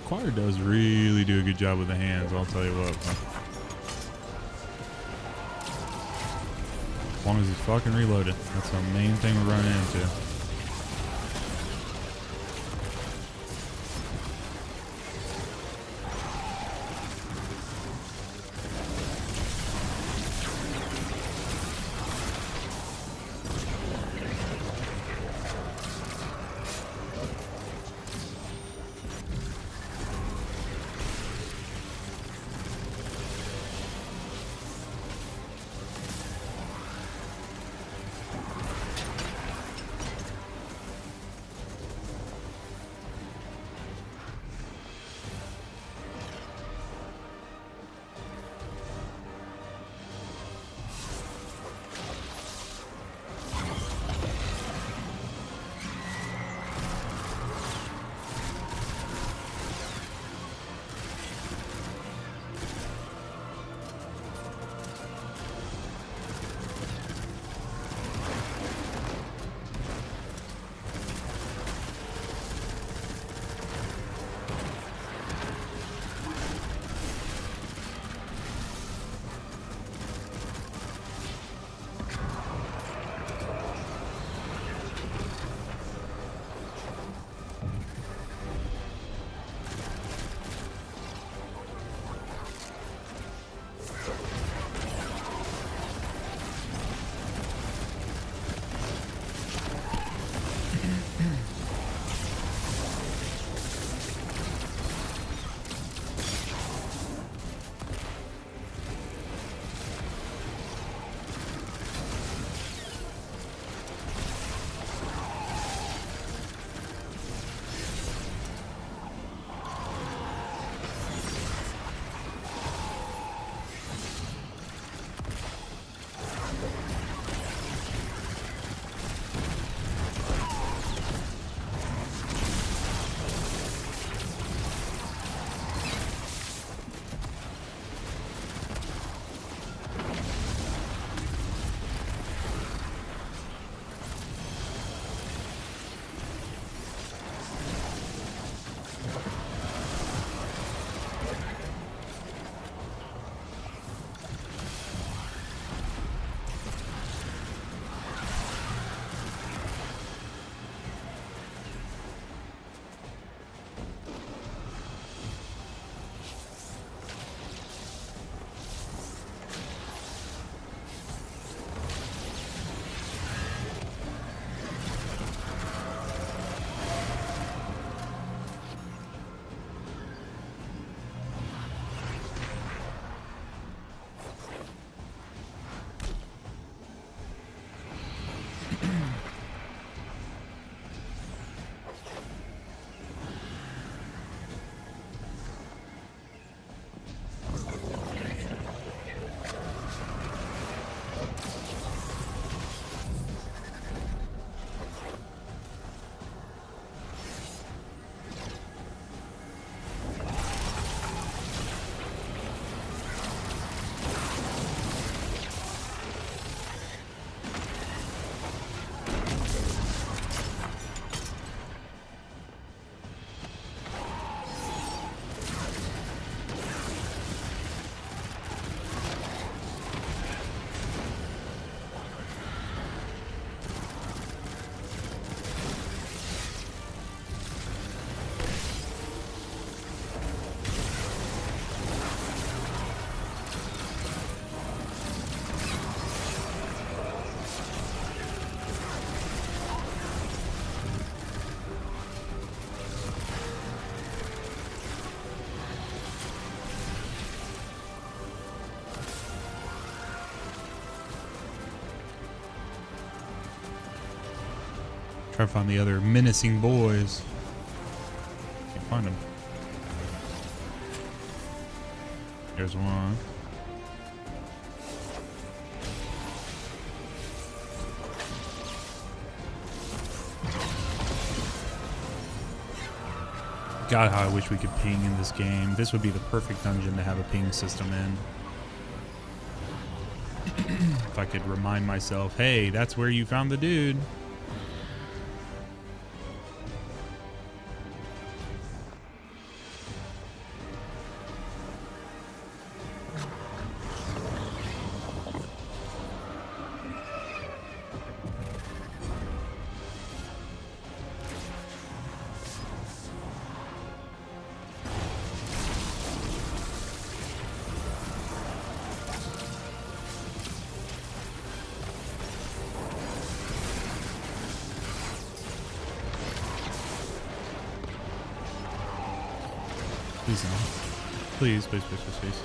Choir does really do a good job with the hands, I'll tell you what. As long as he's fucking reloaded. That's the main thing we're running into. Try to find the other menacing boys. Can't find them. There's one. God, how I wish we could ping in this game. This would be the perfect dungeon to have a ping system in. If I could remind myself, hey, that's where you found the dude. Please no. Please, please, please, please, please.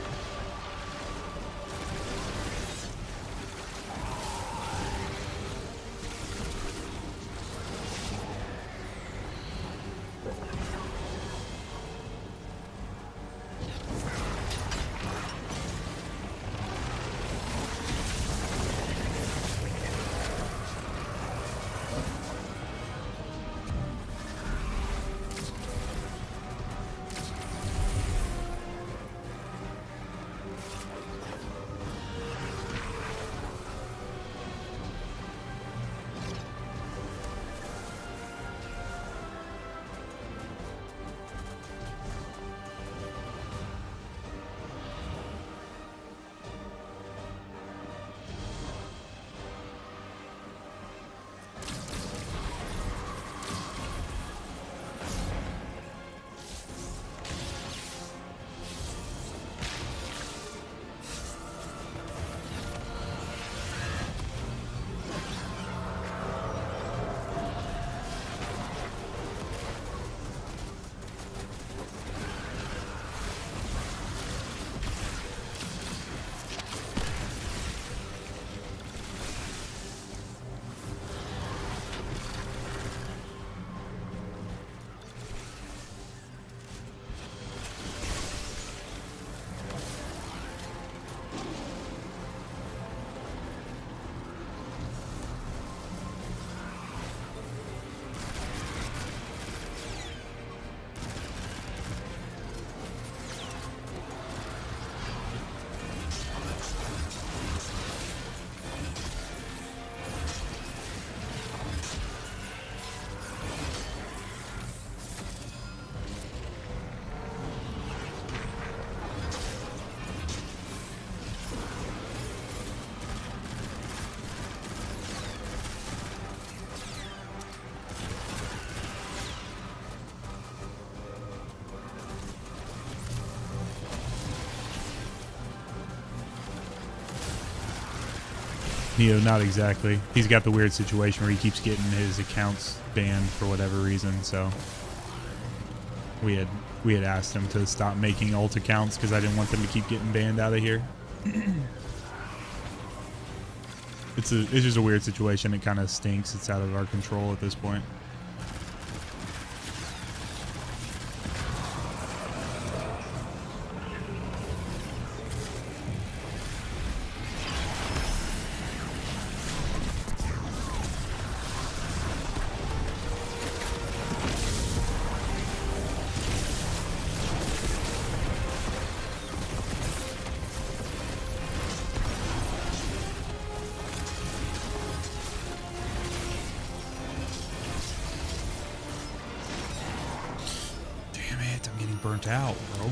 Neo, not exactly. He's got the weird situation where he keeps getting his accounts banned for whatever reason, so we had asked him to stop making alt accounts because I didn't want them to keep getting banned out of here. It's just a weird situation. It kind of stinks. It's out of our control at this point. Burnt out, bro.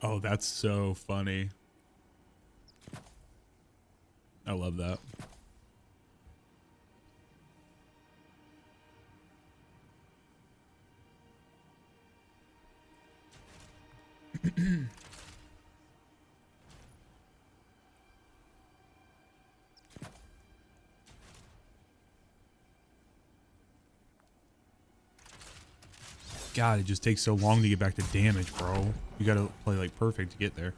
Oh, that's so funny. I love that. God, it just takes so long to get back to damage, bro. You gotta play like perfect to get there.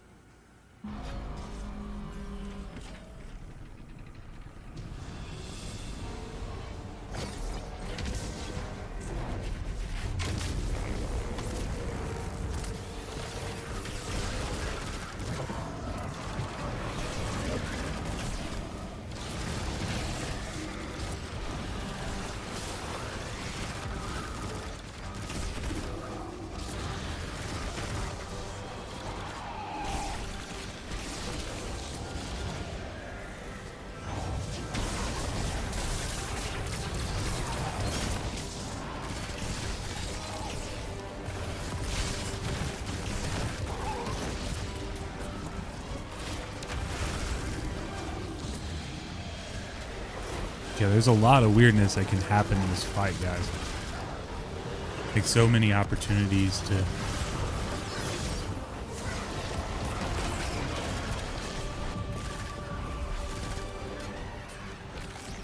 Yeah, there's a lot of weirdness that can happen in this fight, guys. Like so many opportunities to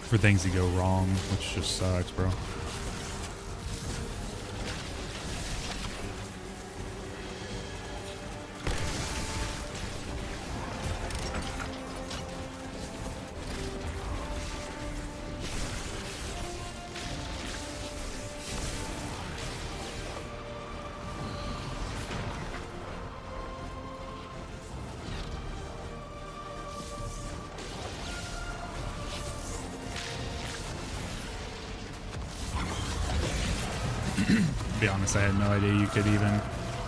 for things to go wrong, which just sucks, bro. To be honest, I had no idea you could even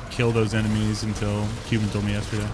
kill those enemies until Cuban told me yesterday.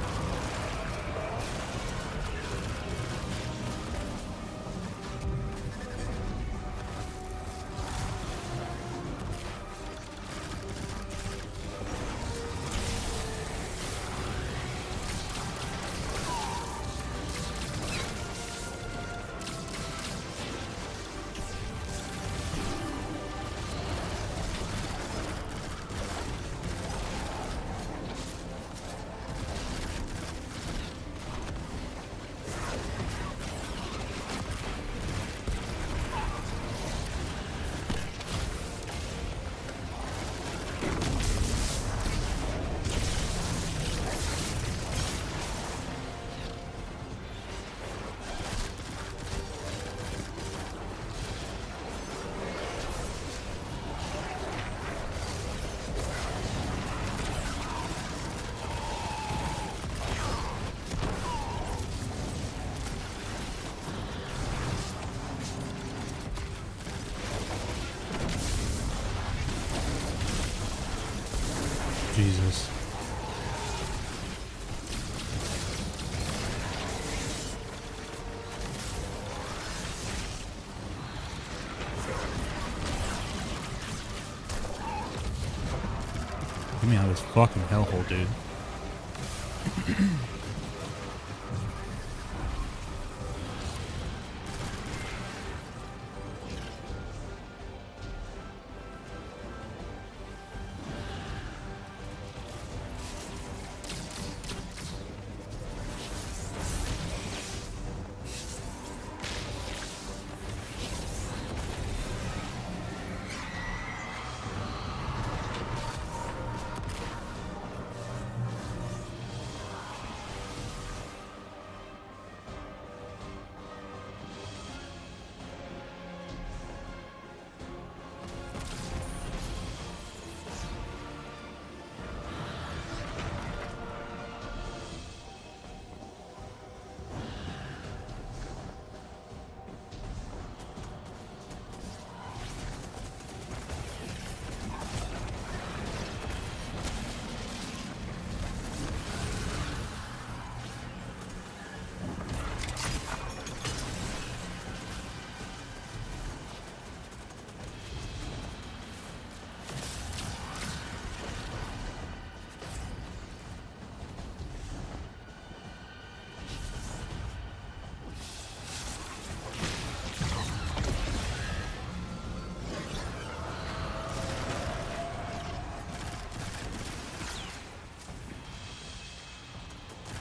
Jesus. Get me out of this fucking hellhole, dude.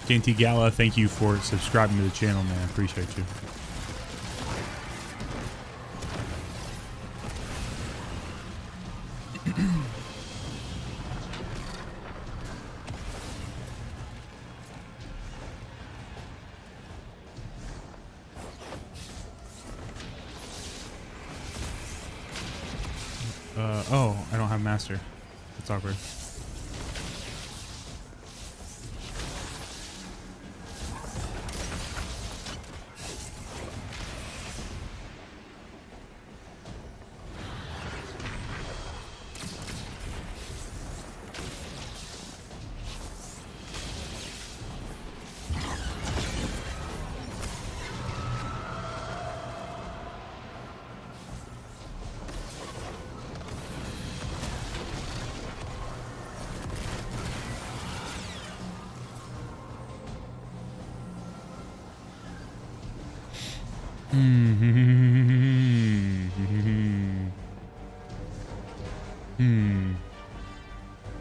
KNT Gala, thank you for subscribing to the channel, man. I appreciate you. Oh, I don't have master. That's awkward.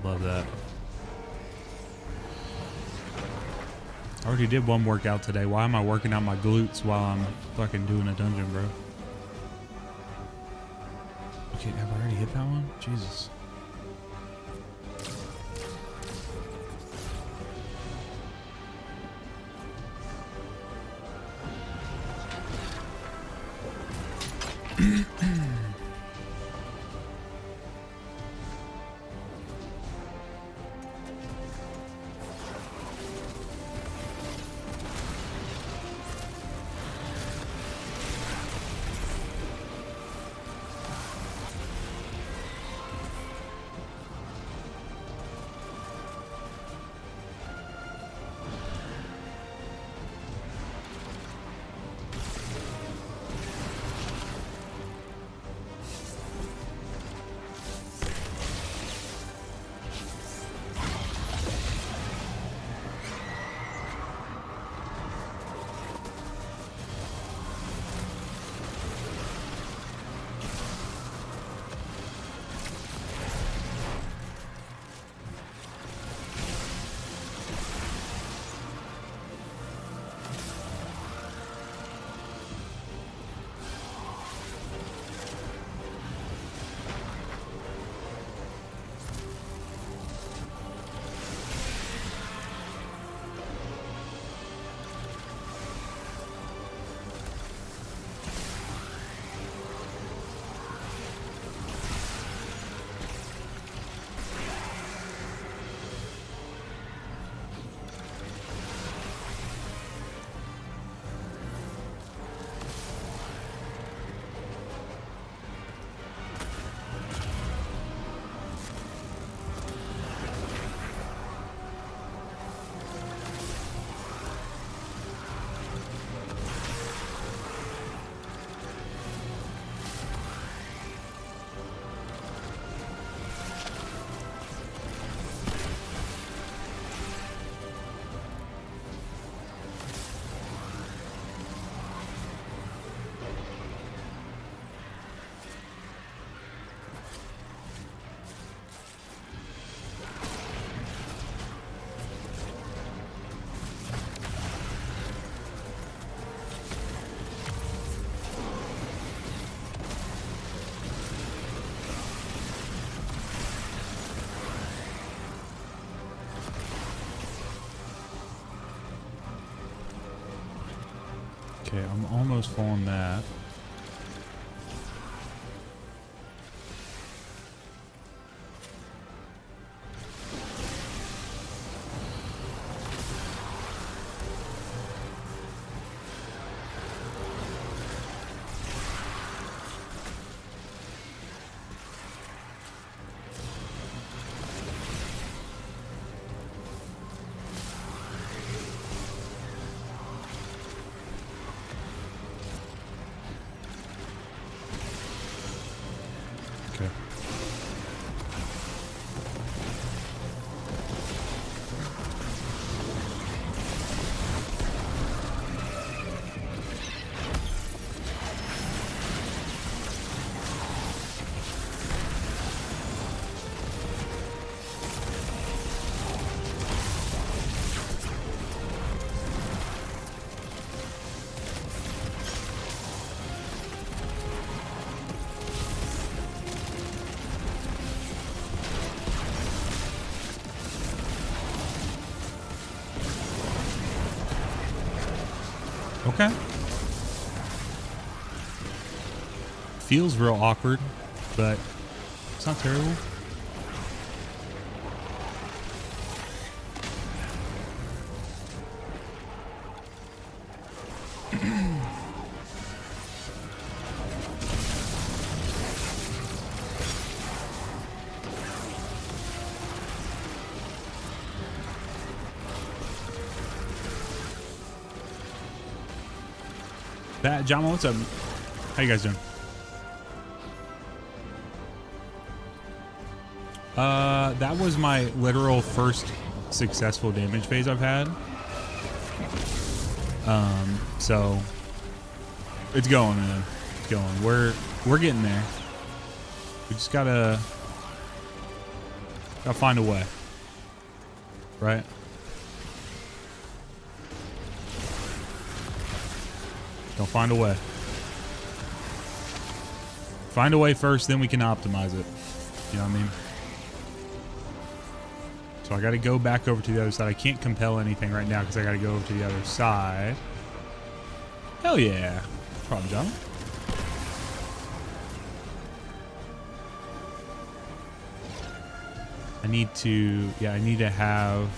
Love that. I already did one workout today. Why am I working out my glutes while I'm fucking doing a dungeon, bro? Okay, have I already hit that one? Jesus. Okay, I'm almost full on that. Okay. Feels real awkward, but it's not terrible. That Jama, what's up? How you guys doing? That was my literal first successful damage phase I've had. So it's going, man. It's going. We're getting there. We just gotta find a way, right? Don't find a way. Find a way first, then we can optimize it. You know what I mean? So I got to go back over to the other side. I can't compel anything right now because I got to go over to the other side. Hell yeah. No problem, John. I need to have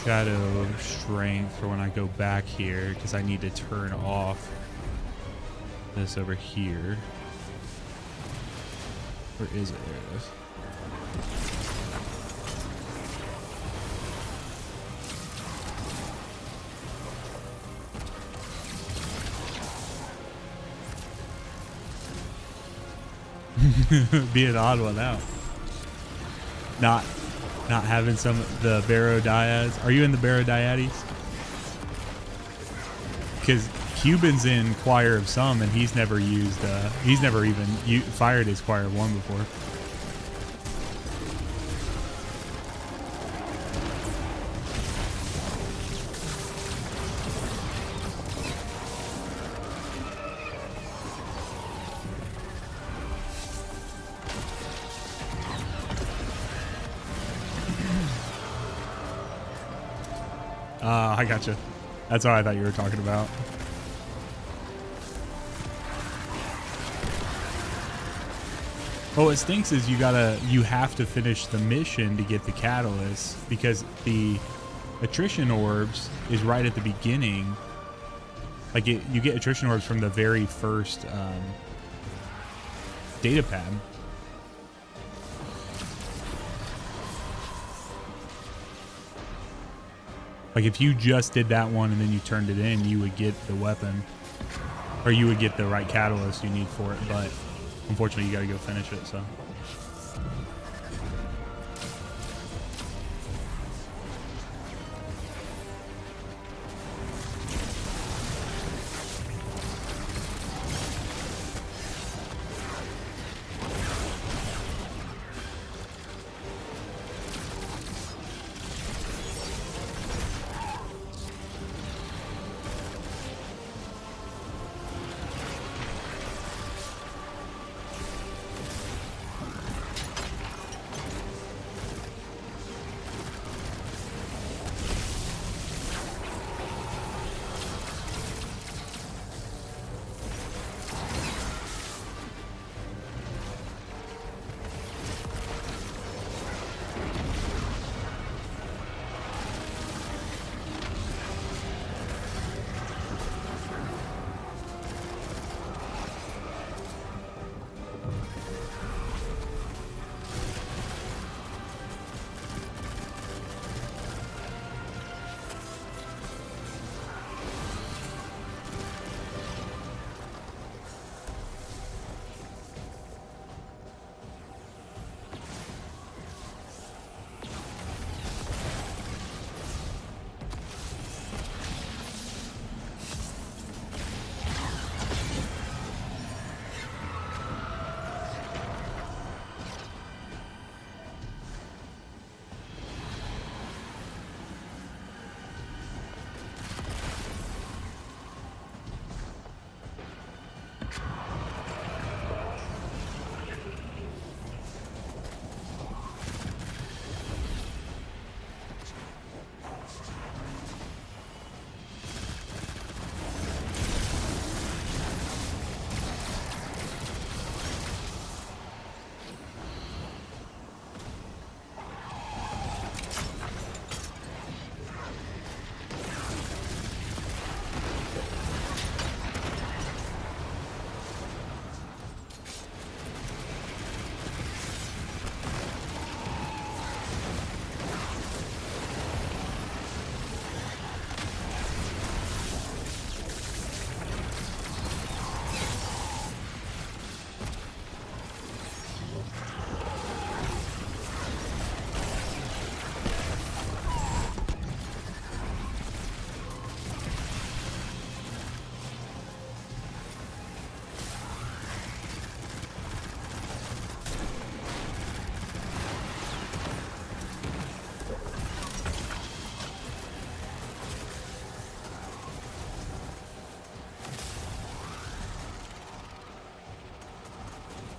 shadow strength for when I go back here because I need to turn off this over here. Where is it? There it is. Be an odd one out. Not having some of the Barrow Dyads. Are you in the Barrow Dyades? Because Cuban's in Choir of Some, and he's never used. He's never even fired his Choir of One before. I gotcha. That's what I thought you were talking about. Oh, what stinks is you have to finish the mission to get the catalyst because the attrition orbs is right at the beginning. Like you get attrition orbs from the very first data pad. Like if you just did that one and then you turned it in, you would get the weapon, or you would get the right catalyst you need for it. But unfortunately, you got to go finish it. So.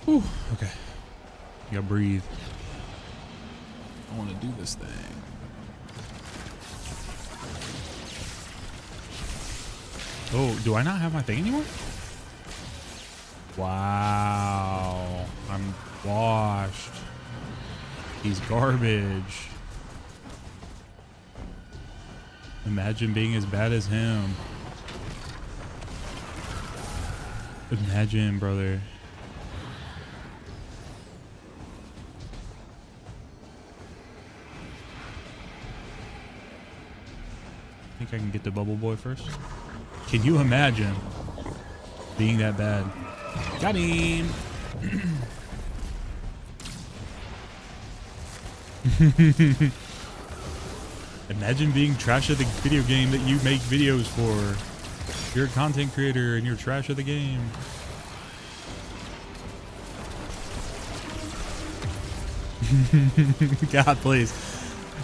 Whew, okay. You gotta breathe. I want to do this thing. Oh, do I not have my thing anymore? Wow. I'm washed. He's garbage. Imagine being as bad as him. Imagine, brother. I think I can get the bubble boy first. Can you imagine being that bad? Got him. Imagine being trash of the video game that you make videos for. You're a content creator and you're trash of the game. God, please.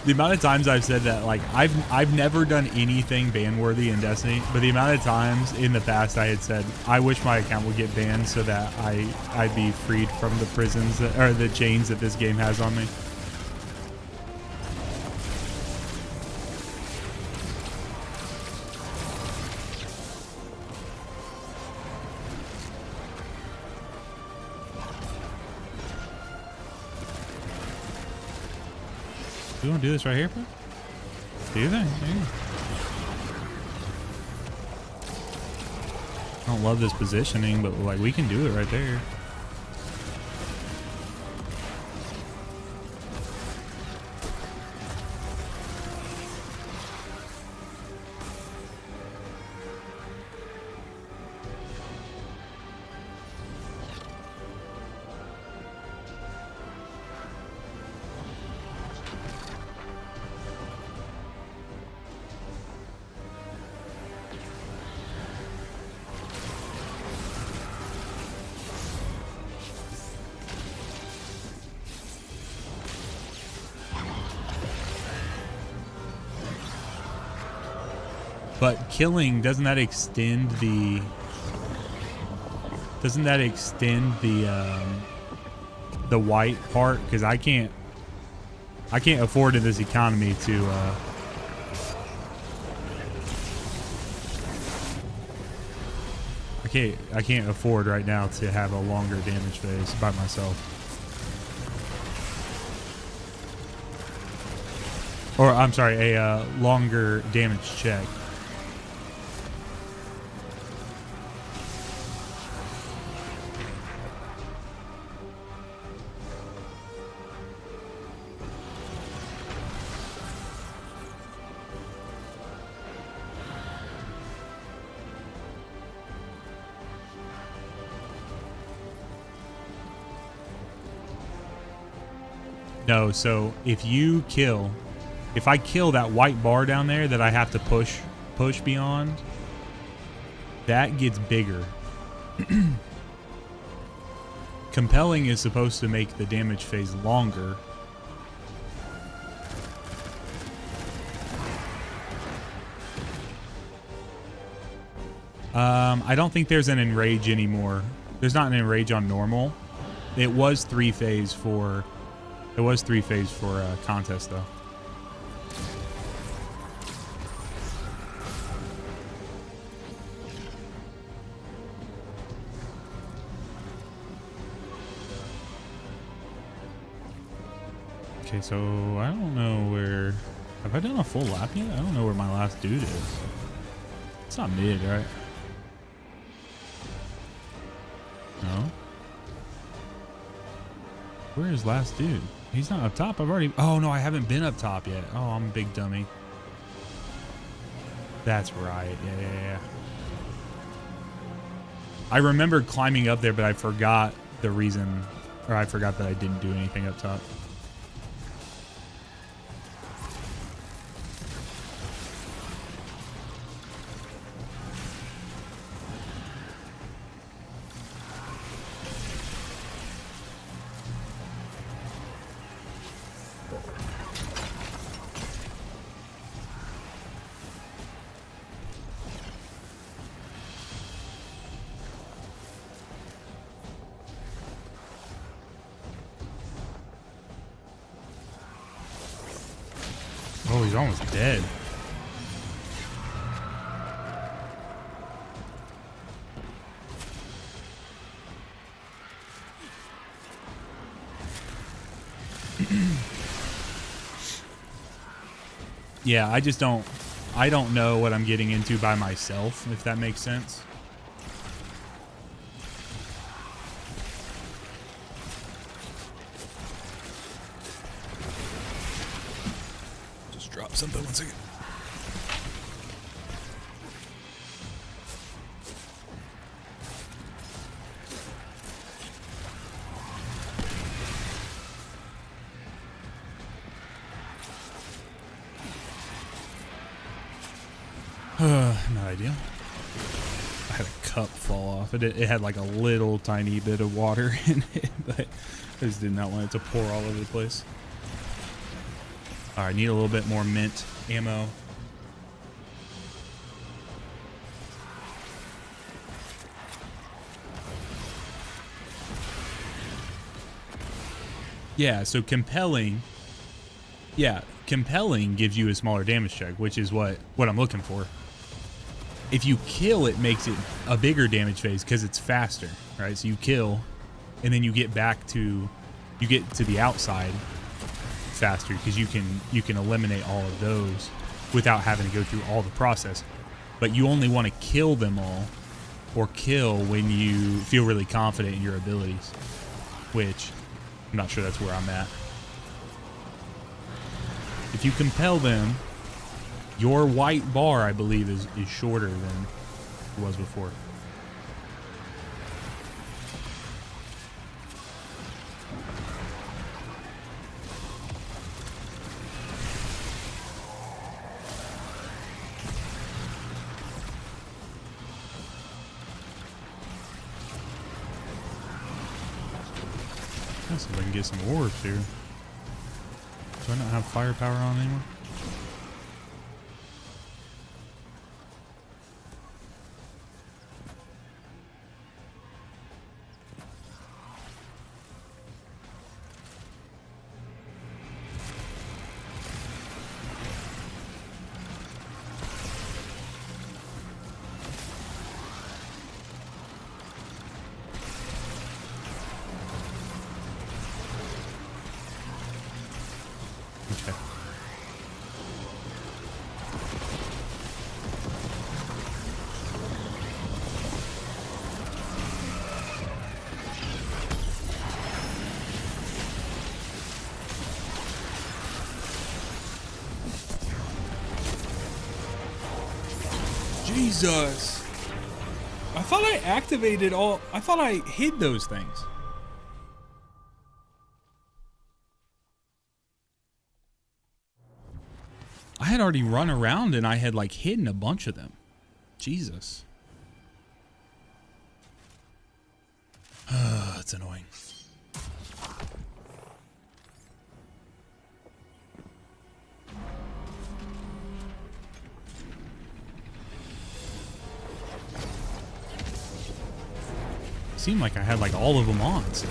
The amount of times I've said that, like, I've never done anything ban-worthy in Destiny, but the amount of times in the past I had said, I wish my account would get banned so that I'd be freed from the prisons that, or the chains that this game has on me. You want to do this right here, bro? Do you think? Yeah. I don't love this positioning, but like we can do it right there. But killing, doesn't that extend the white part? Because I can't afford in this economy to I can't afford right now to have a longer damage phase by myself. Or I'm sorry, a longer damage check. No, so if I kill that white bar down there that I have to push beyond, that gets bigger. Compelling is supposed to make the damage phase longer. I don't think there's an enrage anymore. There's not an enrage on normal. It was 3 phase for contest though. Okay, so I don't know where... Have I done a full lap yet? I don't know where my last dude is. It's not mid, right? No? Where is last dude? He's not up top. I've already... Oh, no, I haven't been up top yet. Oh, I'm a big dummy. That's right. Yeah. I remember climbing up there, but I forgot the reason... Or I forgot that I didn't do anything up top. He's almost dead. Yeah, I don't know what I'm getting into by myself, if that makes sense. Just drop something 1 second. Not ideal. I had a cup fall off. It had like a little tiny bit of water in it, but I just did not want it to pour all over the place. All right, need a little bit more mint ammo. Yeah, so compelling. Yeah, compelling gives you a smaller damage check, which is what I'm looking for. If you kill, it makes it a bigger damage phase because it's faster, right? So you kill, and then you get to the outside faster because you can eliminate all of those without having to go through all the process. But you only want to kill them all, or kill when you feel really confident in your abilities, which I'm not sure that's where I'm at. If you compel them, your white bar, I believe, is shorter than it was before. Let's see if I can get some orbs here. Do I not have firepower on anymore? Okay. Jesus. I thought I activated all... I thought I hid those things. I had already run around and I had like hidden a bunch of them. Jesus. That's annoying. Seemed like I had like all of them on still.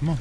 Come on.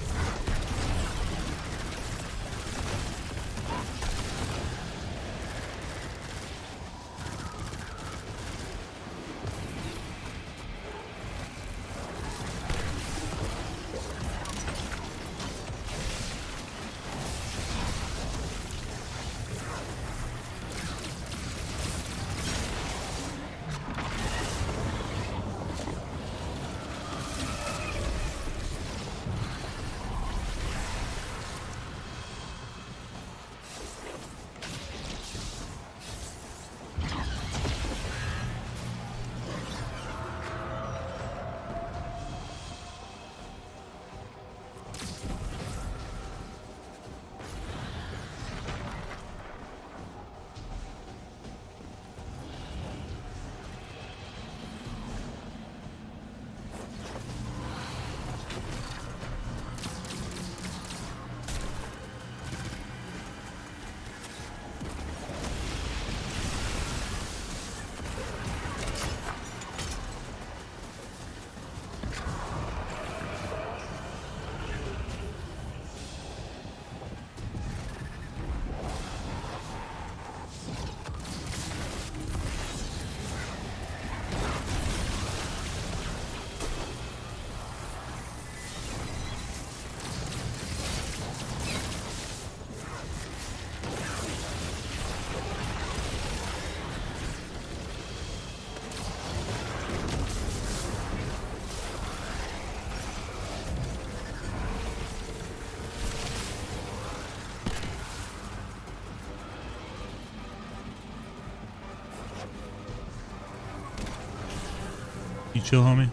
You chill, homie?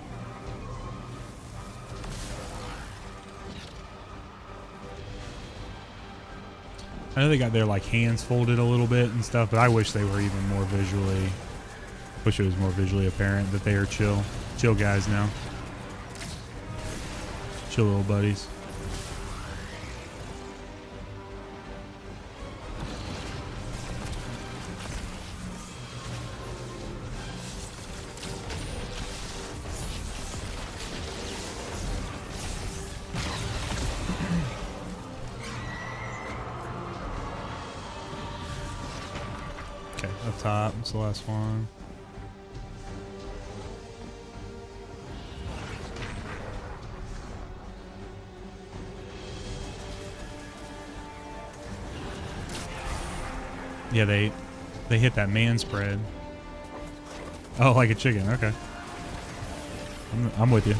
I know they got their like hands folded a little bit and stuff, but I wish they were even more visually. Wish it was more visually apparent that they are chill guys now. Chill little buddies. Up top, it's the last one. Yeah, they hit that man spread. Oh, like a chicken. Okay, I'm with you.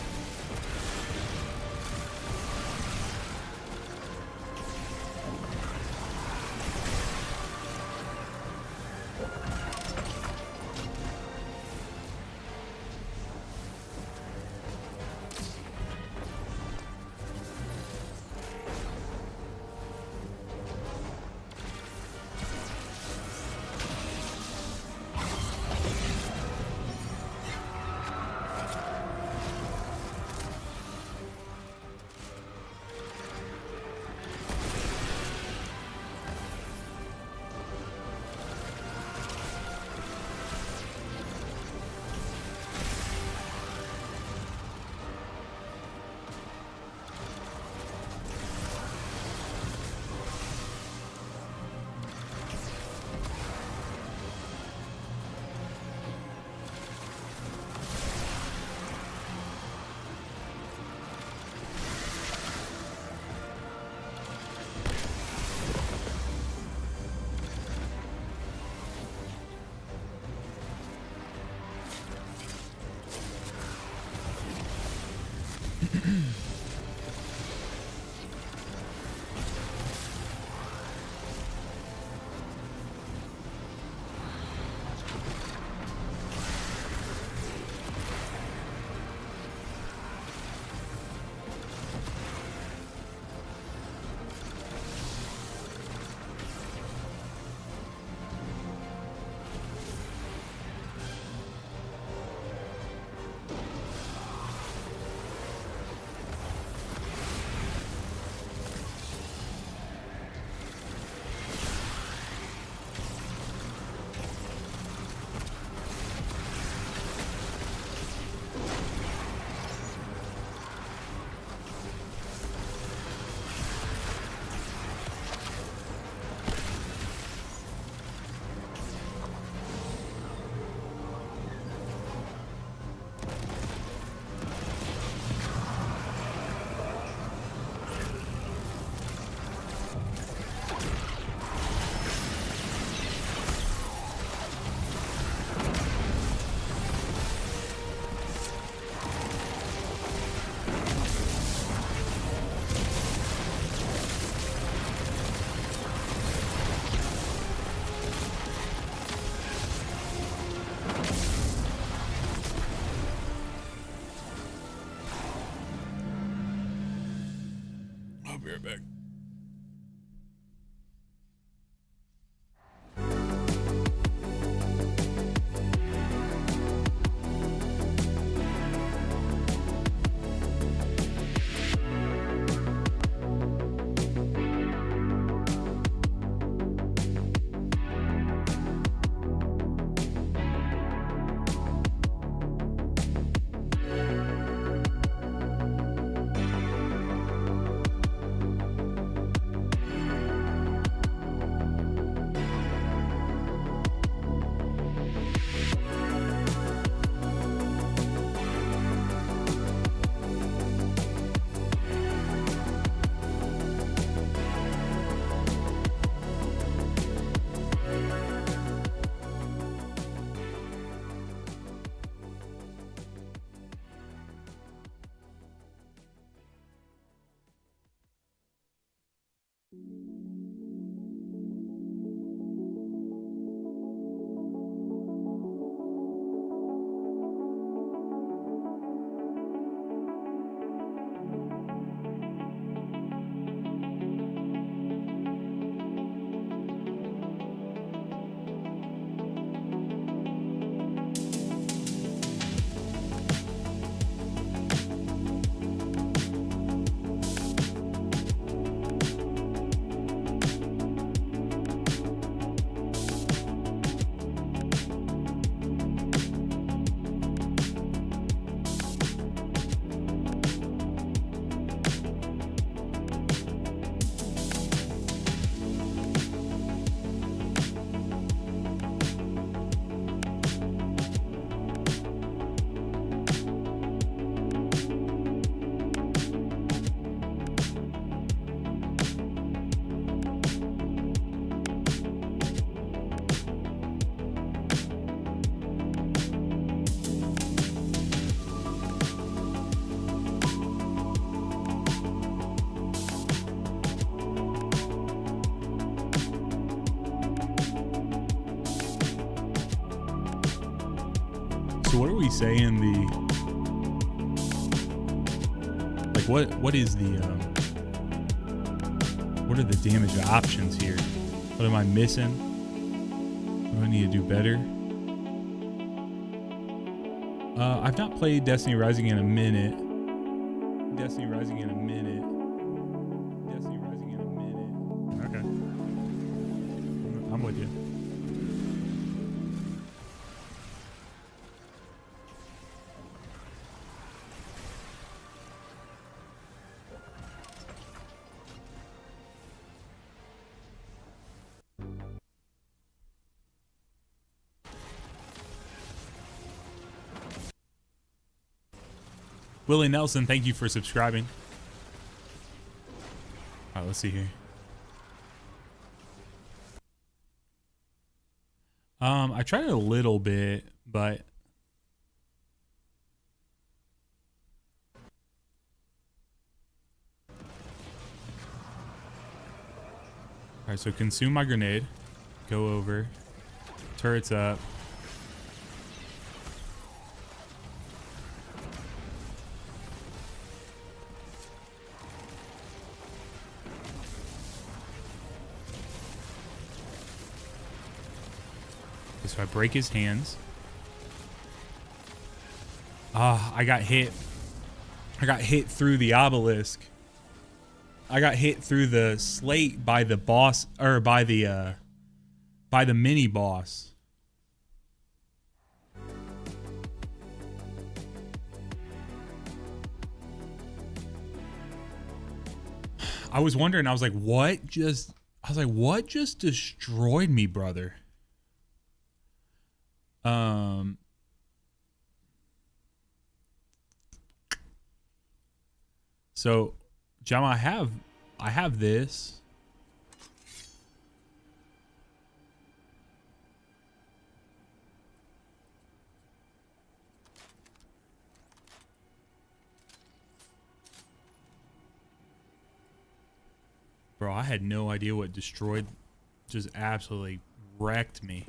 So what are we saying like what is the what are the damage options here? What am I missing? What do I need to do better? I've not played Destiny Rising in a minute. Okay. I'm with you. Willie Nelson, thank you for subscribing. All right, let's see here. I tried it a little bit, but all right, so consume my grenade, go over, turrets up. So I break his hands. I got hit. I got hit through the obelisk. I got hit through the slate by the boss, or by the mini boss. I was wondering, I was like, what just destroyed me, brother? So, Jama, I have this. Bro, I had no idea what destroyed, just absolutely wrecked me.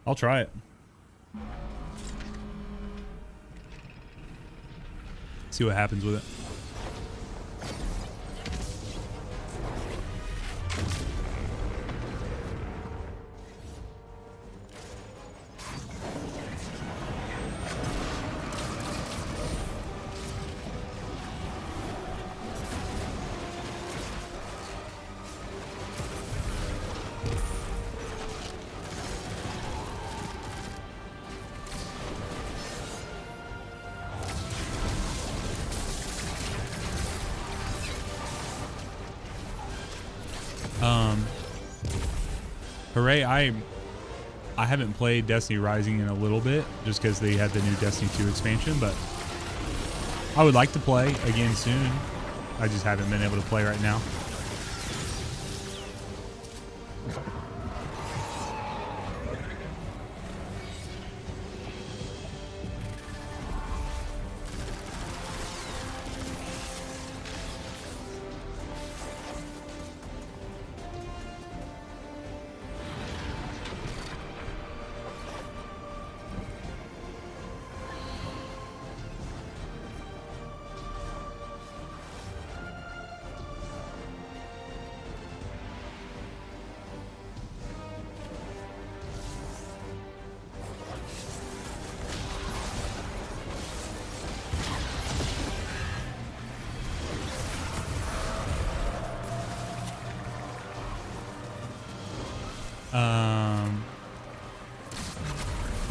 I'll try it. See what happens with it. Hooray, I haven't played Destiny Rising in a little bit just because they had the new Destiny 2 expansion, but I would like to play again soon. I just haven't been able to play right now.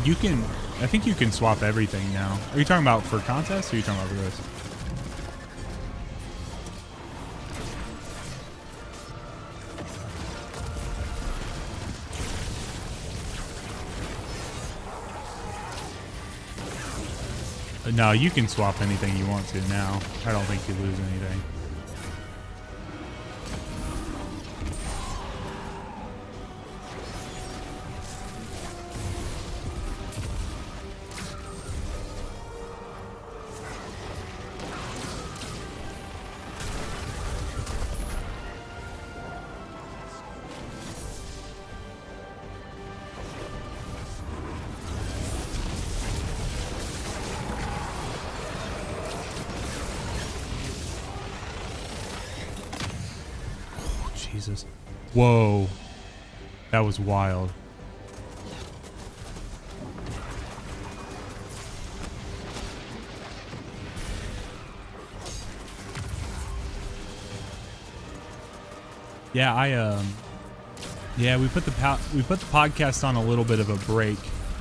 You can, I think you can swap everything now. Are you talking about for contests or are you talking about for this? No, you can swap anything you want to now. I don't think you lose anything. Jesus. Whoa. That was wild. Yeah, yeah, we put the podcast on a little bit of a break,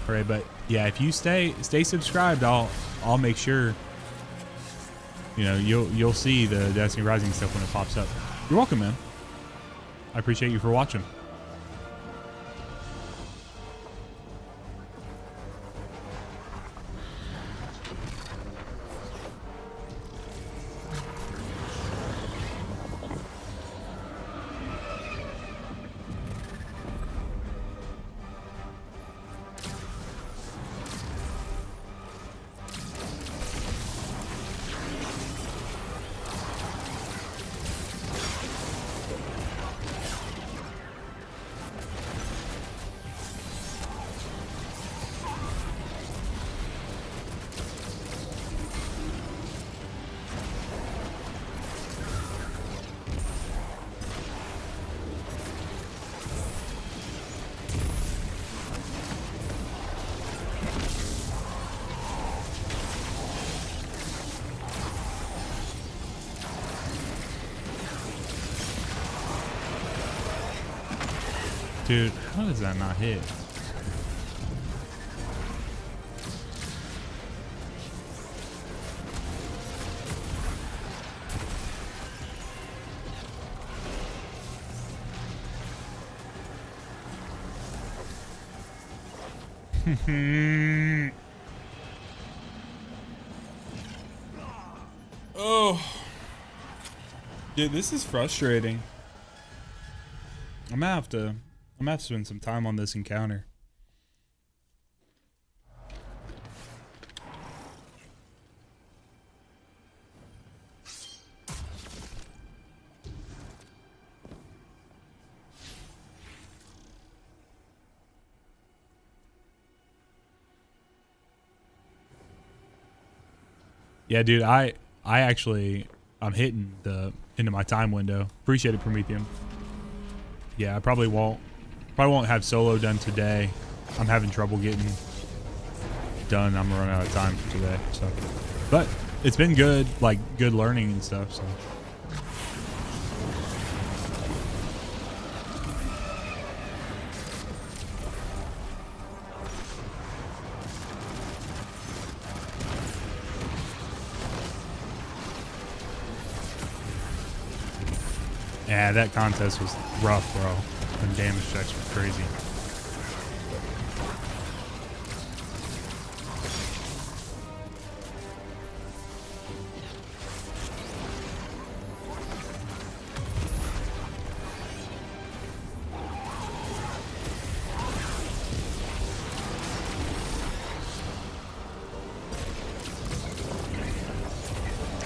right? But yeah, if you stay subscribed, I'll make sure, you know, you'll see the Destiny Rising stuff when it pops up. You're welcome, man. I appreciate you for watching. Dude, how does that not hit? Oh, dude, this is frustrating. I'm gonna have to spend some time on this encounter. Yeah, dude, I'm hitting the into my time window. Appreciate it, Prometheum. Yeah, I probably won't have solo done today. I'm having trouble getting done. I'm running out of time for today. So, but it's been good, like good learning and stuff. So. Yeah, that contest was rough, bro. The damage checks were crazy.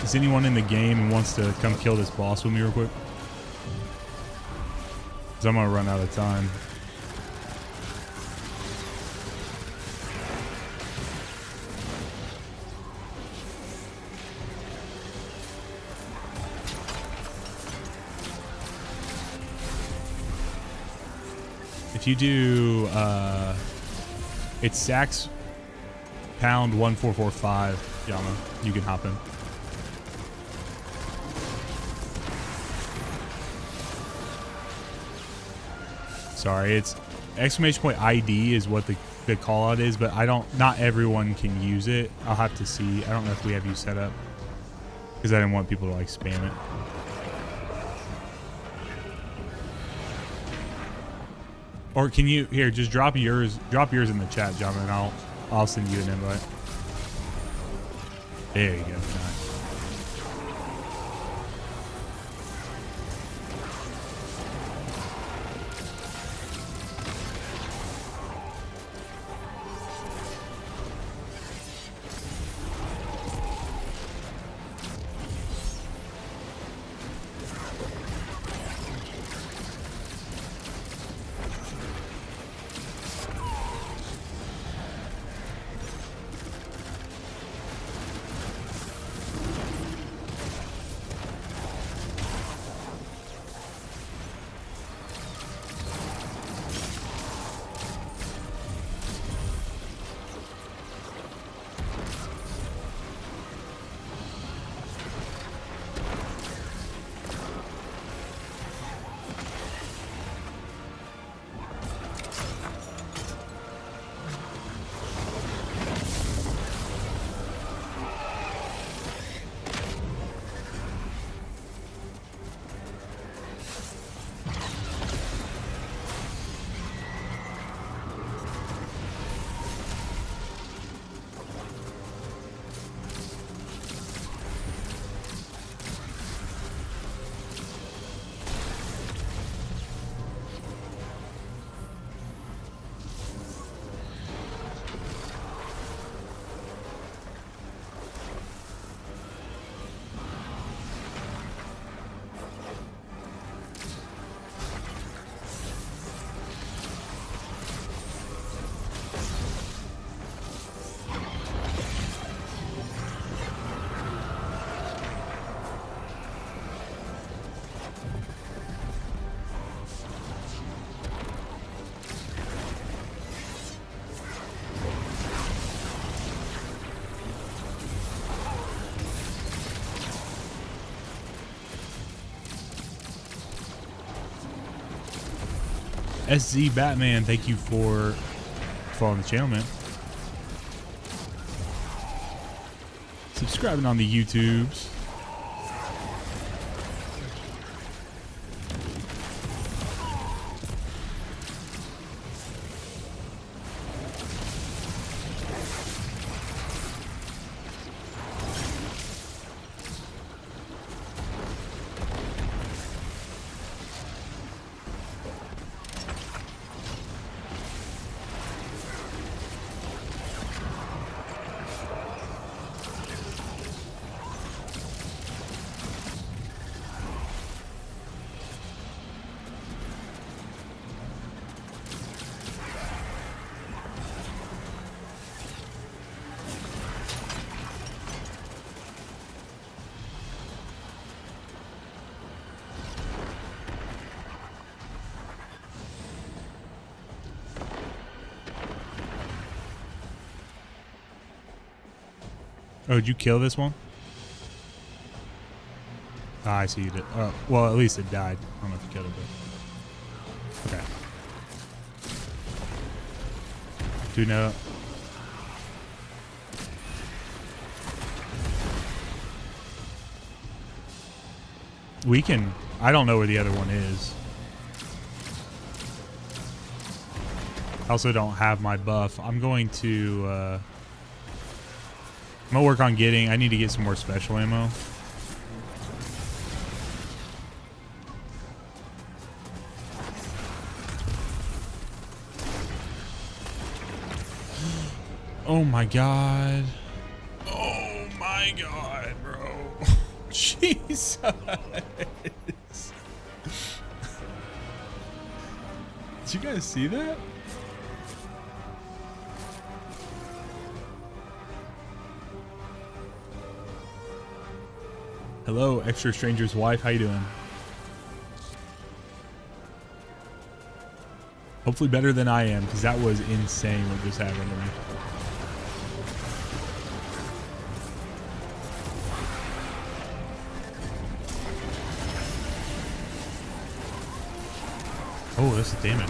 Is anyone in the game and wants to come kill this boss with me real quick? Because I'm going to run out of time. If you do, it's Sax pound 1445, Yama, you can hop in. Sorry, it's exclamation point ID is what the the call out is, but not everyone can use it. I'll have to see. I don't know if we have you set up because I didn't want people to like spam it. Or can you here just drop yours in the chat, John, and I'll send you an invite. There you go. Nice. SZ Batman, thank you for following the channel, man. Subscribing on the YouTubes. Oh, did you kill this one? Ah, I see you did. Oh, well, at least it died. I don't know if you killed it, but... Okay. Do you know... We can... I don't know where the other one is. I also don't have my buff. I'm going to... I'm gonna work on getting... I need to get some more special ammo. Oh my god. Oh my god, bro. Jesus. Did you guys see that? Hello, Extra Stranger's wife. How you doing? Hopefully better than I am, because that was insane what just happened to me. Oh, that's the damage.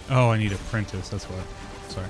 Oh, I need apprentice. That's what. Sorry.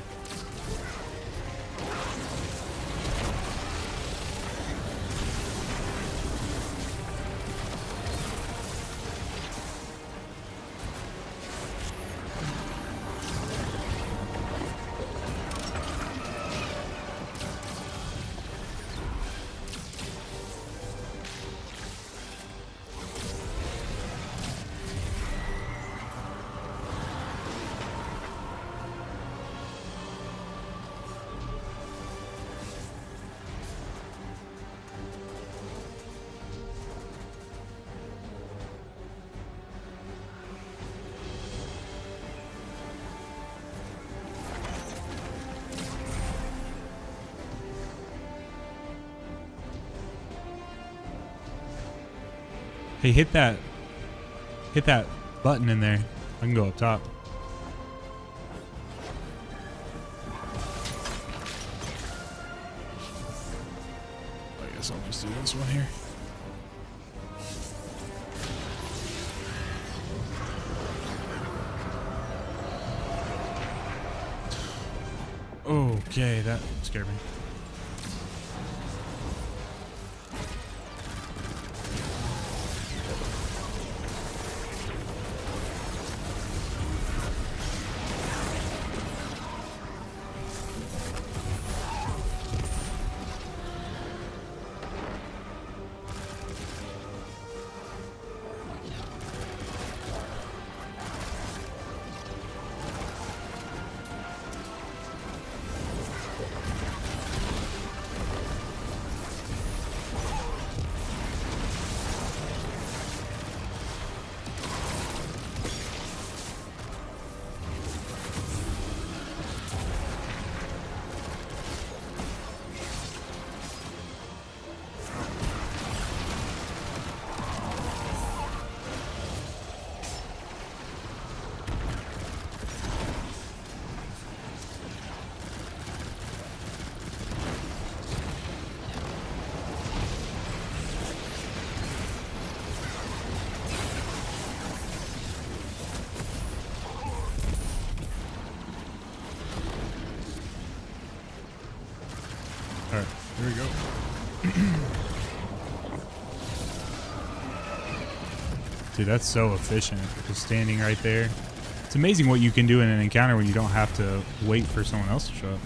Hey, hit that button in there. I can go up top. I guess I'll just do this one here. Okay, that scared me. Alright, here we go. Dude, that's so efficient. Just standing right there. It's amazing what you can do in an encounter when you don't have to wait for someone else to show up.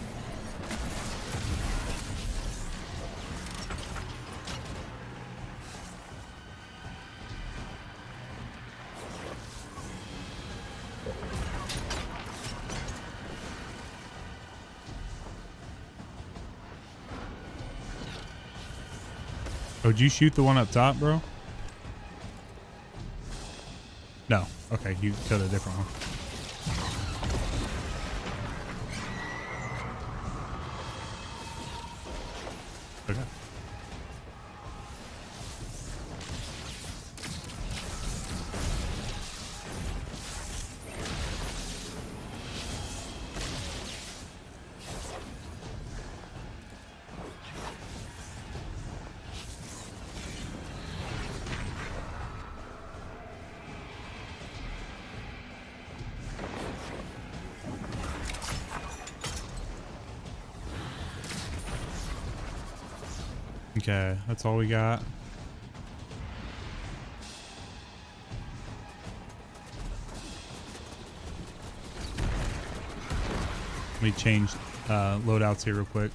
Oh, did you shoot the one up top, bro? No. Okay, you killed a different one. Okay. Okay, that's all we got. Let me change loadouts here real quick.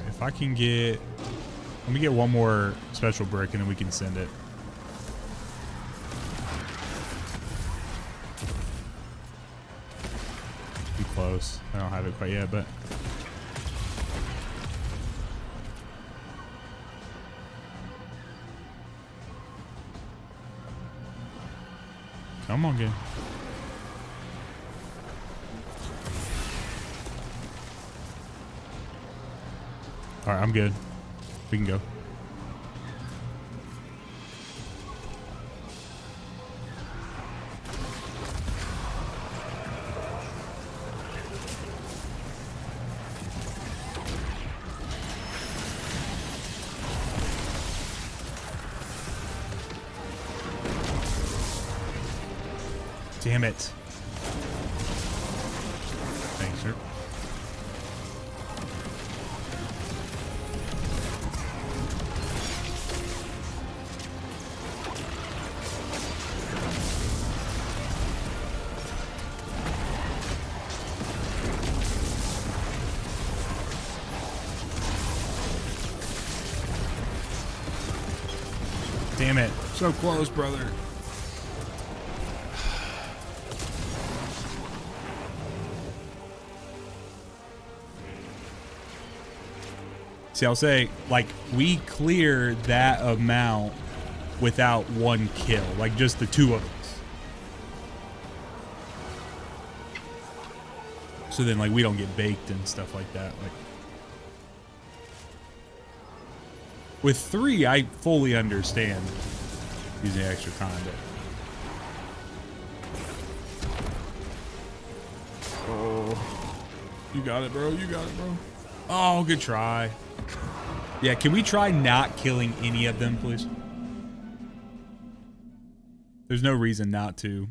If I can get, let me get one more special brick and then we can send it. Be close. I don't have it quite yet, but come on, game. All right, I'm good. We can go. Damn it. Thanks, sir. Damn it. So close, brother. See, I'll say, like, we cleared that amount without one kill. Like, just the two of us. So then, like, we don't get baked and stuff like that. Like, with 3, I fully understand using extra time, but... Oh. You got it, bro. You got it, bro. Oh, good try. Yeah, can we try not killing any of them, please? There's no reason not to.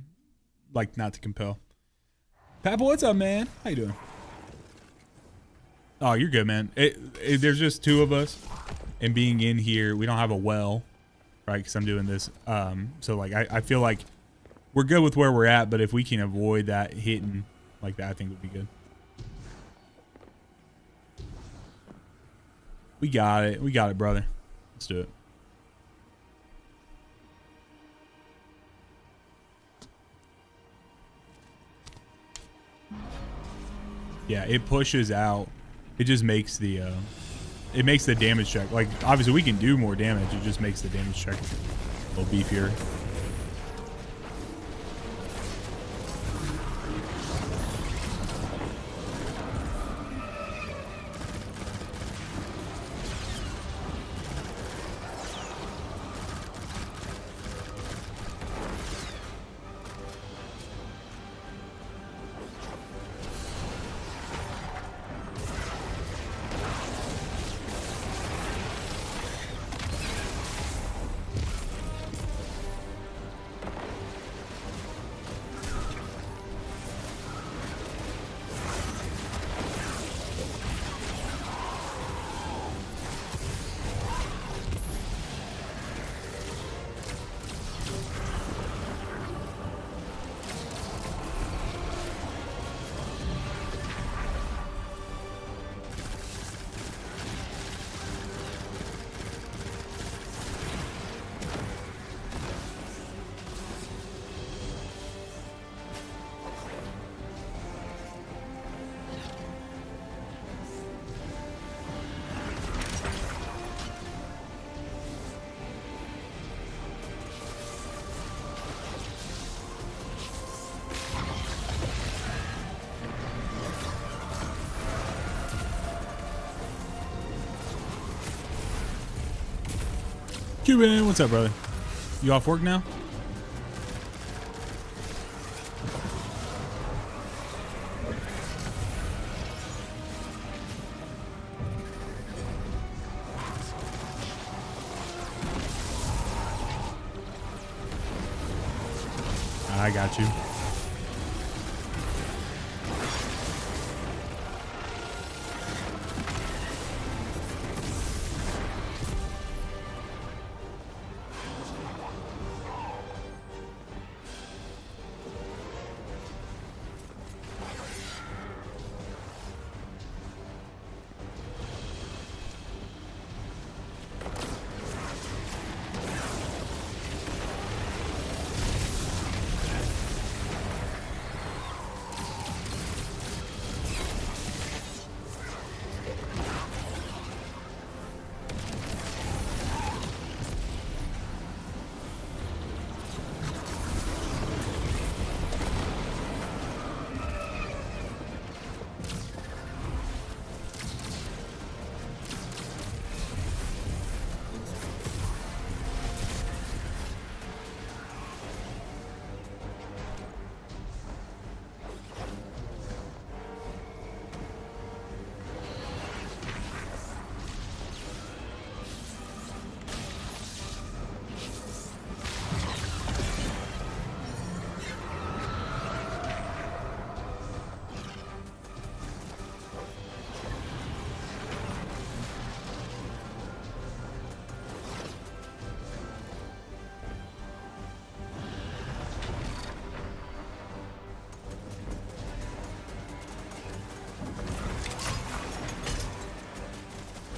Like, not to compel. Papa, what's up, man? How you doing? Oh, you're good, man. There's just 2 of us. And being in here, we don't have a well, right? Because I'm doing this. So, like, I feel like we're good with where we're at. But if we can avoid that hitting like that, I think it would be good. We got it. We got it, brother. Let's do it. Yeah, it pushes out. It just makes the it makes the damage check. Like, obviously we can do more damage. It just makes the damage check a little beefier. Cuban, what's up, brother? You off work now? I got you.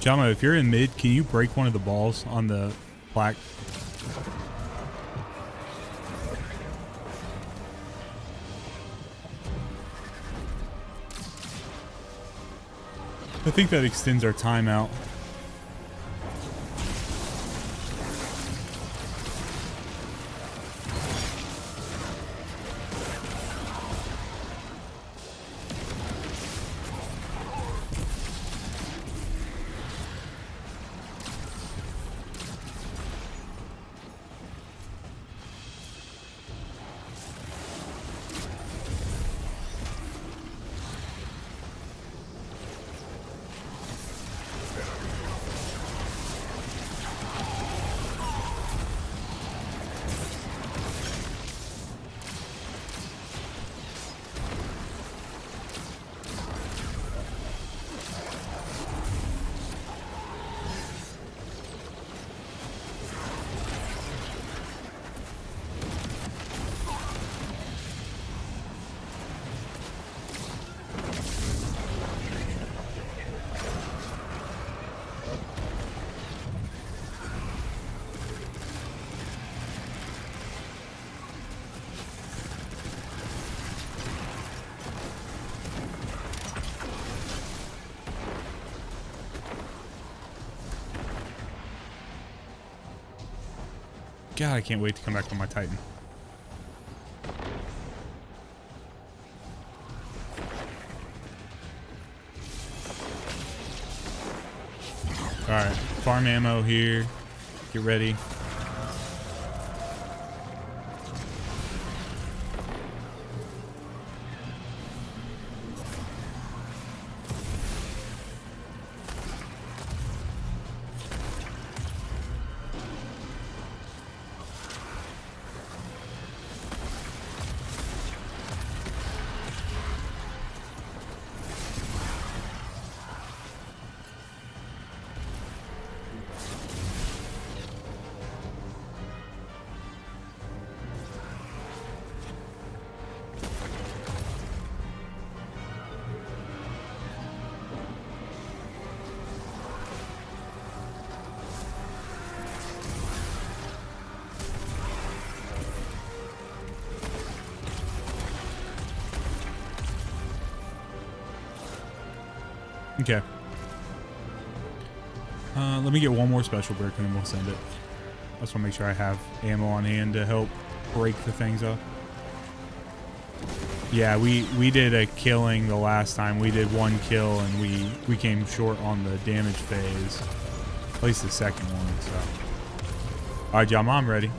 Jamo, if you're in mid, can you break one of the balls on the plaque? I think that extends our timeout. God, I can't wait to come back on my Titan. Alright, farm ammo here. Get ready. Okay. Let me get one more special brick and then we'll send it. I just want to make sure I have ammo on hand to help break the things up. Yeah, we did a killing the last time. We did one kill and we came short on the damage phase. At least the second one, so. Alright, y'all, I'm ready.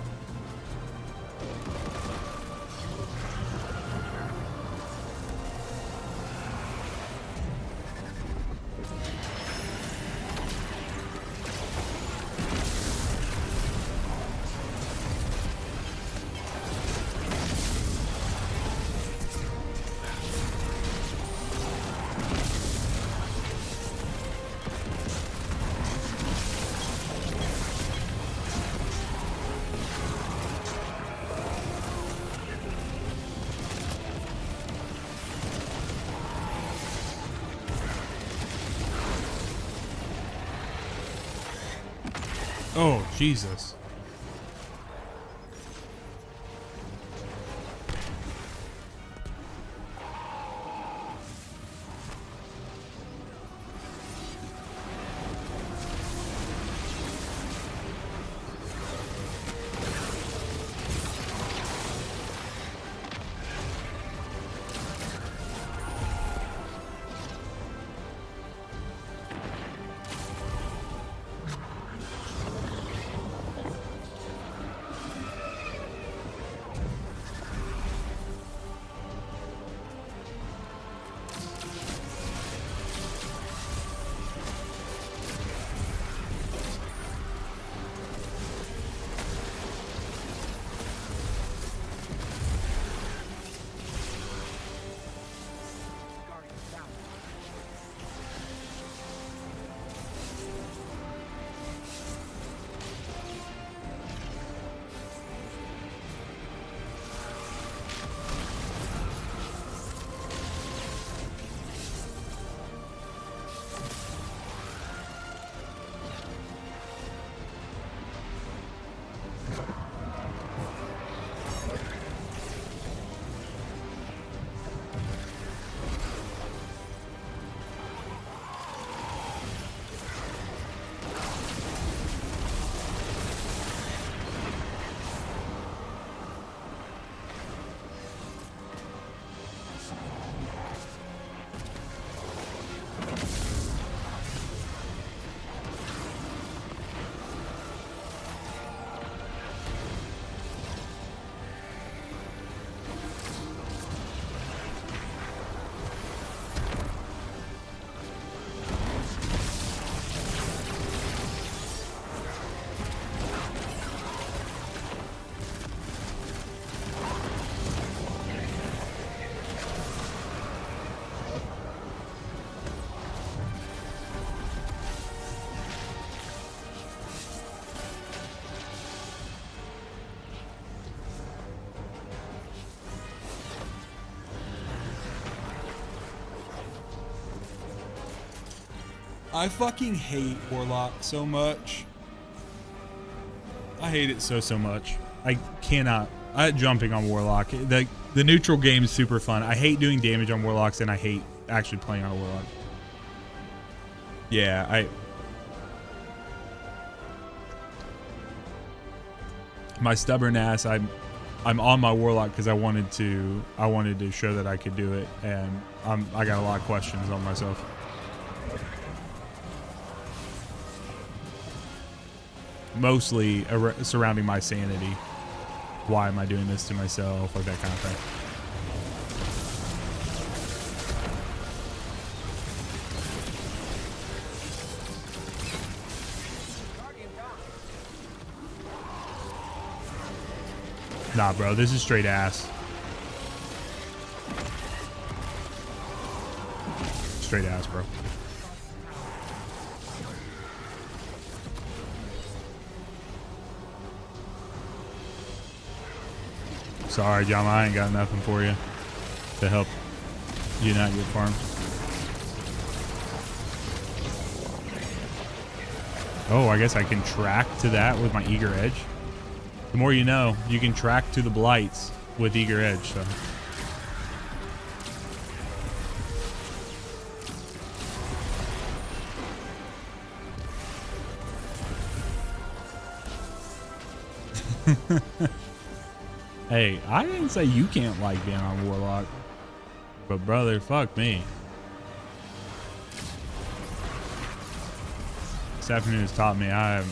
Oh, Jesus. I fucking hate Warlock so much. I hate it so much. I cannot. Jumping on Warlock. The neutral game is super fun. I hate doing damage on Warlocks, and I hate actually playing on a Warlock. Yeah, my stubborn ass. I'm on my Warlock because I wanted to show that I could do it, and I got a lot of questions on myself. Mostly surrounding my sanity. Why am I doing this to myself? Like that kind of thing. Nah, bro, this is straight ass. Straight ass, bro. Sorry, John, I ain't got nothing for you to help you not get farmed. Oh, I guess I can track to that with my Eager Edge. The more you know, you can track to the blights with Eager Edge, so. Hey, I didn't say you can't like being on Warlock, but brother, fuck me. This afternoon has taught me I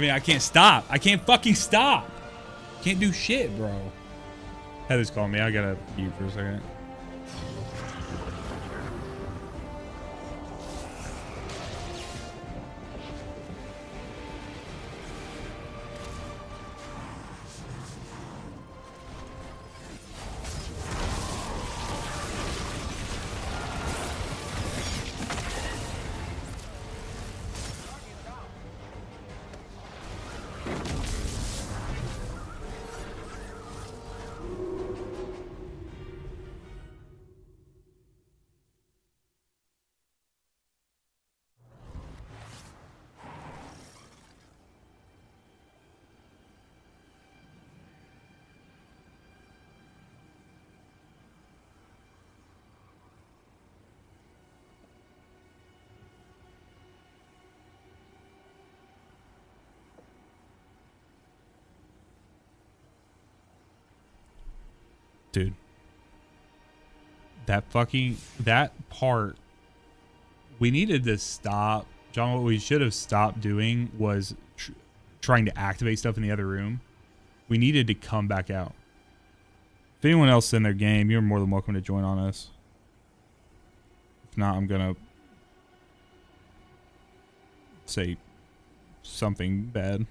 mean, I can't stop. I can't fucking stop. Can't do shit, bro. Heather's calling me. I gotta mute for a second. Dude, that part, we needed to stop. John, what we should have stopped doing was trying to activate stuff in the other room. We needed to come back out. If anyone else is in their game, you're more than welcome to join on us. If not, I'm gonna say something bad.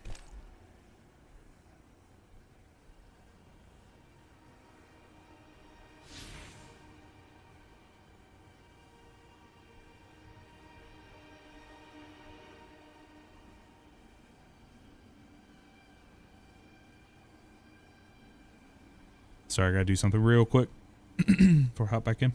Sorry, I gotta do something real quick before I hop back in.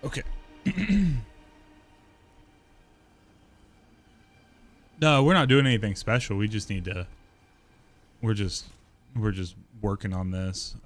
Okay. No, we're not doing anything special. We just need to. We're just working on this.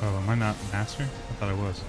Oh, am I not master? I thought I was.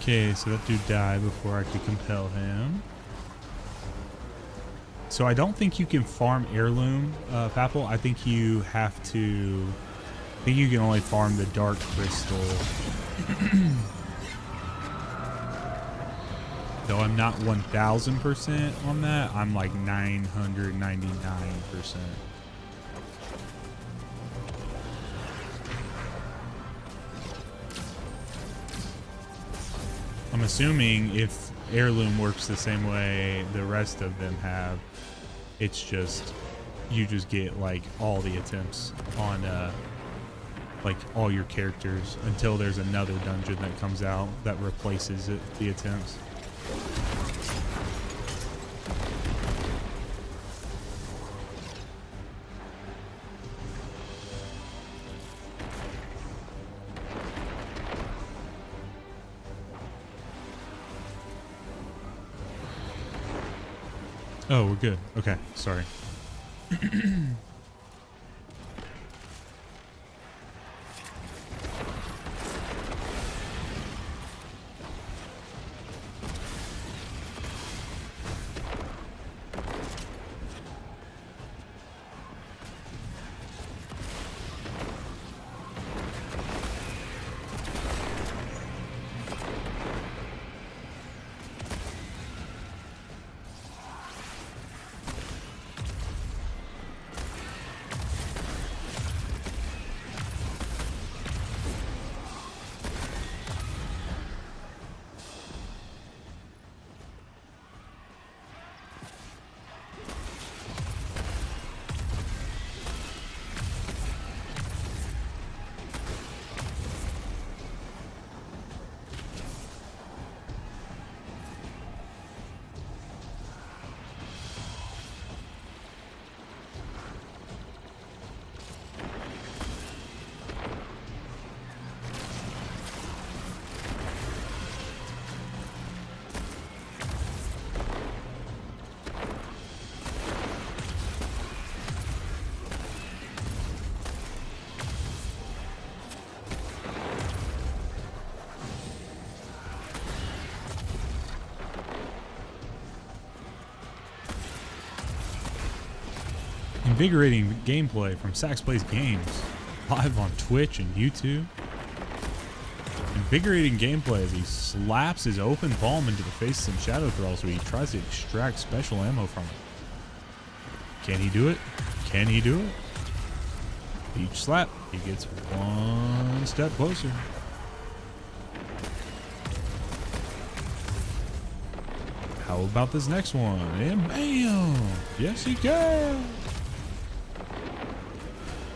Okay, so that dude died before I could compel him. So I don't think you can farm heirloom, Papal. I think you have to... I think you can only farm the dark crystal. Though I'm not 1000% on that. I'm like 999%. I'm assuming if heirloom works the same way the rest of them have, it's just you just get like all the attempts on like all your characters until there's another dungeon that comes out that replaces it, the attempts. Oh, we're good. Okay, sorry. Invigorating gameplay from Sax Plays Games, live on Twitch and YouTube. Invigorating gameplay as he slaps his open palm into the face of some shadow thralls who he tries to extract special ammo from it. Can he do it? Can he do it? Each slap, he gets one step closer. How about this next one? And bam! Yes, he can!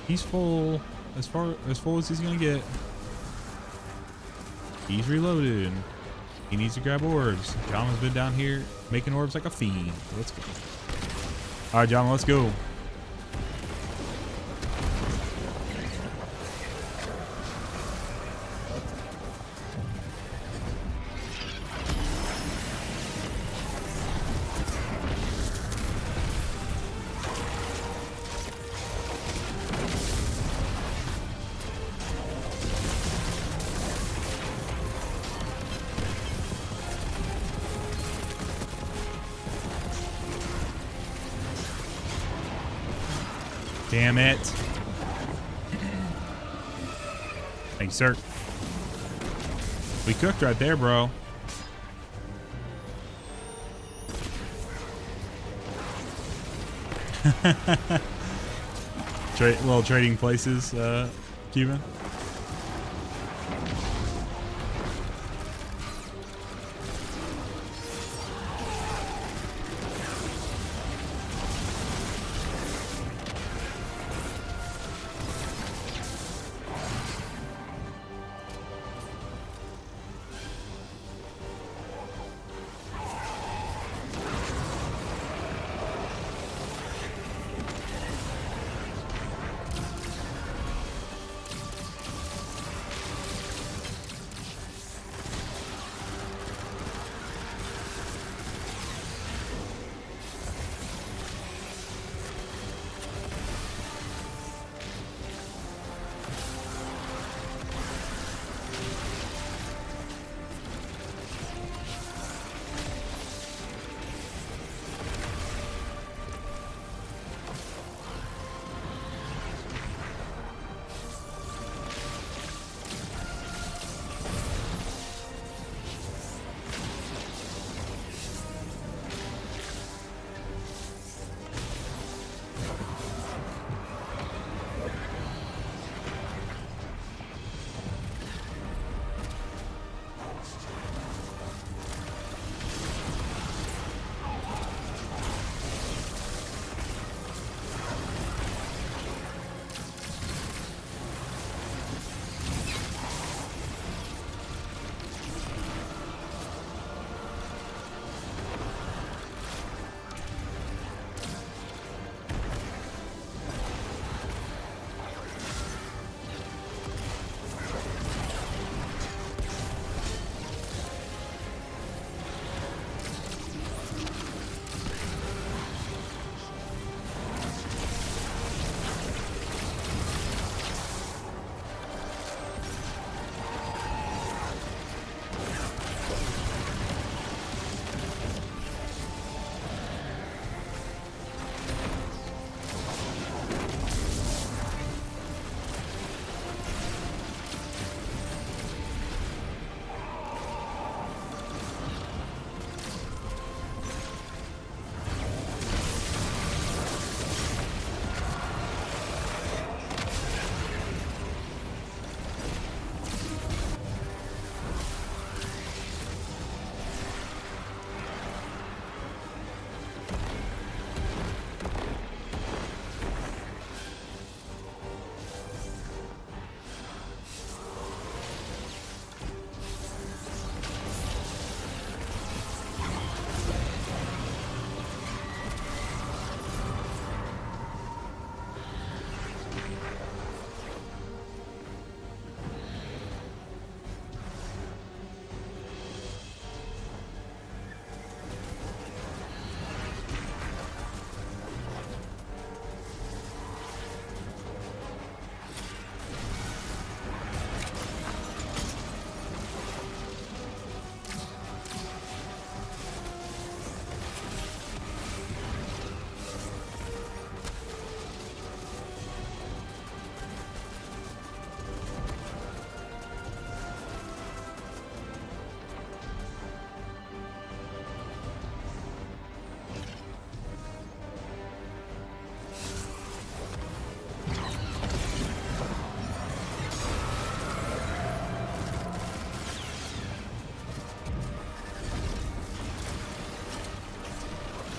He's full. As full as he's gonna get. He's reloaded. He needs to grab orbs. John has been down here making orbs like a fiend. Let's go. All right, John, let's go. Damn it. Thanks, sir. We cooked right there, bro. Little trading places, Cuban.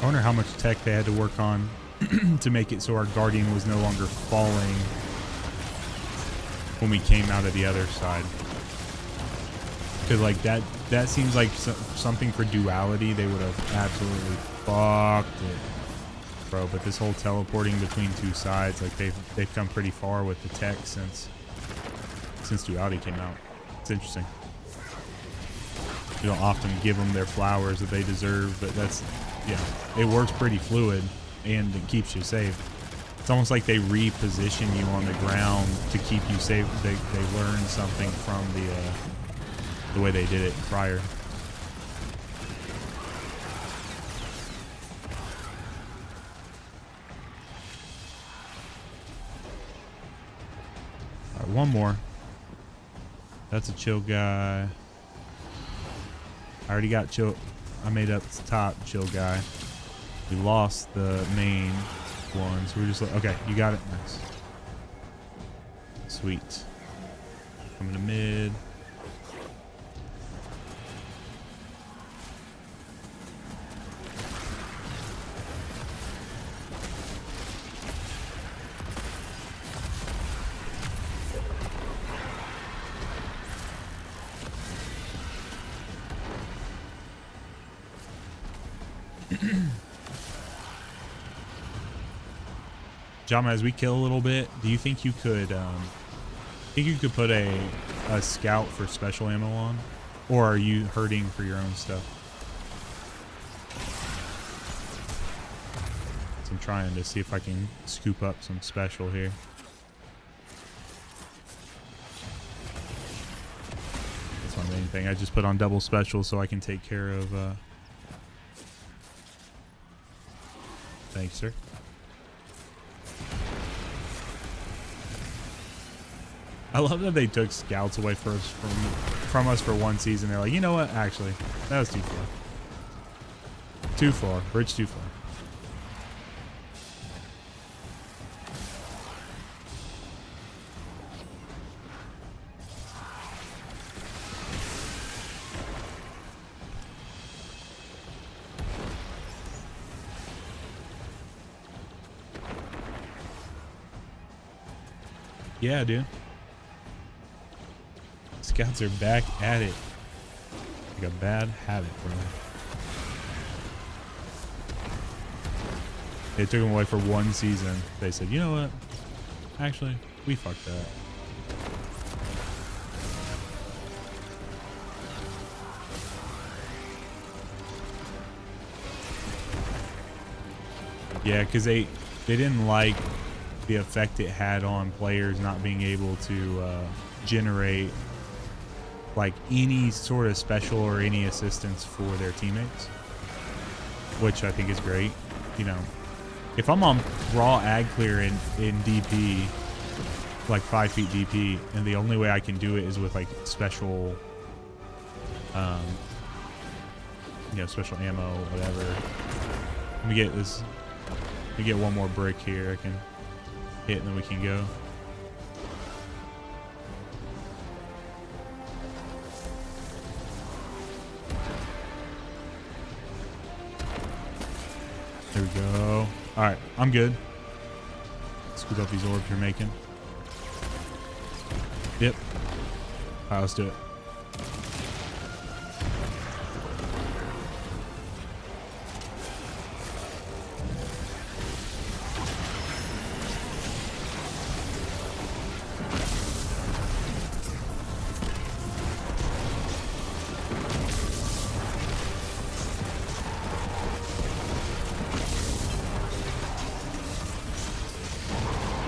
I wonder how much tech they had to work on to make it so our Guardian was no longer falling when we came out of the other side. Because like that seems like something for duality. They would have absolutely fucked it, bro. But this whole teleporting between two sides, like they've come pretty far with the tech since duality came out. It's interesting. You don't often give them their flowers that they deserve, but that's, yeah, it works pretty fluid and it keeps you safe. It's almost like they reposition you on the ground to keep you safe. They learn something from the way they did it prior. All right, one more. That's a chill guy. I already got chill. I made up the top chill guy. We lost the main one, so we're just like, okay, you got it. Nice. Sweet. Coming to mid. Jama, as we kill a little bit, do you think you could put a scout for special ammo on? Or are you hurting for your own stuff? So I'm trying to see if I can scoop up some special here. That's my main thing. I just put on double special so I can take care of thanks, sir. I love that they took scouts away from us for one season. They're like, you know what? Actually, that was too far. Too far. Bridge too far. Yeah, dude. Scouts are back at it. Like a bad habit, bro. They took them away for one season. They said, you know what? Actually, we fucked that. Yeah, because they didn't like the effect it had on players not being able to generate like any sort of special or any assistance for their teammates, which I think is great. You know, if I'm on raw ag clear in DP, like 5 feet DP, and the only way I can do it is with like special, you know, special ammo, whatever. Let me get this. Let me get one more brick here. I can hit and then we can go. There we go. All right, I'm good. Scoop up these orbs you're making. Yep. All right, let's do it.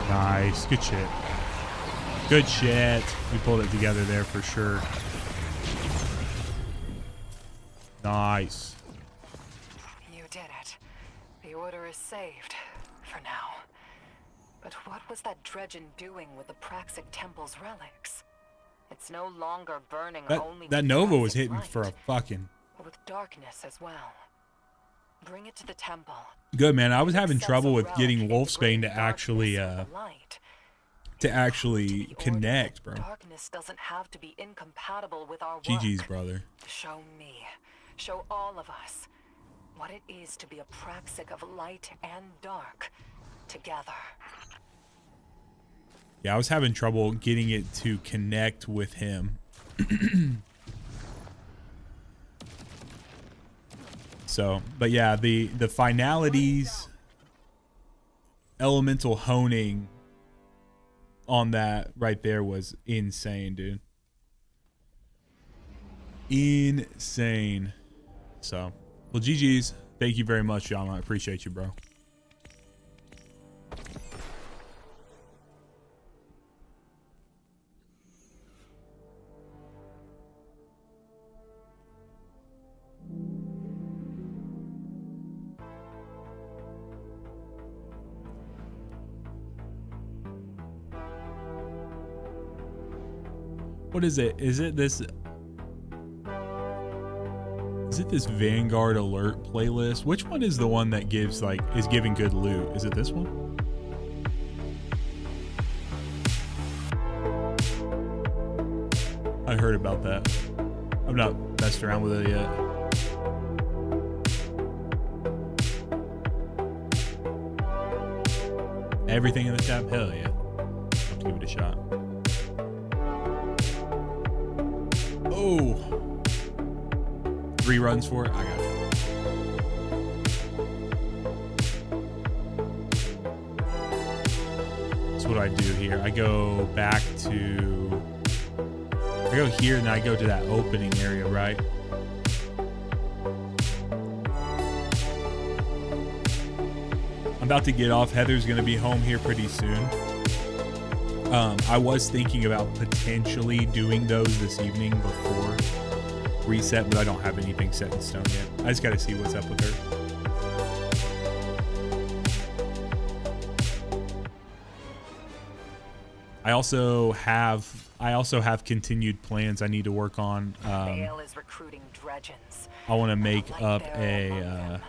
Nice. Good shit. Good shit. We pulled it together there for sure. Nice. You did it. The order is saved. For now. But what was that Dredgen doing with the Praxic Temple's relics? It's no longer burning only that with Nova was Praxic hitting light, for a fucking... but with darkness as well. Bring it to the temple. Good, man. I was having Access trouble a with relic getting into Wolfsbane great to actually darkness with the light. to actually The connect, order bro. of darkness doesn't have to be incompatible with our work. GG's, brother. Show me, show all of us what it is to be a Praxic of light and dark together. Yeah, I was having trouble getting it to connect with him. So, but yeah, the finalities, elemental honing on that right there was insane, dude. Insane. So, well, GG's. Thank you very much, Yama. I appreciate you, bro. What is it? Is it this Vanguard alert playlist? Which one is the one that gives like is giving good loot? Is it this one? I heard about that. I've not messed around with it yet. Everything in the tab? Hell yeah. I'll have to give it a shot. Oh, 3 runs for it. I got you. That's what I do here. I go back to. I go here and I go to that opening area, right? I'm about to get off. Heather's gonna be home here pretty soon. I was thinking about potentially doing those this evening before reset, but I don't have anything set in stone yet. I just got to see what's up with her. I also have continued plans I need to work on. Bale is recruiting dredgens. I want to make up a.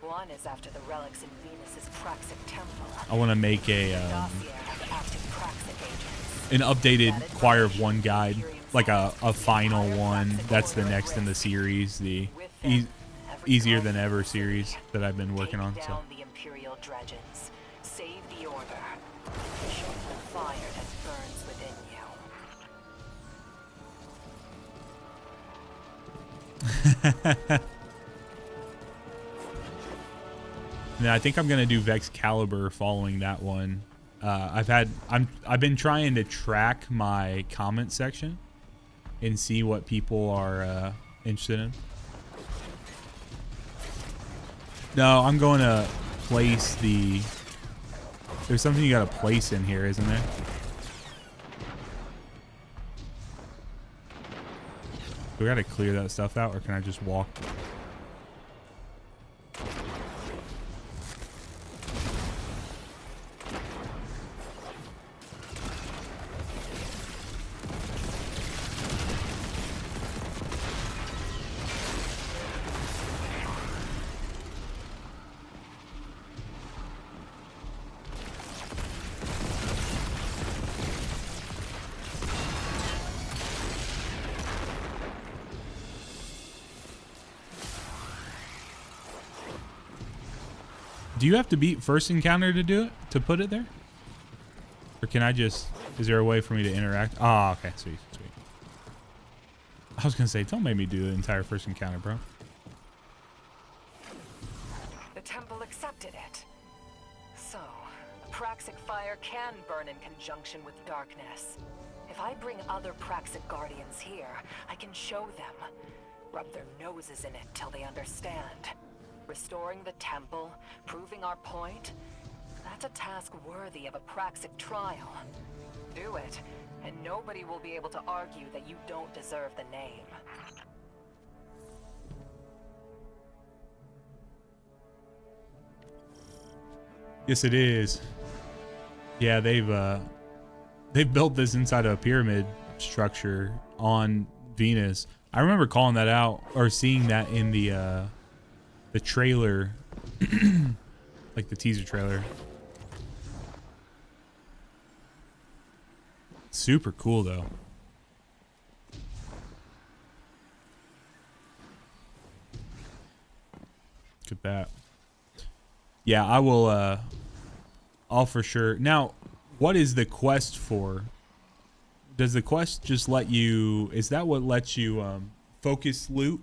One is after the relics in Venus's Praxic temple. I want to make a. An updated Choir of One guide, like a final one. That's the next in the series, the Easier Than Ever series that I've been working on. So. The Imperial dredgens. Save the order. Show the fire that burns within you. And I think I'm gonna do Vex Caliber following that one. I've been trying to track my comment section and see what people are interested in. No, I'm going to place the. There's something you got to place in here, isn't there? Do we got to clear that stuff out, or can I just walk? Do you have to beat first encounter to do it, to put it there? Or can I just, is there a way for me to interact? Ah, okay, sweet, sweet. I was gonna say, don't make me do the entire first encounter, bro. The temple accepted it. So, Praxic fire can burn in conjunction with darkness. If I bring other Praxic guardians here, I can show them. Rub their noses in it till they understand. Restoring the temple, proving our point, that's a task worthy of a Praxic trial. Do it, and nobody will be able to argue that you don't deserve the name. Yes, it is. Yeah, they've built this inside of a pyramid structure on Venus. I remember calling that out or seeing that in the trailer, like the teaser trailer. Super cool though. Look at that. Yeah, I will. I'll for sure. Now, what is the quest for? Does the quest just let you, is that what lets you focus loot?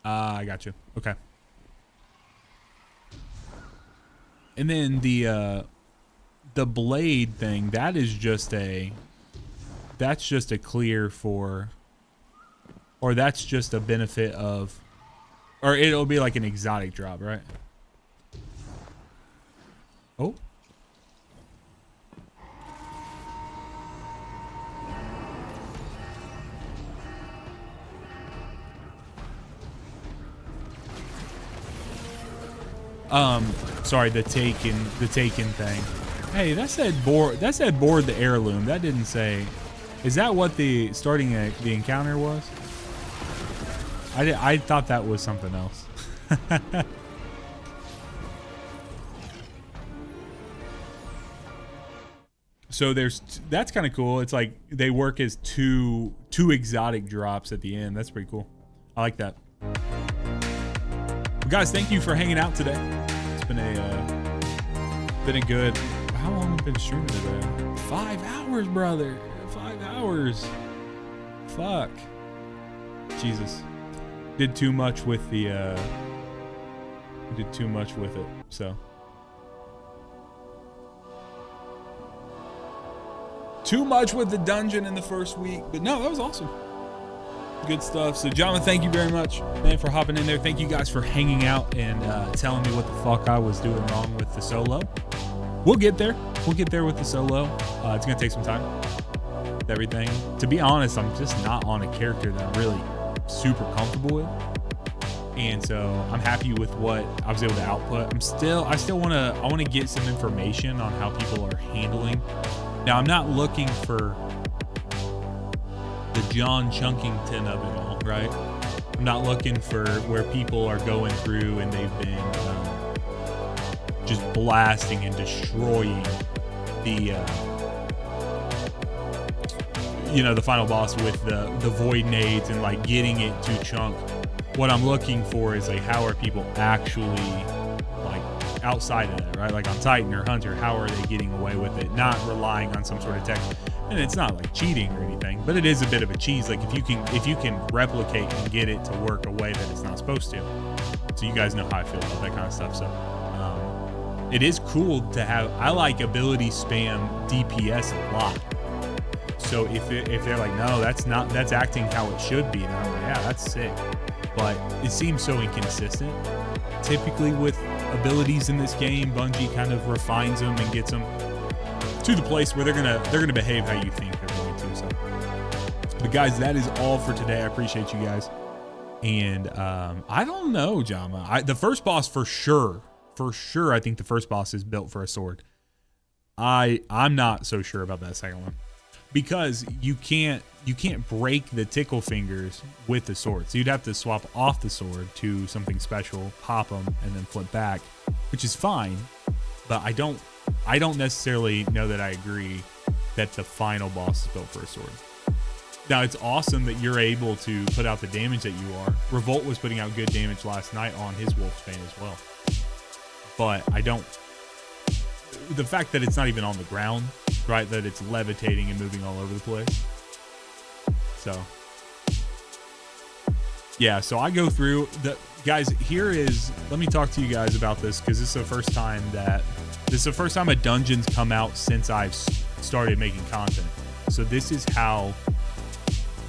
I got you. Okay. And then the blade thing, that's just a clear for, or that's just a benefit of, or it'll be like an exotic drop, right? Oh. Sorry, the taken thing. Hey, that said board the heirloom. That didn't say. Is that what the starting the encounter was? I thought that was something else. So that's kind of cool. It's like they work as two exotic drops at the end. That's pretty cool. I like that. Well, guys, thank you for hanging out today. It's been a good. How long have we been streaming today? 5 hours, brother. 5 hours. Fuck. Jesus. Did too much with the. Did too much with it. So. Too much with the dungeon in the first week, but no, that was awesome. Good stuff. So, Jonathan, thank you very much, man, for hopping in there. Thank you guys for hanging out and telling me what the fuck I was doing wrong with the solo. We'll get there. We'll get there with the solo. It's gonna take some time. Everything. To be honest, I'm just not on a character that I'm really super comfortable with, and so I'm happy with what I was able to output. I still want to get some information on how people are handling. Now, I'm not looking for the John Chunkington of it all, right? I'm not looking for where people are going through and they've been just blasting and destroying the the final boss with the void nades and like getting it to chunk. What I'm looking for is like, how are people actually like outside of that, right? Like on Titan or Hunter, how are they getting away with it? Not relying on some sort of tech. And it's not like cheating or anything, but it is a bit of a cheese. Like if you can replicate and get it to work a way that it's not supposed to. So you guys know how I feel about that kind of stuff. So it is cool to have. I like ability spam DPS a lot. So if they're like, no, that's acting how it should be, then I'm like, yeah, that's sick. But it seems so inconsistent. Typically with abilities in this game, Bungie kind of refines them and gets them to the place where they're gonna behave how you think they're going to. So, but guys, that is all for today. I appreciate you guys, and I don't know, Jama. The first boss for sure. I think the first boss is built for a sword. I'm not so sure about that second one, because you can't break the tickle fingers with the sword. So you'd have to swap off the sword to something special, pop them, and then flip back, which is fine, but I don't necessarily know that I agree that the final boss is built for a sword. Now, it's awesome that you're able to put out the damage that you are. Revolt was putting out good damage last night on his Wolfsbane as well. But the fact that it's not even on the ground, right? That it's levitating and moving all over the place. So, yeah, so I go through guys, let me talk to you guys about this, because this is the first time a dungeon's come out since I've started making content. So this is how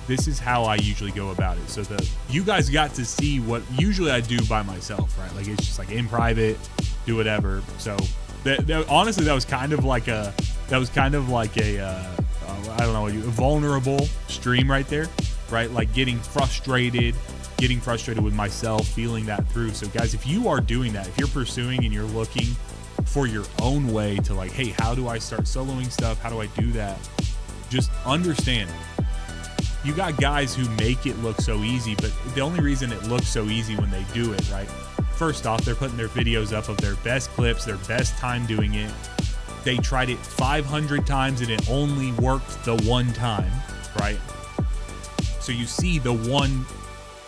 I usually go about it. So you guys got to see what usually I do by myself, right? Like it's just like in private, do whatever. So honestly, that was kind of like a I don't know, a vulnerable stream right there, right? Like getting frustrated with myself, feeling that through. So guys, if you are doing that, if you're pursuing and you're looking for your own way to like, hey, how do I start soloing stuff? How do I do that? Just understand, you got guys who make it look so easy, but the only reason it looks so easy when they do it, right? First off, they're putting their videos up of their best clips, their best time doing it. They tried it 500 times and it only worked the one time, right? So you see the one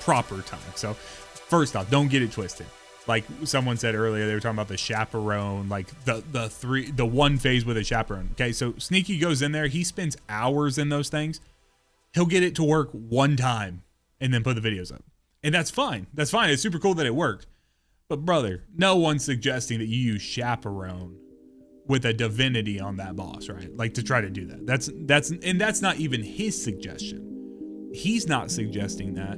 proper time. So first off, don't get it twisted. Like someone said earlier, they were talking about the chaperone, like the one phase with a chaperone. Okay, so Sneaky goes in there. He spends hours in those things. He'll get it to work one time and then put the videos up. And that's fine. That's fine. It's super cool that it worked. But brother, no one's suggesting that you use chaperone with a divinity on that boss, right? Like to try to do that. That's not even his suggestion. He's not suggesting that.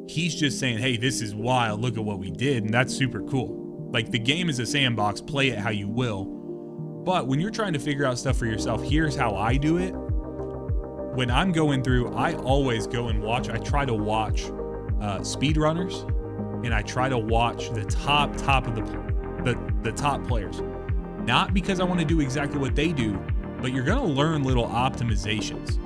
He's just saying, hey, this is wild. Look at what we did. And that's super cool. Like the game is a sandbox. Play it how you will. But when you're trying to figure out stuff for yourself, here's how I do it. When I'm going through, I always go and watch. I try to watch speedrunners, and I try to watch the top of the top players. Not because I want to do exactly what they do, but you're going to learn little optimizations,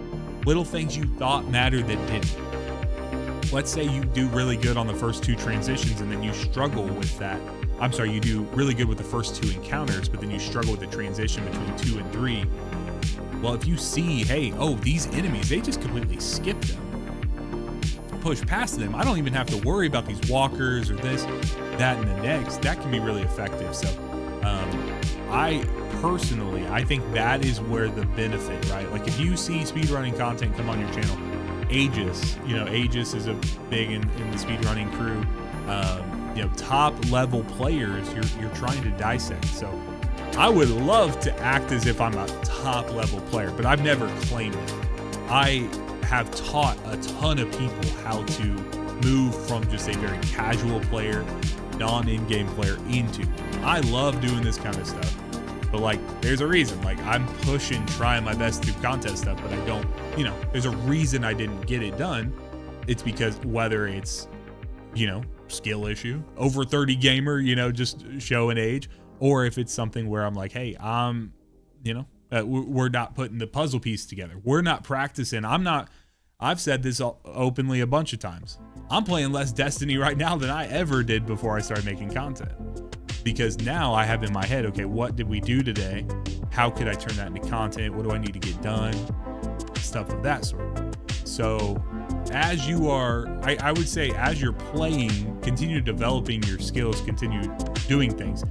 little things you thought mattered that didn't. Let's say you do really good on the first two transitions and then you struggle with that. I'm sorry, you do really good with the first two encounters, but then you struggle with the transition between 2 and 3. Well, if you see, hey, oh, these enemies, they just completely skipped them. Push past them. I don't even have to worry about these walkers or this, that, and the next. That can be really effective. So I personally, I think that is where the benefit, right? Like if you see speedrunning content come on your channel, Aegis is a big in the speedrunning crew. Top level players you're trying to dissect. So I would love to act as if I'm a top level player, but I've never claimed it. I have taught a ton of people how to move from just a very casual player, non-in-game player into. I love doing this kind of stuff, but like there's a reason. Like I'm trying my best to do contest stuff, but I don't, there's a reason I didn't get it done. It's because whether it's, skill issue, over 30 gamer, just showing age, or if it's something where I'm like, hey, we're not putting the puzzle piece together. We're not practicing. I've said this openly a bunch of times. I'm playing less Destiny right now than I ever did before I started making content. Because now I have in my head, okay, what did we do today? How could I turn that into content? What do I need to get done? Stuff of that sort. So as you are, I would say as you're playing, continue developing your skills, continue doing things,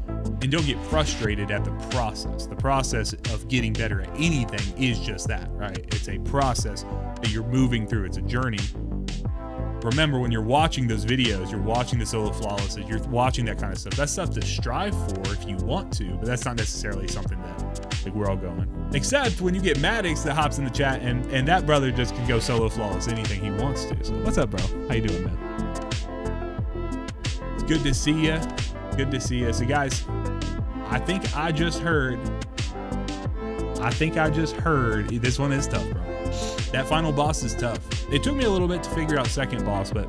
and don't get frustrated at the process. The process of getting better at anything is just that, right? It's a process that you're moving through. It's a journey. Remember, when you're watching those videos, you're watching the solo flawlesses, you're watching that kind of stuff. That's stuff to strive for if you want to, but that's not necessarily something that we're all going. Except when you get Maddox that hops in the chat, and that brother just can go solo flawless anything he wants to. So what's up, bro? How you doing, man? It's good to see you. Good to see you. So guys, I think I just heard this one is tough, bro. That final boss is tough. It took me a little bit to figure out second boss, but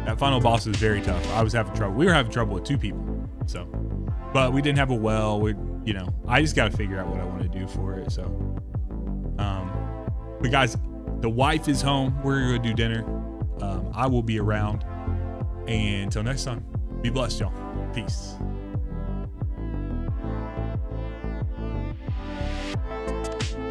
that final boss is very tough. I was having trouble. We were having trouble with 2 people. So, but we didn't have a well. I just got to figure out what I want to do for it. So, but guys, the wife is home. We're going to do dinner. I will be around. And until next time, be blessed, y'all. Peace.